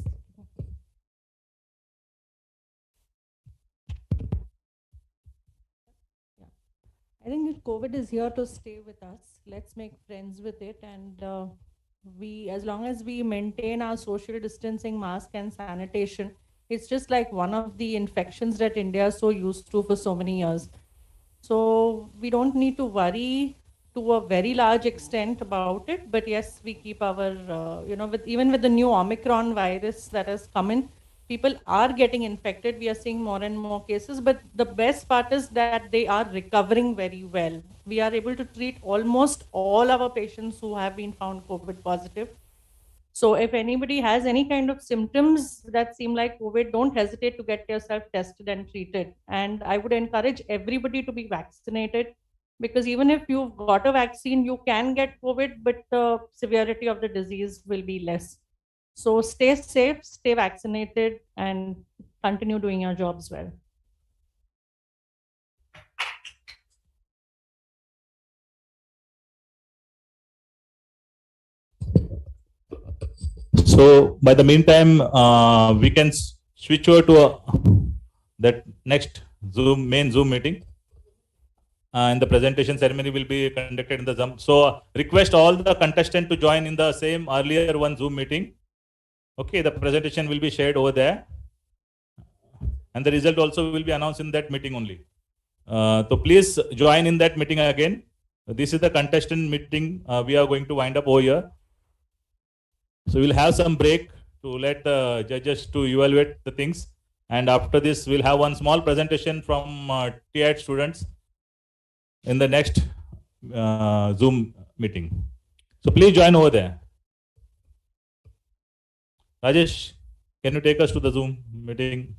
I think COVID is here to stay with us. Let's make friends with it, and as long as we maintain our social distancing, mask and sanitation, it's just like one of the infections that India is so used to for so many years. So we don't need to worry to a very large extent about it. But yes, we keep our, even with the new Omicron virus that has come in, people are getting infected. We are seeing more and more cases. But the best part is that they are recovering very well. We are able to treat almost all our patients who have been found COVID positive. So if anybody has any kind of symptoms that seem like COVID, don't hesitate to get yourself tested and treated. And I would encourage everybody to be vaccinated, because even if you've got a vaccine, you can get COVID, but the severity of the disease will be less. So stay safe, stay vaccinated, and continue doing your jobs well.
So by the meantime, we can switch over to that next main Zoom meeting. And the presentation ceremony will be conducted in the Zoom. So request all the contestants to join in the same earlier one Zoom meeting. Okay, the presentation will be shared over there. And the result also will be announced in that meeting only. So please join in that meeting again. This is the contestant meeting. We are going to wind up over here. So we'll have some break to let the judges to evaluate the things. And after this, we'll have one small presentation from TIT students in the next Zoom meeting. So please join over there. Rajesh, can you take us to the Zoom meeting?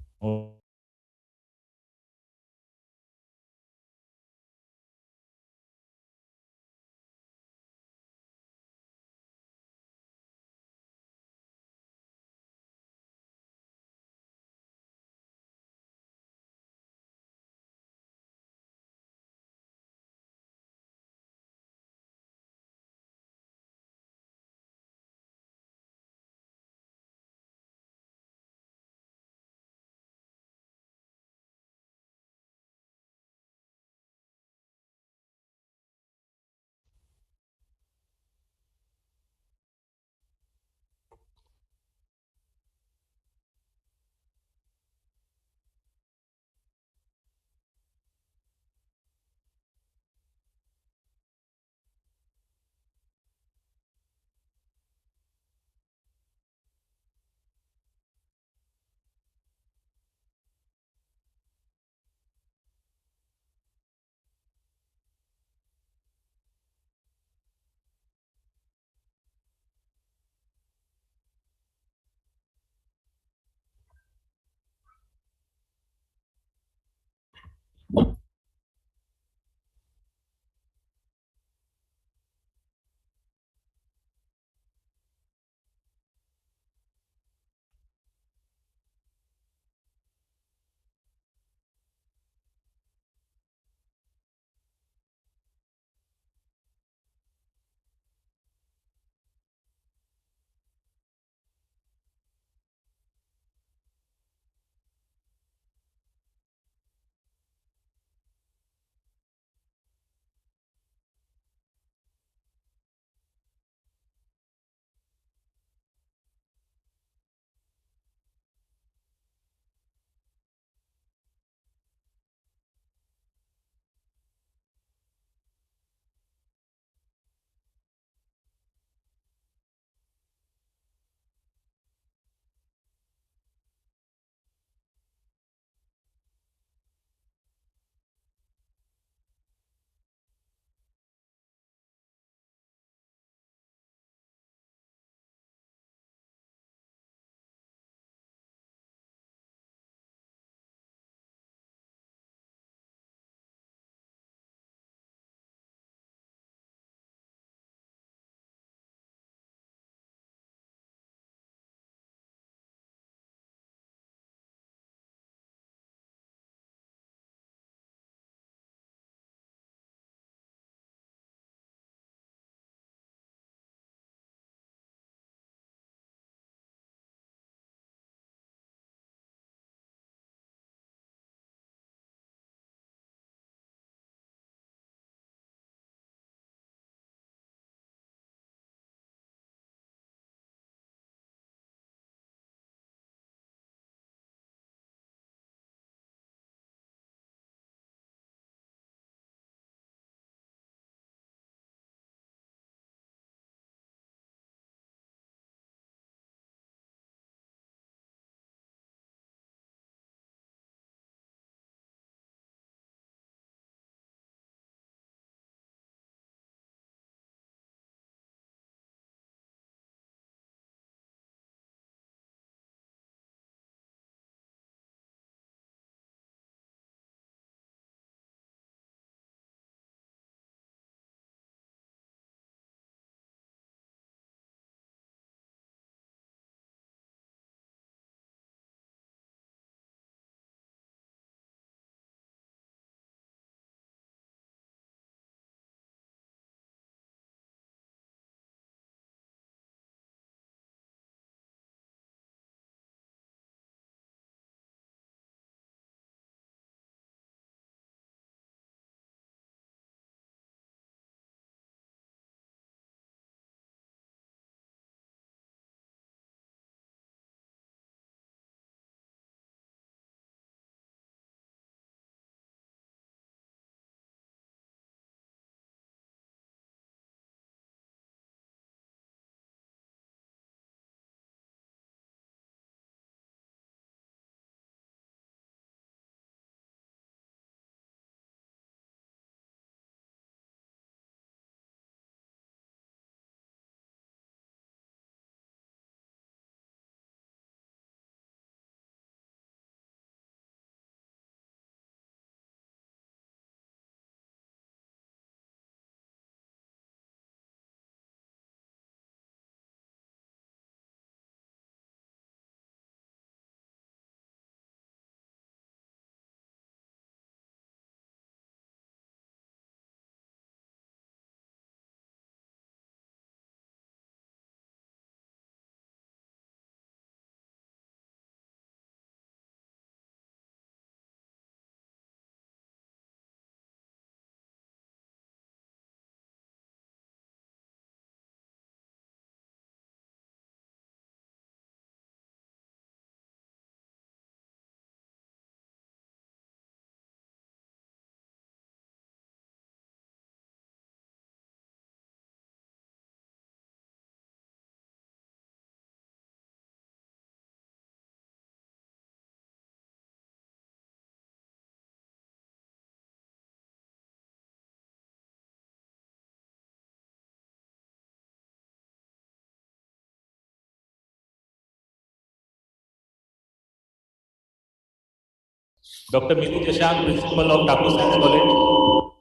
Dr. Mili Jashan, Principal of Thakur Science College,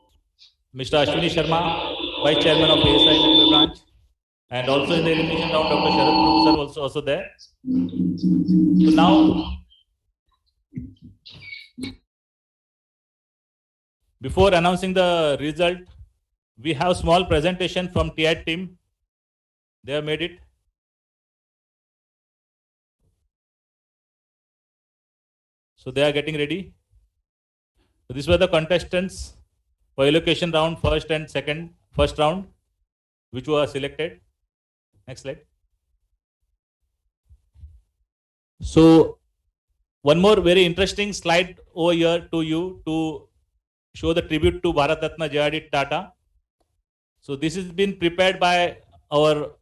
Mr. Ashwini Sharma, Vice Chairman of ASI Mumbai branch, and also in the elimination round, Dr. Sharad Dhruv sir also there. So now, before announcing the result, we have small presentation from TIAT team. They have made it. So they are getting ready. So these were the contestants for allocation round, first round, which were selected. Next slide. So one more very interesting slide over here to you to show the tribute to Bharat Ratna J.R.D. Tata. So this has been prepared by our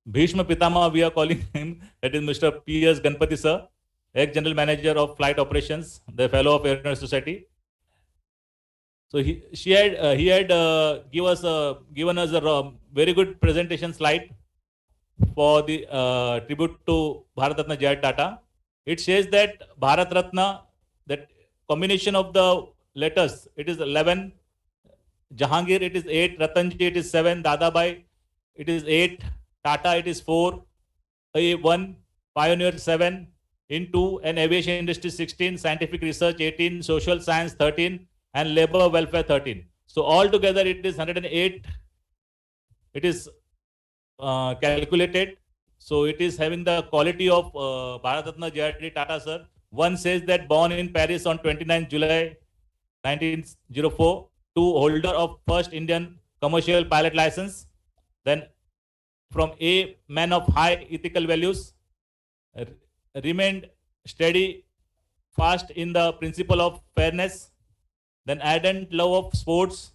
Bhishma Pitama, we are calling him, that is Mr. P.S. Ganpati sir, ex-general manager of flight operations, the fellow of Aeronautical Society. So he had given us a very good presentation slide for the tribute to Bharat Ratna J.R.D. Tata. It says that Bharat Ratna, that combination of the letters, it is 11. Jahangir, it is 8. Ratanji, it is 7. Dadabhai, it is 8. Tata, it is 4. 1. Pioneer, 7. In 2. And aviation industry, 16. Scientific research, 18. Social science, 13. And labor welfare, 13. So altogether, it is 108. It is calculated. So it is having the quality of Bharat Ratna J.R.D. Tata sir. One says that born in Paris on 29 July 1904. 2. Holder of first Indian commercial pilot license. Then from A, man of high ethical values, remained steady, fast in the principle of fairness. Then ardent love of sports.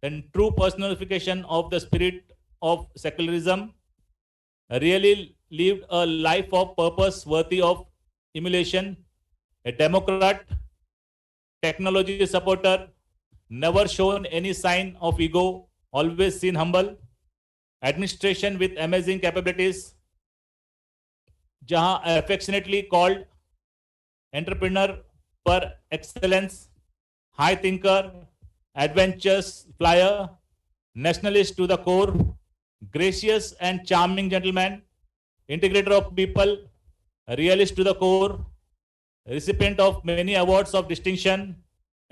Then true personification of the spirit of secularism. Really lived a life of purpose worthy of emulation. A democrat, technology supporter, never shown any sign of ego, always seen humble. Administration with amazing capabilities, jahan affectionately called entrepreneur per excellence, high thinker, adventurous flyer, nationalist to the core, gracious and charming gentleman, integrator of people, realist to the core, recipient of many awards of distinction,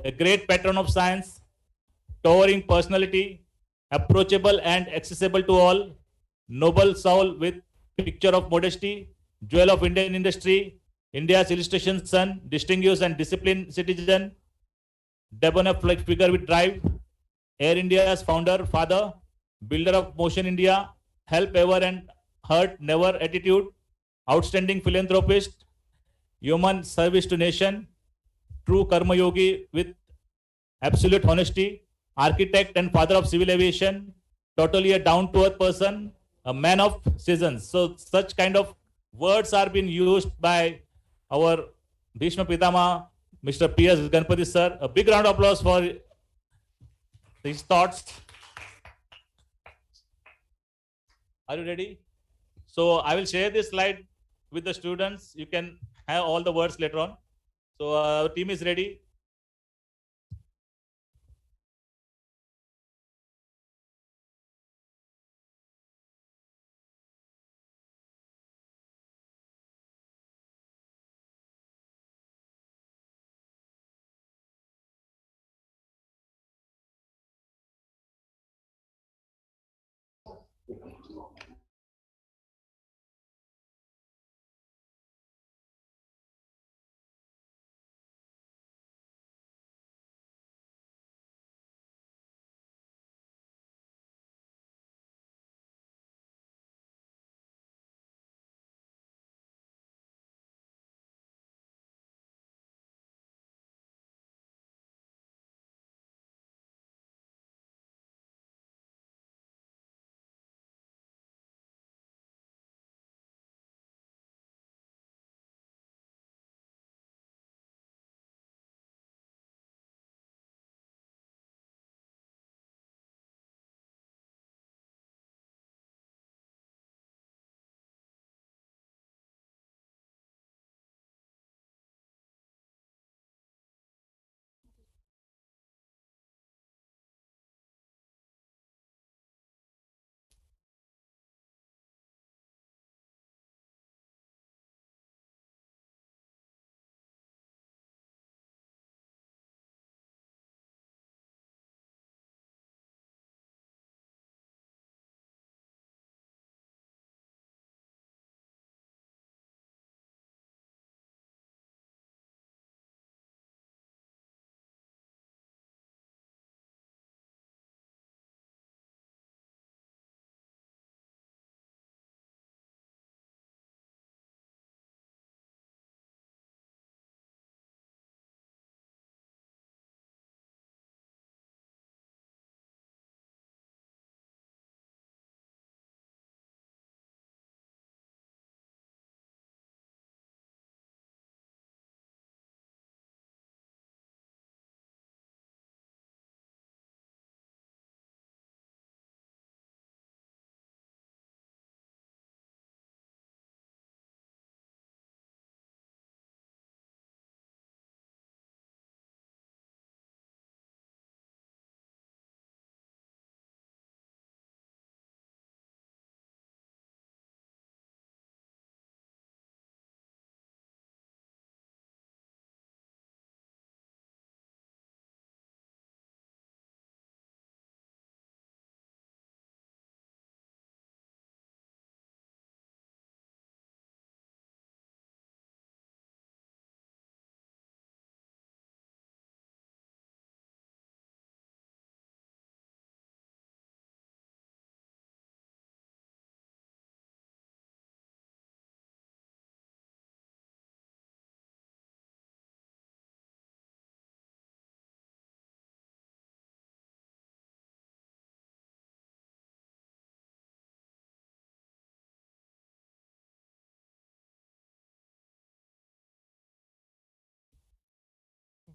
a great patron of science, towering personality, approachable and accessible to all, noble soul with picture of modesty, jewel of Indian industry, India's illustration son, distinguished and disciplined citizen, debonair figure with drive, Air India's founder, father, builder of Motion India, help ever and hurt never attitude, outstanding philanthropist, human service to nation, true karma yogi with absolute honesty, architect and father of civil aviation, totally a down-to-earth person, a man of seasons. So such kind of words are being used by our Bhishma Pitama, Mr. P.S. Ganpati sir. A big round of applause for these thoughts. Are you ready? So I will share this slide with the students. You can have all the words later on. So our team is ready.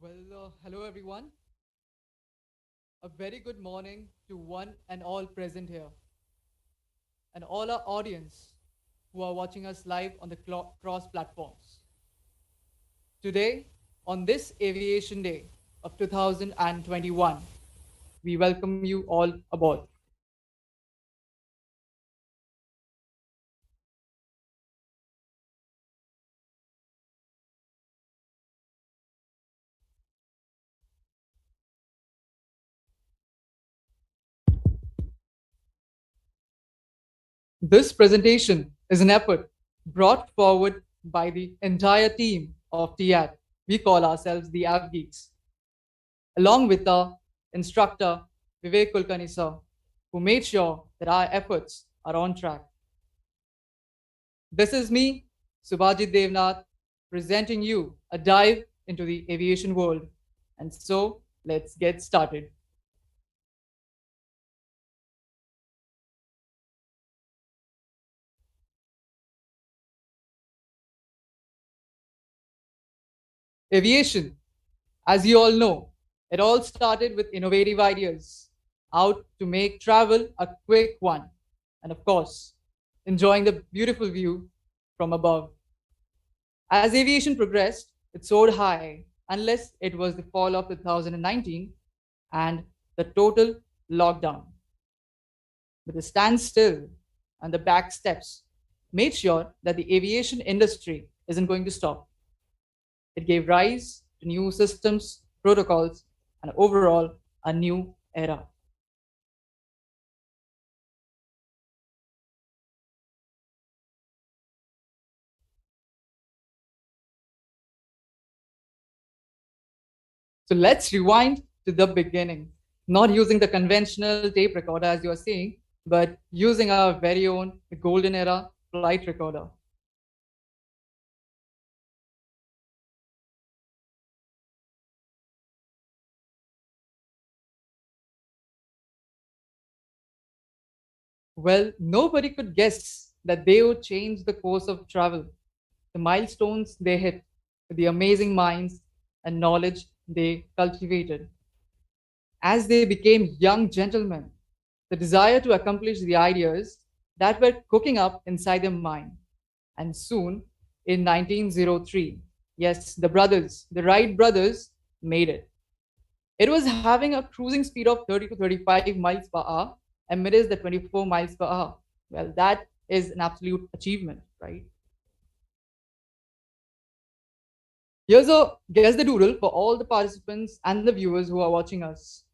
Hello everyone. A very good morning to one and all present here, and all our audience who are watching us live on the cross platforms. Today, on this Aviation Day of 2021, we welcome you all aboard. This presentation is an effort brought forward by the entire team of TIAT. We call ourselves the AvGeeks, along with our instructor, Vivek Kulkarni sir, who made sure that our efforts are on track. This is me, Subhajit Devnath, presenting you a dive into the aviation world. And so, let's get started. Aviation, as you all know, it all started with innovative ideas, out to make travel a quick one, and of course, enjoying the beautiful view from above. As aviation progressed, it soared high, unless it was the fall of 2019 and the total lockdown. But the standstill and the back steps made sure that the aviation industry isn't going to stop. It gave rise to new systems, protocols, and overall a new era. So let's rewind to the beginning, not using the conventional tape recorder as you are seeing, but using our very own golden era flight recorder. Well, nobody could guess that they would change the course of travel, the milestones they hit, the amazing minds and knowledge they cultivated. As they became young gentlemen, the desire to accomplish the ideas that were cooking up inside their mind. And soon, in 1903, yes, the Wright brothers, made it. It was having a cruising speed of 30 to 35 miles per hour amidst the 24 miles per hour. Well, that is an absolute achievement, right? Here's a guess the doodle for all the participants and the viewers who are watching us.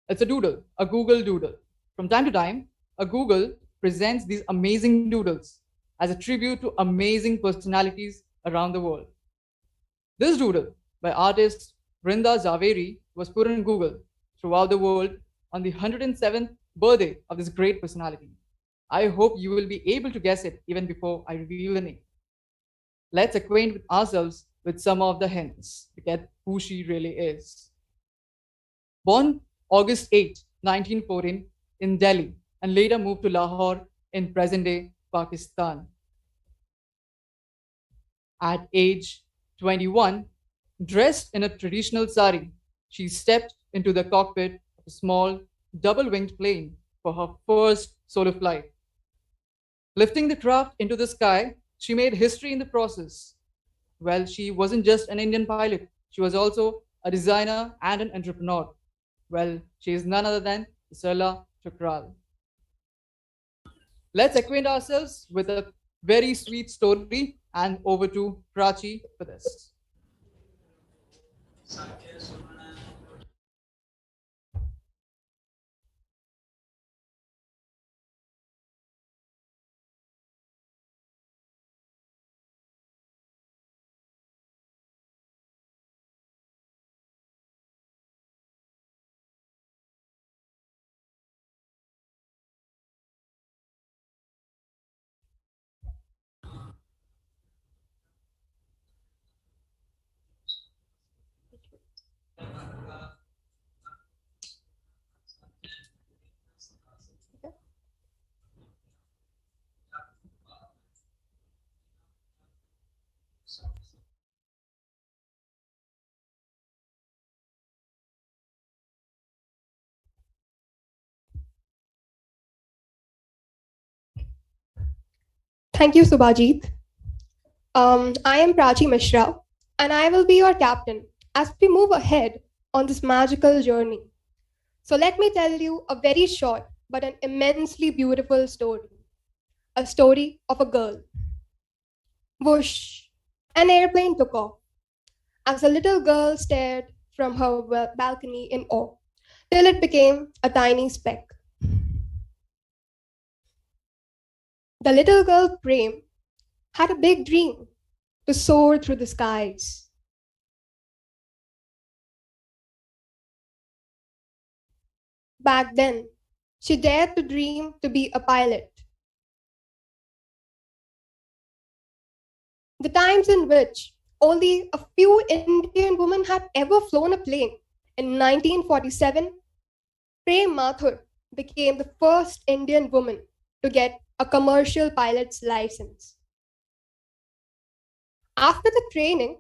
It's a doodle, a Google doodle. From time to time, a Google presents these amazing doodles as a tribute to amazing personalities around the world. This doodle by artist Brinda Zaveri was put in Google throughout the world on the 107th birthday of this great personality. I hope you will be able to guess it even before I reveal the name. Let's acquaint ourselves with some of the hints to get who she really is. Born August 8, 1914 in Delhi and later moved to Lahore in present-day Pakistan. At age 21, dressed in a traditional sari, she stepped into the cockpit of a small double-winged plane for her first solo flight. Lifting the craft into the sky, she made history in the process. Well, she wasn't just an Indian pilot, she was also a designer and an entrepreneur. Well, she is none other than Sarla Chakral. Let's acquaint ourselves with a very sweet story and over to Prachi for this.
Thank you, Subhajit. I am Prachi Mishra, and I will be your captain as we move ahead on this magical journey. So, let me tell you a very short but an immensely beautiful story. A story of a girl. Whoosh! An airplane took off as the little girl stared from her balcony in awe, till it became a tiny speck. The little girl, Prem, had a big dream to soar through the skies. Back then, she dared to dream to be a pilot. The times in which only a few Indian women had ever flown a plane. In 1947, Prem Mathur became the first Indian woman to get a commercial pilot's license. After the training,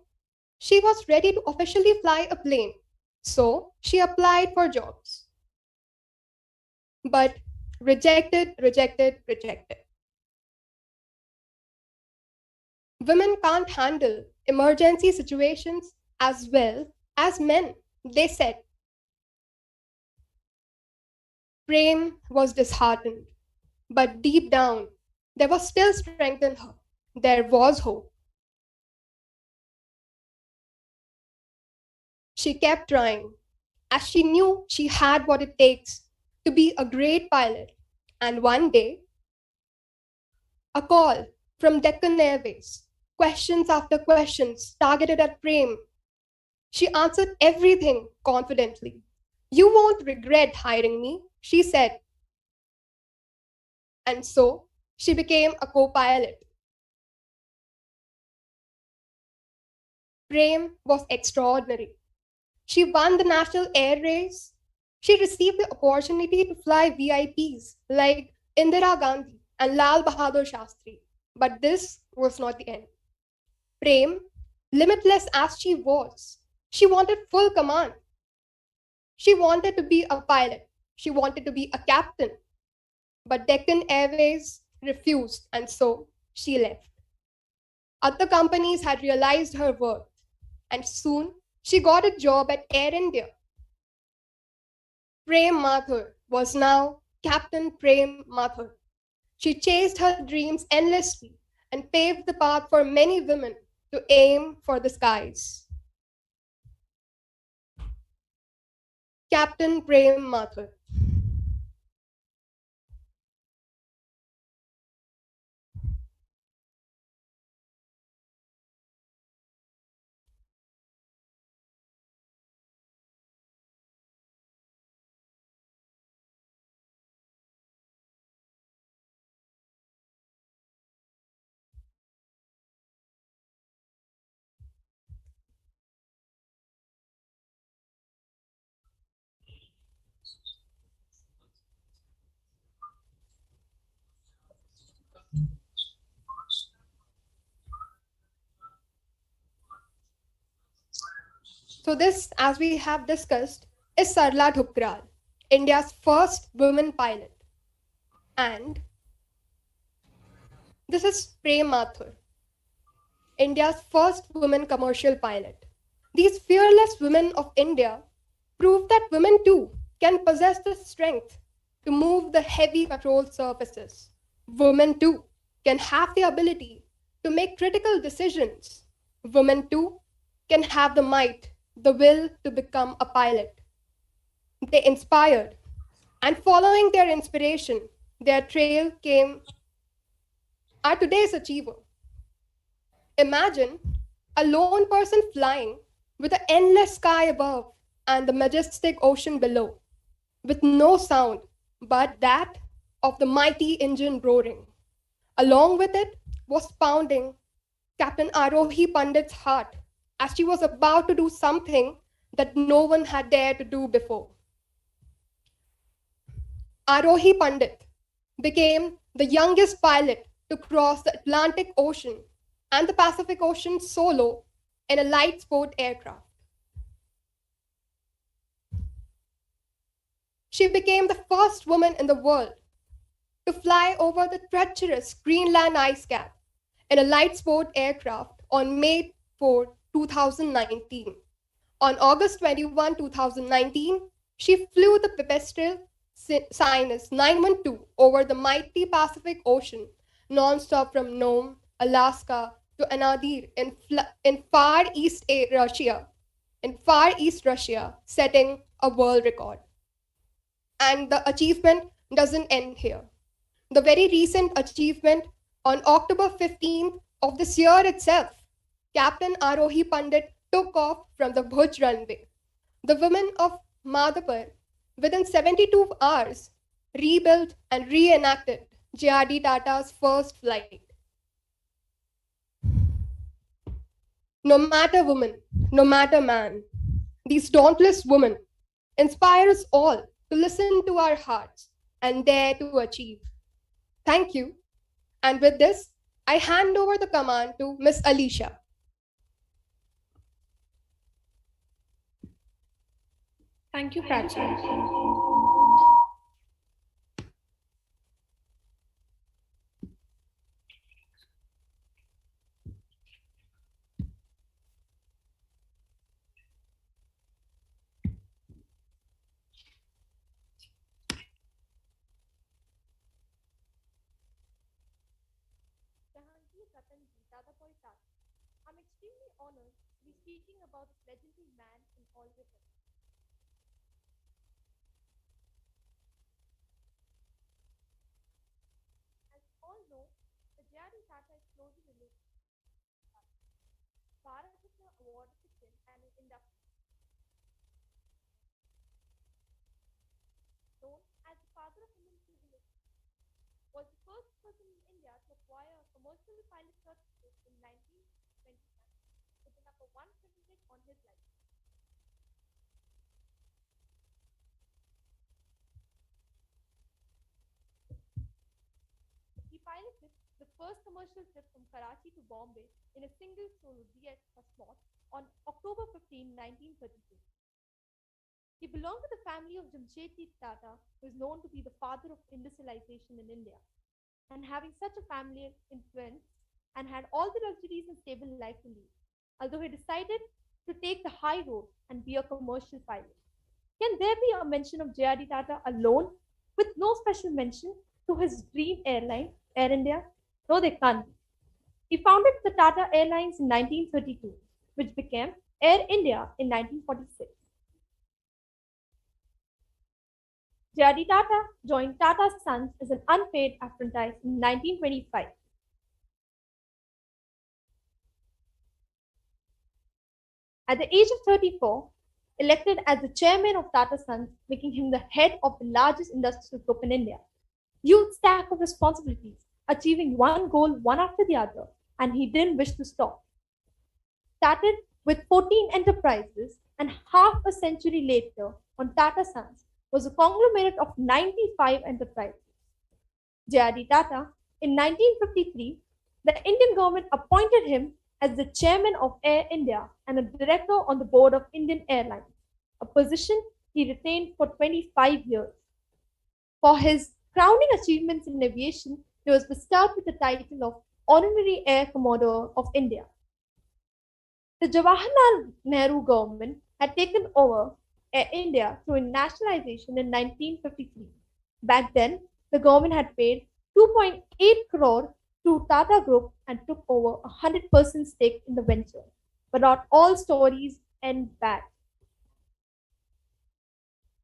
she was ready to officially fly a plane, so she applied for jobs. But rejected, rejected, rejected. Women can't handle emergency situations as well as men, they said. Prem was disheartened, but deep down, there was still strength in her. There was hope. She kept trying, as she knew she had what it takes to be a great pilot. And one day, a call from Deccan Airways, questions after questions targeted at Prem. She answered everything confidently. You won't regret hiring me, she said. And so she became a co pilot. Prem was extraordinary. She won the national air race. She received the opportunity to fly VIPs like Indira Gandhi and Lal Bahadur Shastri. But this was not the end. Prem, limitless as she was, she wanted full command. She wanted to be a pilot. She wanted to be a captain. But Deccan Airways refused, and so she left. Other companies had realized her worth, and soon she got a job at Air India. Prem Mathur was now Captain Prem Mathur. She chased her dreams endlessly and paved the path for many women to aim for the skies. Captain Prem Mathur. So this, as we have discussed, is Sarla Dhukral, India's first woman pilot. And this is Prem Mathur, India's first woman commercial pilot. These fearless women of India prove that women too can possess the strength to move the heavy controlled surfaces. Women too can have the ability to make critical decisions. Women too can have the might, the will to become a pilot. They inspired, and following their inspiration, their trail came our today's achiever. Imagine a lone person flying with the endless sky above and the majestic ocean below, with no sound but that of the mighty engine roaring. Along with it was pounding Captain Arohi Pandit's heart as she was about to do something that no one had dared to do before. Arohi Pandit became the youngest pilot to cross the Atlantic Ocean and the Pacific Ocean solo in a light sport aircraft. She became the first woman in the world to fly over the treacherous Greenland ice cap in a light sport aircraft on May 4, 2019. On August 21, 2019, she flew the Pipistrel Sinus 912 over the mighty Pacific Ocean, nonstop from Nome, Alaska to Anadyr in Far East Russia, setting a world record. And the achievement doesn't end here. The very recent achievement on October 15th of this year itself, Captain Arohi Pandit took off from the Bhuj runway. The women of Madhapur, within 72 hours, rebuilt and reenacted J.R.D. Tata's first flight. No matter woman, no matter man, these dauntless women inspire us all to listen to our hearts and dare to achieve. Thank you. And with this, I hand over the command to Miss Alicia.
Thank you, Prachi.
I'm extremely honored to be speaking about this legendary man in all within. As you all know, the J.R.D. Tata is closely related to Bharat Ratna Award recipient and an industry known as the father of Indian civilization, was the first person in India to acquire a commercial pilot certificate in 1929 with the number 128 on his license. He piloted the first commercial trip from Karachi to Bombay in a single solo jet Cosmonaut on October 15, 1932. He belonged to the family of Jamshedji Tata, who is known to be the father of industrialization in India. And having such a family influence and had all the luxuries and stable life to lead, although he decided to take the high road and be a commercial pilot. Can there be a mention of J.R.D. Tata alone with no special mention to his dream airline, Air India? No, they can't. He founded the Tata Airlines in 1932, which became Air India in 1946. J.R.D. Tata joined Tata Sons as an unpaid apprentice in 1925. At the age of 34, elected as the chairman of Tata Sons, making him the head of the largest industrial group in India. Huge stack of responsibilities, achieving one goal one after the other, and he didn't wish to stop. Started with 14 enterprises, and half a century later, on Tata Sons, was a conglomerate of 95 enterprises. J.R.D. Tata, in 1953, the Indian government appointed him as the chairman of Air India and a director on the board of Indian Airlines, a position he retained for 25 years. For his crowning achievements in aviation, he was bestowed with the title of Honorary Air Commodore of India. The Jawaharlal Nehru government had taken over Air India through nationalization in 1953. Back then, the government had paid 2.8 crore to Tata Group and took over 100% stake in the venture. But not all stories end bad.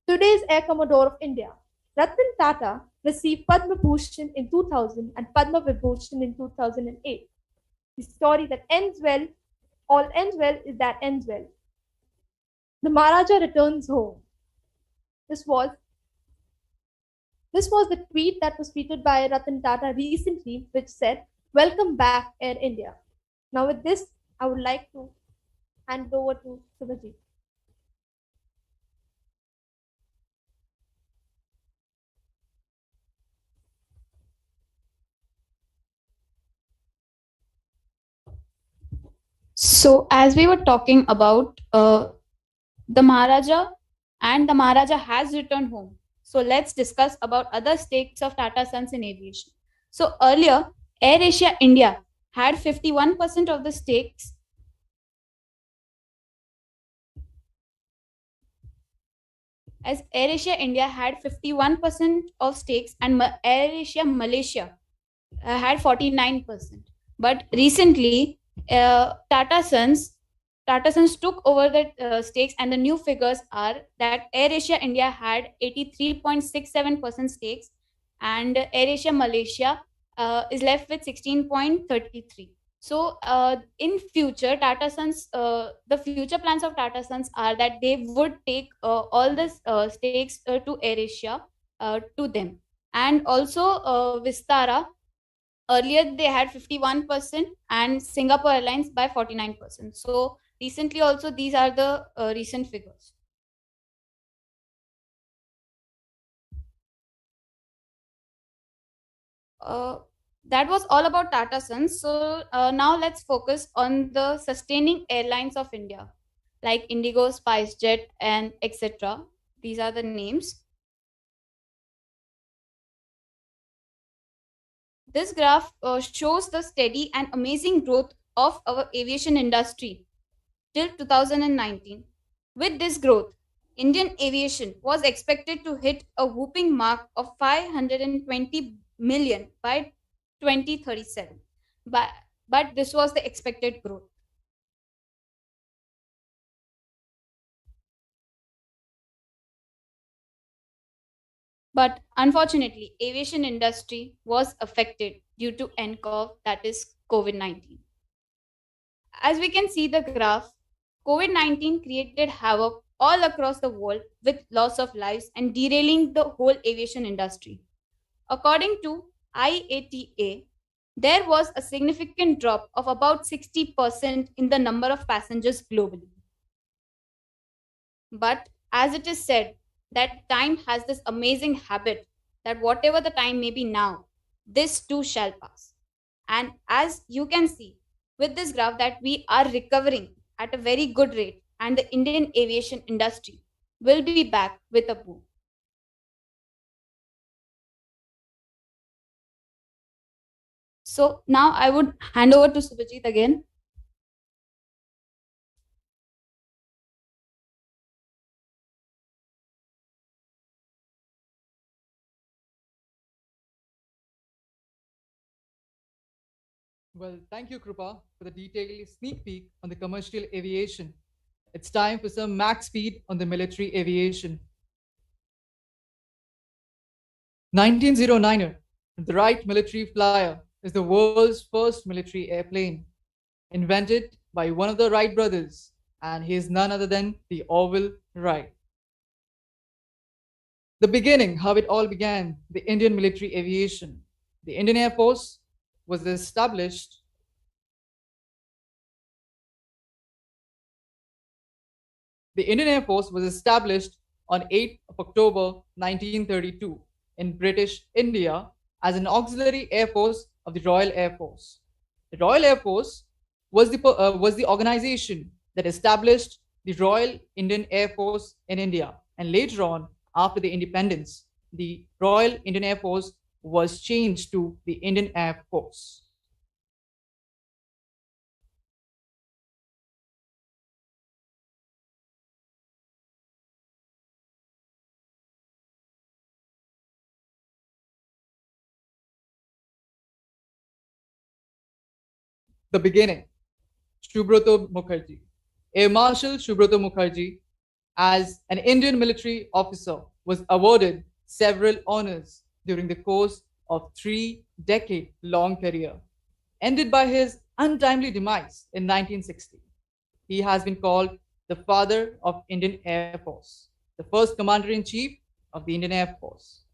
Today's Air Commodore of India, Ratan Tata, received Padma Bhushan in 2000 and Padma Vibhushan in 2008. The story that ends well, all ends well, is that ends well. The Maharaja returns home. This was the tweet that was tweeted by Ratan Tata recently, which said, "Welcome back, Air India." Now with this, I would like to hand over to Subhajit.
So, as we were talking about the Maharaja, and the Maharaja has returned home. So let's discuss about other stakes of Tata Sons in aviation. So earlier, AirAsia India had 51% of the stakes. As AirAsia India had 51% of stakes and AirAsia Malaysia had 49%. But recently, Tata Sons took over the stakes, and the new figures are that AirAsia India had 83.67% stakes, and AirAsia Malaysia is left with 16.33. So, in future, the future plans of Tata Sons are that they would take all the stakes to AirAsia to them, and also Vistara. Earlier, they had 51% and Singapore Airlines by 49%. So recently, also these are the recent figures. That was all about Tata Sons. So now let's focus on the sustaining airlines of India, like Indigo, SpiceJet, and etc. These are the names. This graph shows the steady and amazing growth of our aviation industry till 2019. With this growth, Indian aviation was expected to hit a whooping mark of 520 million by 2037. But this was the expected growth. But unfortunately, aviation industry was affected due to NCOV, that is COVID-19. As we can see the graph, COVID-19 created havoc all across the world with loss of lives and derailing the whole aviation industry. According to IATA, there was a significant drop of about 60% in the number of passengers globally. But as it is said, that time has this amazing habit that whatever the time may be now, this too shall pass. And as you can see with this graph, that we are recovering at a very good rate, and the Indian aviation industry will be back with a boom. So now I would hand over to Subhajit again.
Well, thank you, Krupa, for the detailed sneak peek on the commercial aviation. It's time for some max speed on the military aviation. 1909er, the Wright military flyer is the world's first military airplane, invented by one of the Wright brothers, and he is none other than the Orville Wright. The beginning, how it all began, the Indian military aviation. The Indian Air Force was established on 8th of October 1932 in British India as an auxiliary air force of the Royal Air Force. The Royal Air Force was the organization that established the Royal Indian Air Force in India, and later on, after the independence, the Royal Indian Air Force was changed to the Indian Air Force. The beginning, Subroto Mukherjee. Air Marshal Subroto Mukherjee, as an Indian military officer, was awarded several honors during the course of 3-decade-long career, ended by his untimely demise in 1960. He has been called the father of Indian Air Force, the first commander-in-chief of the Indian Air Force.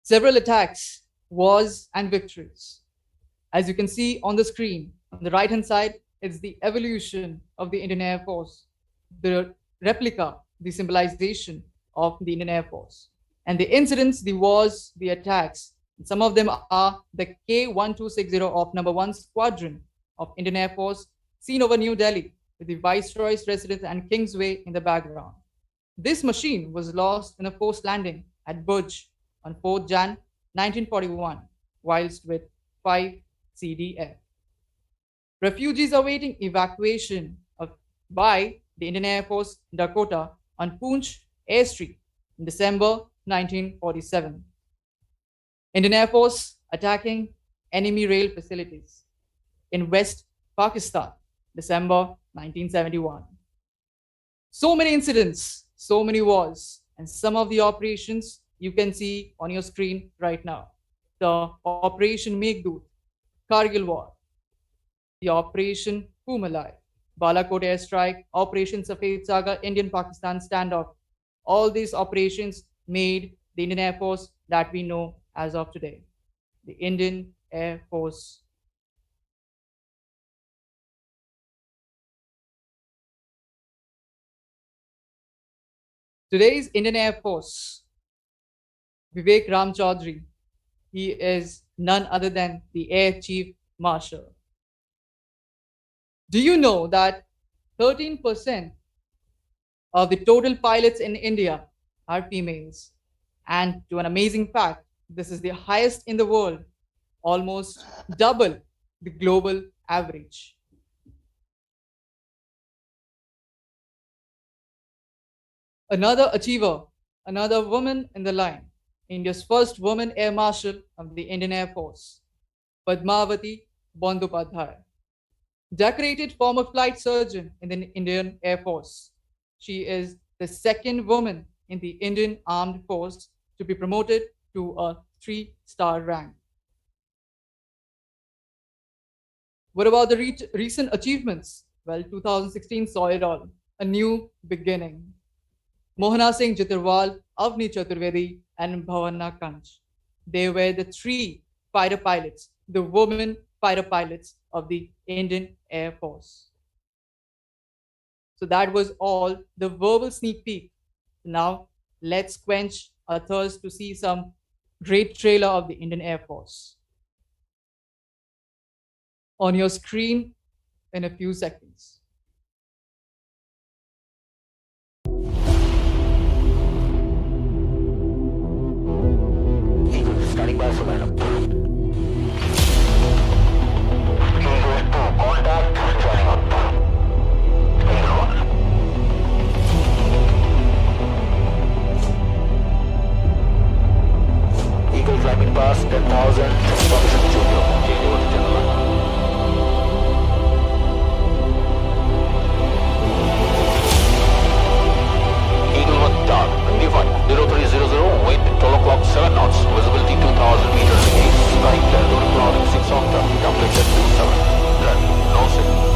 Several attacks, wars, and victories. As you can see on the screen, on the right-hand side, it's the evolution of the Indian Air Force, the replica, the symbolization of the Indian Air Force. And the incidents, the wars, the attacks, some of them are the K-1260 of number 1 Squadron of Indian Air Force, seen over New Delhi, with the Viceroy's residence and Kingsway in the background. This machine was lost in a forced landing at Burj on 4th Jan 1941, whilst with 5 CDF. Refugees awaiting evacuation by the Indian Air Force Dakota on Poonch airstrip in December 1947. Indian Air Force attacking enemy rail facilities in West Pakistan, December 1971. So many incidents, so many wars, and some of the operations you can see on your screen right now. The Operation Meghdoot, Kargil War, the Operation Pumalai, Balakot airstrike, Operation Safed Saga, Indian-Pakistan standoff. All these operations made the Indian Air Force that we know as of today, the Indian Air Force. Today's Indian Air Force, Vivek Ram Chaudhary, he is none other than the Air Chief Marshal. Do you know that 13% of the total pilots in India are females? And to an amazing fact, this is the highest in the world, almost double the global average. Another achiever, another woman in the line, India's first woman Air Marshal of the Indian Air Force, Padmavati Bandyopadhyay. Decorated former flight surgeon in the Indian Air Force. She is the second woman in the Indian Armed Force to be promoted to a 3-star rank. What about the recent achievements? Well, 2016 saw it all, a new beginning. Mohana Singh Jitterwal, Avni Chaturvedi, and Bhavana Kanch. They were the 3 fighter pilots, the women fighter pilots of the Indian Air Force. So that was all the verbal sneak peek. Now let's quench our thirst to see some great trailer of the Indian Air Force. On your screen in a few seconds.
Standing by for backup. Contact, joining up. Eagle 1. Eagle climbing past 10,000, permission Julio, Julio to General. Eagle 1 dark, define 0300, wind 12 o'clock 7 knots, visibility 2,000 meters east, sky clear, door clouding 6 octa, temperature 27, land, no signal.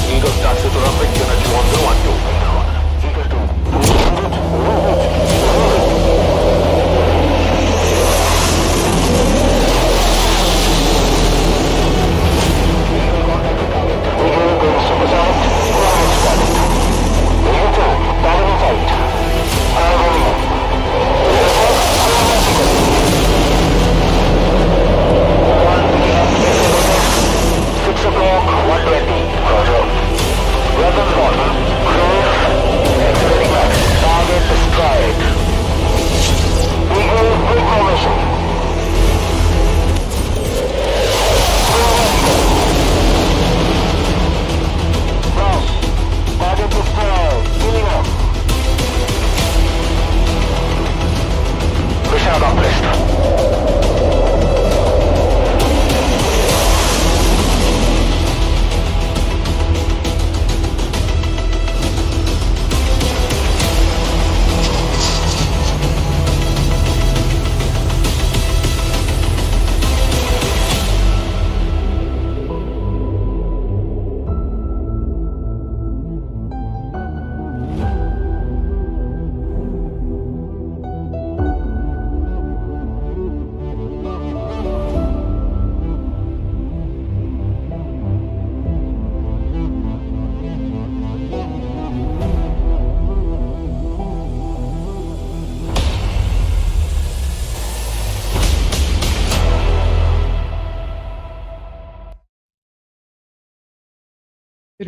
Eagle taxi to runway, unit 1012, Eagle 6 o'clock, 120, Roger. Welcome, Bottom. Cruise, accelerating max. Target destroyed. Eagle, good formation. Cross, target destroyed. Healing up. Mission accomplished.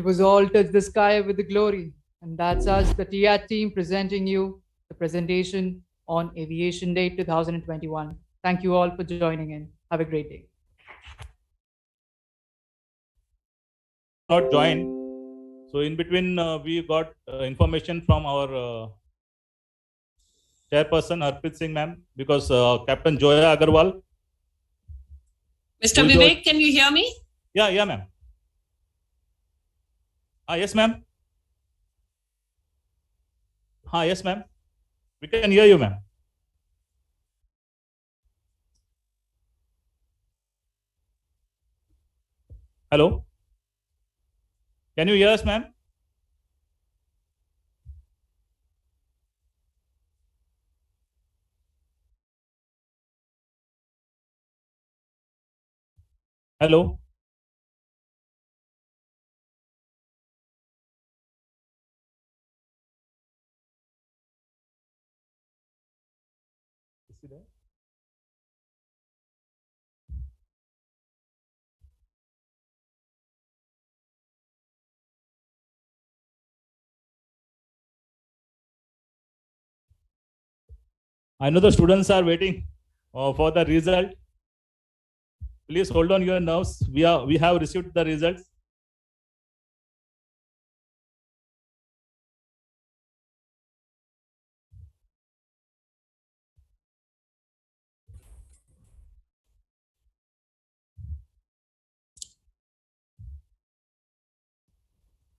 It was all touch the sky with the glory. And that's us, the TIAT team, presenting you the presentation on Aviation Day 2021. Thank you all for joining in. Have a great day.
Not join. So in between, we got information from our chairperson Harpreet Singh ma'am, because Captain Joya Agarwal.
Mr. Vivek, can you hear me?
Yeah, ma'am. Yes, ma'am. Yes, ma'am. We can hear you, ma'am. Hello. Can you hear us, ma'am? Hello. Is he there? I know the students are waiting for the result. Please hold on your nerves. We have received the results.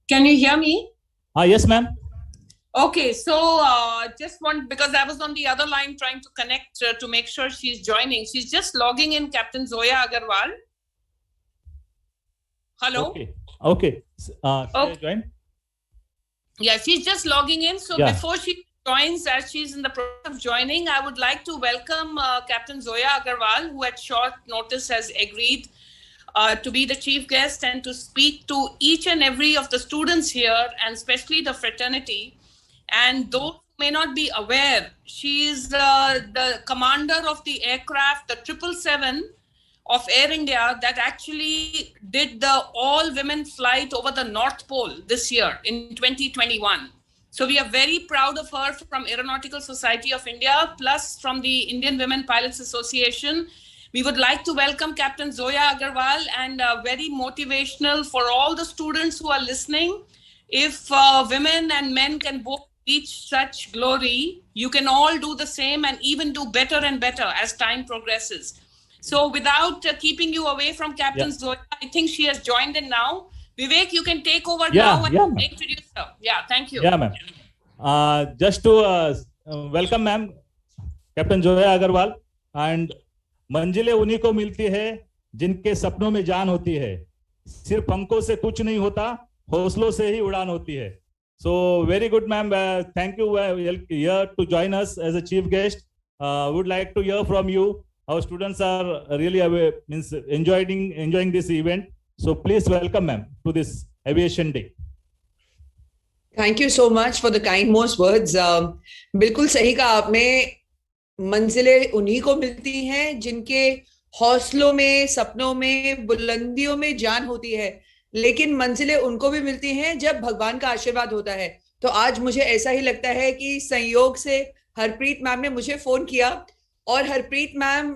Can you hear me?
Yes, ma'am.
Okay, so just want, because I was on the other line trying to connect to make sure she's joining. She's just logging in, Captain Zoya Agarwal. Hello?
Okay. Should I join?
Yeah, she's just logging in. So
Yeah.
before she joins, as she's in the process of joining, I would like to welcome Captain Zoya Agarwal, who at short notice has agreed to be the chief guest and to speak to each and every of the students here, and especially the fraternity. And those who may not be aware, she is the commander of the aircraft, the 777 of Air India, that actually did the all-women flight over the North Pole this year in 2021. So we are very proud of her from Aeronautical Society of India, plus from the Indian Women Pilots Association. We would like to welcome Captain Zoya Agarwal, and very motivational for all the students who are listening. If women and men can both reach such glory, you can all do the same and even do better and better as time progresses. So without keeping you away from Captain Zoya, I think she has joined in now. Vivek, you can take over now and introduce her. Yeah, thank you.
Yeah, ma'am. Just to welcome, ma'am, Captain Joya Agarwal. And मंजिलें उन्हीं को मिलती है जिनके सपनों में जान होती है. सिर्फ पंखों से कुछ नहीं होता, हौसलों से ही उड़ान होती है. So very good, ma'am. Thank you here to join us as a chief guest. Would like to hear from you. Our students are really enjoying this event. So please welcome, ma'am, to this Aviation Day.
Thank you so much for the kind most words. बिल्कुल सही कहा आपने. मंजिलें उन्हीं को मिलती हैं जिनके हौसलों में, सपनों में, बुलंदियों में जान होती है. लेकिन मंजिलें उनको भी मिलती हैं जब भगवान का आशीर्वाद होता है. तो आज मुझे ऐसा ही लगता है कि संयोग से हरप्रीत मैम ने मुझे फोन किया, और हरप्रीत मैम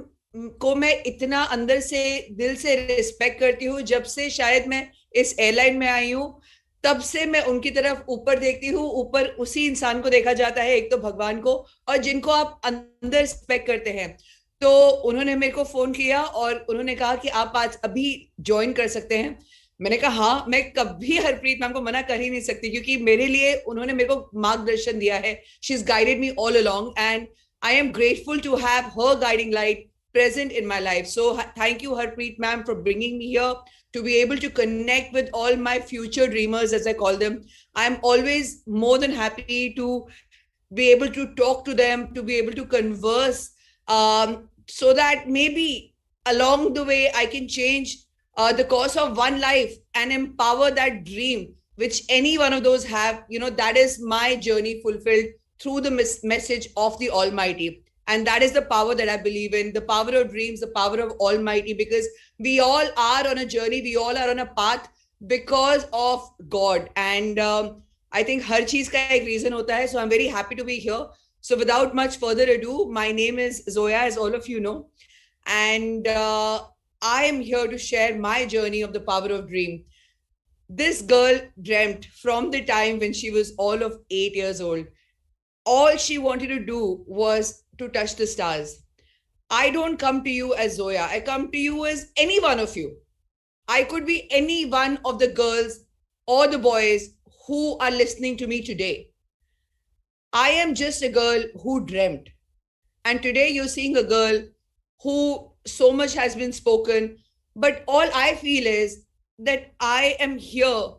को मैं इतना अंदर से दिल से रिस्पेक्ट करती हूँ. जब से शायद मैं इस एयरलाइन में आई हूँ, तब से मैं उनकी तरफ ऊपर देखती हूँ. ऊपर उसी इंसान को देखा जाता है, एक तो भगवान को, और जिनको आप अंदर रिस्पेक्ट करते हैं. तो उन्होंने मेरे को फोन किया और उन्होंने कहा कि आप आज अभी ज्वाइन कर सकते हैं. मैंने कहा हाँ, मैं कभी हरप्रीत मैम को मना कर ही नहीं सकती, क्योंकि मेरे लिए उन्होंने मेरे को मार्गदर्शन दिया है. She is guided me all along, and I am grateful to have her guiding light present in my life. So thank you, Harpreet ma'am, for bringing me here to be able to connect with all my future dreamers, as I call them. I'm always more than happy to be able to talk to them, to be able to converse, so that maybe along the way I can change the course of one life and empower that dream which any one of those have. You know, that is my journey fulfilled through the message of the Almighty. And that is the power that I believe in, the power of dreams, the power of Almighty, because we all are on a journey, we all are on a path, because of God. And I think हर चीज का एक reason होता है. So I'm very happy to be here. So without much further ado, my name is Zoya, as all of you know. And I am here to share my journey of the power of dream. This girl dreamt from the time when she was all of 8 years old. All she wanted to do was to touch the stars. I don't come to you as Zoya. I come to you as any one of you. I could be any one of the girls or the boys who are listening to me today. I am just a girl who dreamt. And today you're seeing a girl who so much has been spoken, but all I feel is that I am here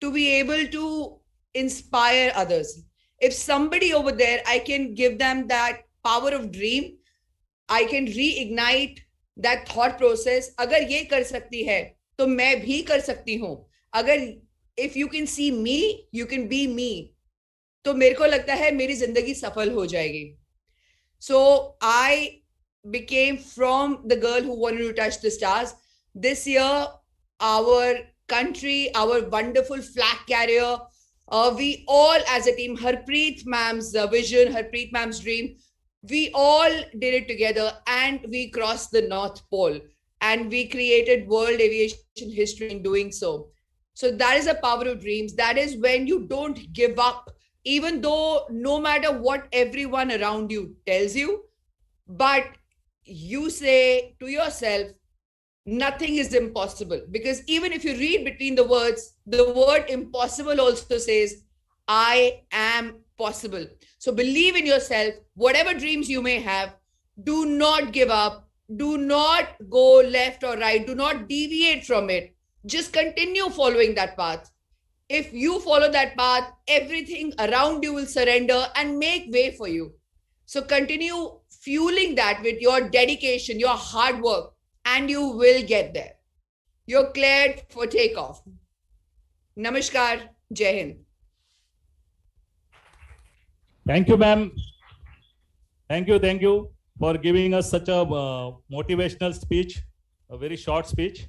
to be able to inspire others. If somebody over there, I can give them that power of dream, I can reignite that thought process. अगर ये कर सकती है तो मैं भी कर सकती हूँ. अगर if you can see me, you can be me. तो मेरे को लगता है मेरी जिंदगी सफल हो जाएगी. So I became from the girl who wanted to touch the stars. This year, our country, our wonderful flag carrier, we all as a team, Harpreet ma'am's vision, Harpreet ma'am's dream, we all did it together and we crossed the North Pole and we created world aviation history in doing so. So that is the power of dreams. That is when you don't give up, even though no matter what everyone around you tells you, but you say to yourself, nothing is impossible. Because even if you read between the words, the word impossible also says, I am possible. So believe in yourself, whatever dreams you may have, do not give up, do not go left or right, do not deviate from it. Just continue following that path. If you follow that path, everything around you will surrender and make way for you. So continue fueling that with your dedication, your hard work, and you will get there. You're cleared for takeoff. Namaskar, Jai Hind.
Thank you, ma'am. Thank you for giving us such a motivational speech, a very short speech.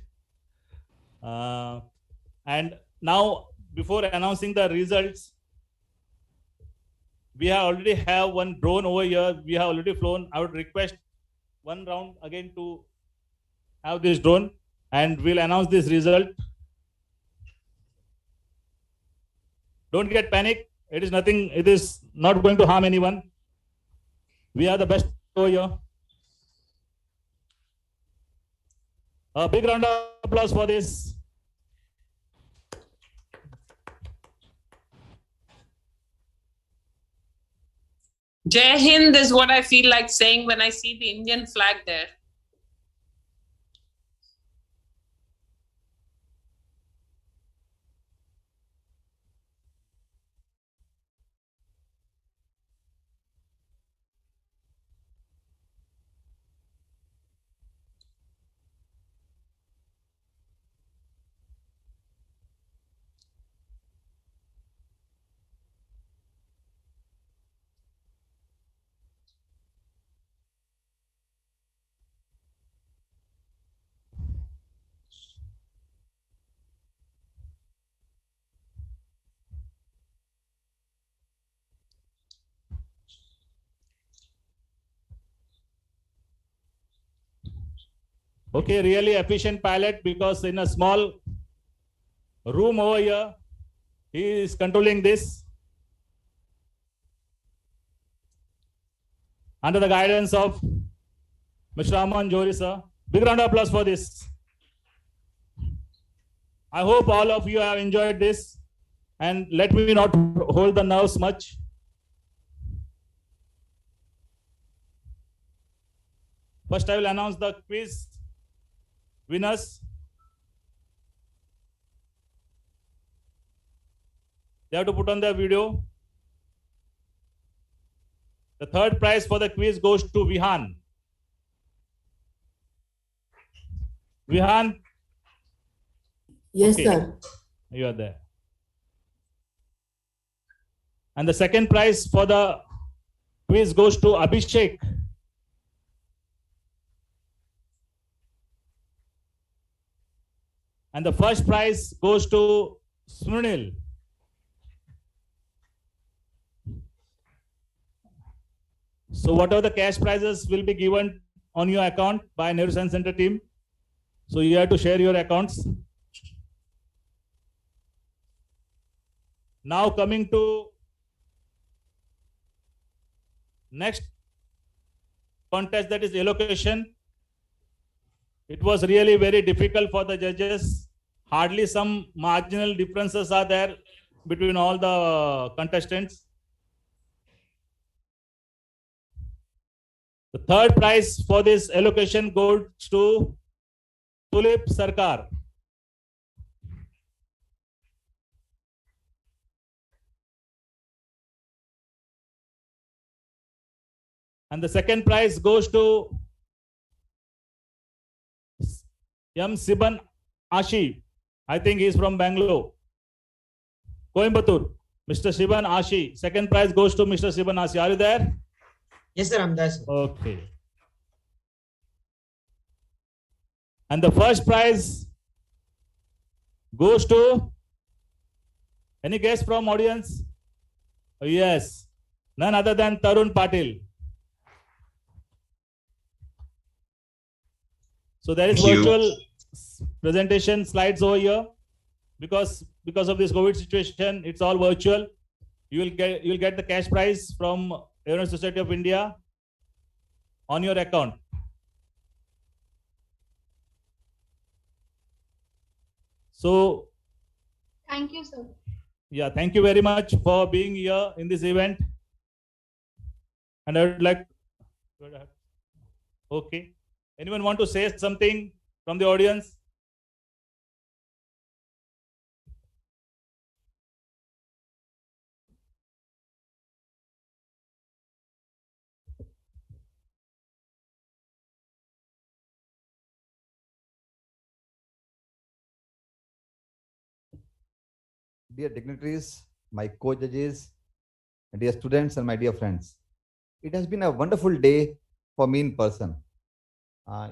And now, before announcing the results, we already have one drone over here. We have already flown. I would request one round again to have this drone, and we'll announce this result. Don't get panic. It is nothing. It is not going to harm anyone. We are the best over here. A big round of applause for this.
Jai Hind is what I feel like saying when I see the Indian flag there.
Okay, really efficient pilot, because in a small room over here, he is controlling this under the guidance of Mr. Aman Johri, sir. Big round of applause for this. I hope all of you have enjoyed this, and let me not hold the nerves much. First, I will announce the quiz winners. They have to put on their video. The third prize for the quiz goes to Vihan. Vihan?
Yes,
okay,
sir.
You are there. And the second prize for the quiz goes to Abhishek. And the first prize goes to Smrunil. So whatever the cash prizes will be given on your account by Nehru Science Center team. So you have to share your accounts. Now coming to next contest, that is allocation. It was really very difficult for the judges. Hardly some marginal differences are there between all the contestants. The third prize for this allocation goes to Tulip Sarkar. And the second prize goes to M. Siban Ashi. I think he is from Bangalore. Coimbatore. Mr. Siban Ashi. Second prize goes to Mr. Siban Ashi. Are you there?
Yes, sir, I'm there, sir.
Okay. And the first prize goes to, any guess from audience? Oh, yes, none other than Tarun Patil. So there is virtual presentation slides over here because of this COVID situation. It's all virtual. You'll get the cash prize from Aeronautical Society of India on your account. So
Thank you, sir.
yeah, thank you very much for being here in this event. And I would like, okay. Anyone want to say something from the audience?
Dear dignitaries, my co-judges, dear students and my dear friends. It has been a wonderful day for me in person.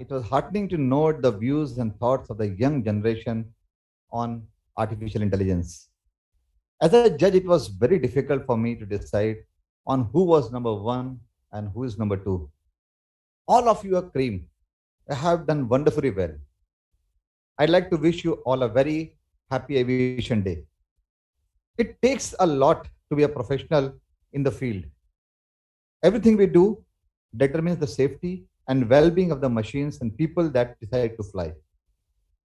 It was heartening to note the views and thoughts of the young generation on artificial intelligence. As a judge, it was very difficult for me to decide on who was number one and who is number two. All of you are cream. You have done wonderfully well. I'd like to wish you all a very happy Aviation Day. It takes a lot to be a professional in the field. Everything we do determines the safety and well-being of the machines and people that decide to fly.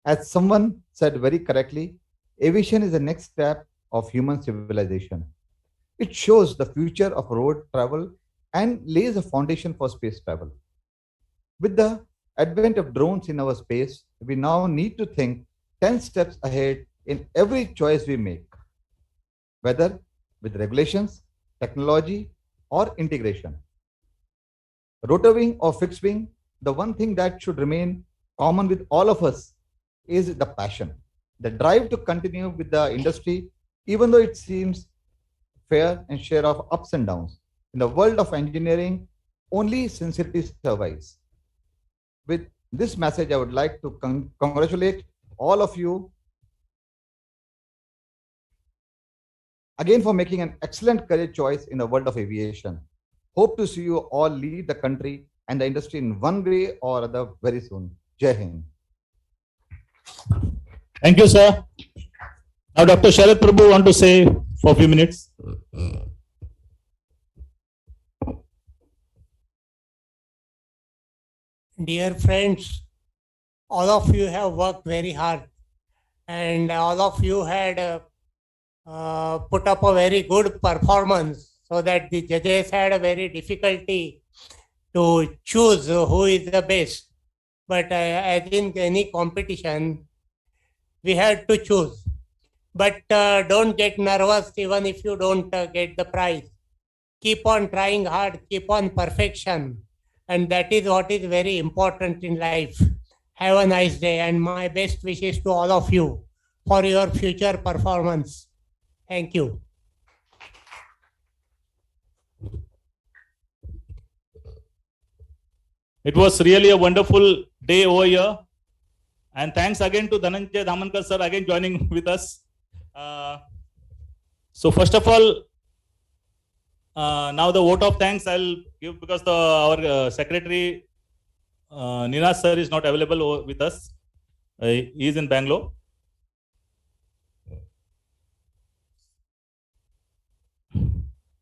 As someone said very correctly, aviation is the next step of human civilization. It shows the future of road travel and lays a foundation for space travel. With the advent of drones in our space, we now need to think 10 steps ahead in every choice we make, whether with regulations, technology, or integration. Rotor wing or fixed wing, the one thing that should remain common with all of us is the passion, the drive to continue with the industry, even though it seems fair and share of ups and downs. In the world of engineering, only sincerity survives. With this message, I would like to congratulate all of you again for making an excellent career choice in the world of aviation. Hope to see you all lead the country and the industry in one way or other very soon. Jai Hind.
Thank you, sir. Now, Dr. Sharad Prabhu want to say for a few minutes.
Dear friends, all of you have worked very hard and all of you had put up a very good performance so that the judges had a very difficulty to choose who is the best. But as in any competition, we had to choose. But don't get nervous even if you don't get the prize. Keep on trying hard, keep on perfection. And that is what is very important in life. Have a nice day and my best wishes to all of you for your future performance. Thank you.
It was really a wonderful day over here. And thanks again to Dhananjay Dhamankar sir again joining with us. So first of all, now the vote of thanks I'll give because our secretary Nina sir is not available with us. He is in Bangalore.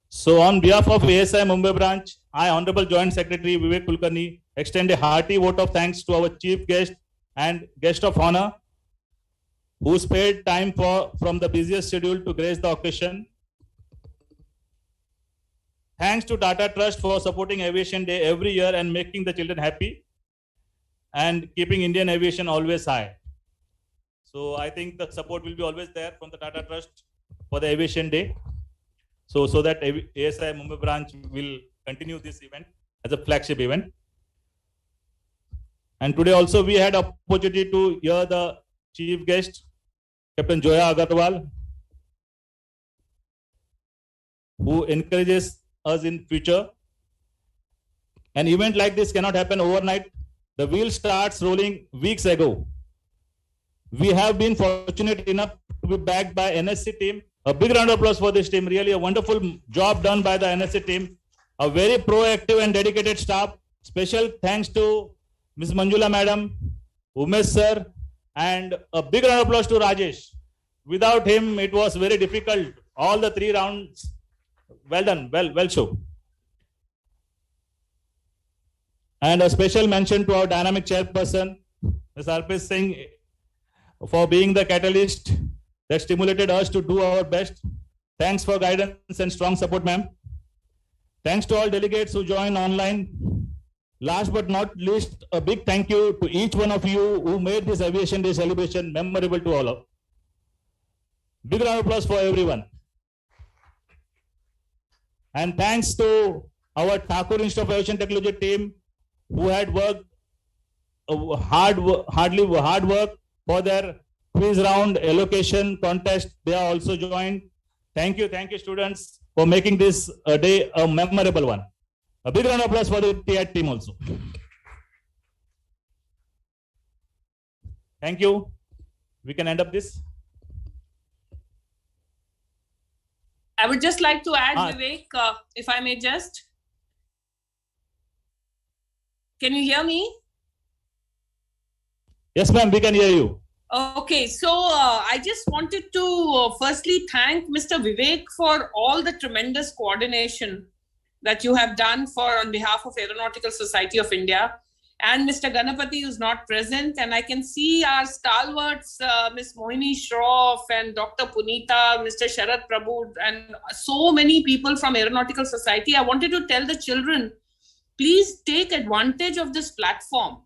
So on behalf of ASI Mumbai branch, I, Honorable Joint Secretary Vivek Kulkarni, extend a hearty vote of thanks to our chief guest and guest of honor, who spared time from the busiest schedule to grace the occasion. Thanks to Tata Trust for supporting Aviation Day every year and making the children happy and keeping Indian aviation always high. So I think the support will be always there from the Tata Trust for the Aviation Day. So that ASI Mumbai branch will continue this event as a flagship event. And today also we had opportunity to hear the chief guest, Captain Joya Agarwal, who encourages us in future. An event like this cannot happen overnight. The wheel starts rolling weeks ago. We have been fortunate enough to be backed by NSC team. A big round of applause for this team. Really a wonderful job done by the NSC team. A very proactive and dedicated staff. Special thanks to Ms. Manjula Madam, Umesh Sir, and a big round of applause to Rajesh. Without him, it was very difficult. All the 3 rounds, well done, well show. And a special mention to our dynamic chairperson, Ms. Arpit Singh, for being the catalyst that stimulated us to do our best. Thanks for guidance and strong support, ma'am. Thanks to all delegates who joined online. Last but not least, a big thank you to each one of you who made this Aviation Day celebration memorable to all of. Big round of applause for everyone. And thanks to our Thakur Institute of Aviation Technology team who had worked hard work for their quiz round allocation contest. They are also joined. Thank you students for making this day a memorable one. A big round of applause for the TIAT team also. Thank you. We can end up this.
I would just like to add, Vivek, if I may just. Can you hear me?
Yes, ma'am, we can hear you.
Okay, so I just wanted to firstly thank Mr. Vivek for all the tremendous coordination that you have done on behalf of Aeronautical Society of India, and Mr. Ganapati, who's not present. And I can see our stalwarts, Ms. Mohini Shroff and Dr. Punita, Mr. Sharad Prabhu, and so many people from Aeronautical Society. I wanted to tell the children, please take advantage of this platform.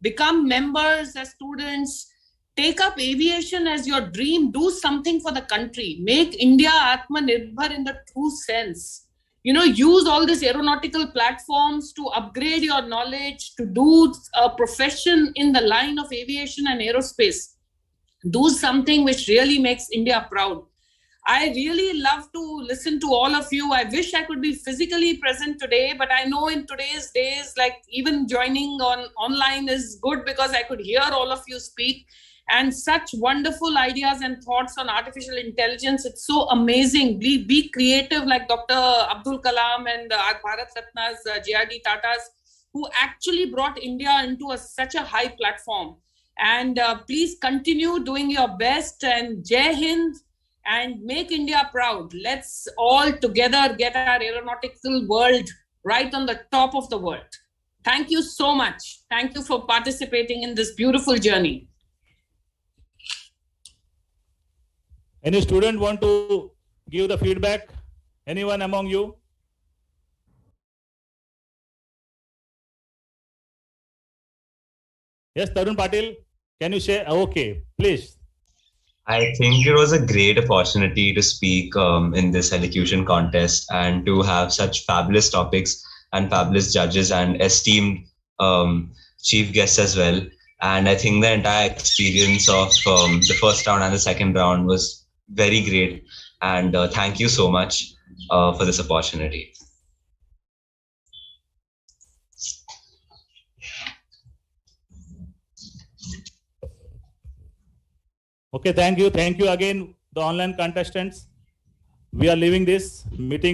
Become members as students. Take up aviation as your dream. Do something for the country. Make India Atmanirbhar in the true sense. Use all these aeronautical platforms to upgrade your knowledge, to do a profession in the line of aviation and aerospace. Do something which really makes India proud. I really love to listen to all of you. I wish I could be physically present today, but I know in today's days, like even joining online is good because I could hear all of you speak. And such wonderful ideas and thoughts on artificial intelligence. It's so amazing. Be creative like Dr. Abdul Kalam and our Bharat Ratnas, JRD Tatas, who actually brought India into such a high platform. And please continue doing your best, and Jai Hind, and make India proud. Let's all together get our aeronautical world right on the top of the world. Thank you so much. Thank you for participating in this beautiful journey.
Any student want to give the feedback? Anyone among you? Yes, Tarun Patil, can you share? Okay, please.
I think it was a great opportunity to speak in this elocution contest and to have such fabulous topics and fabulous judges and esteemed chief guests as well. And I think the entire experience of the first round and the second round was very great. And thank you so much for this opportunity.
Okay, thank you. Thank you again, the online contestants. We are leaving this meeting.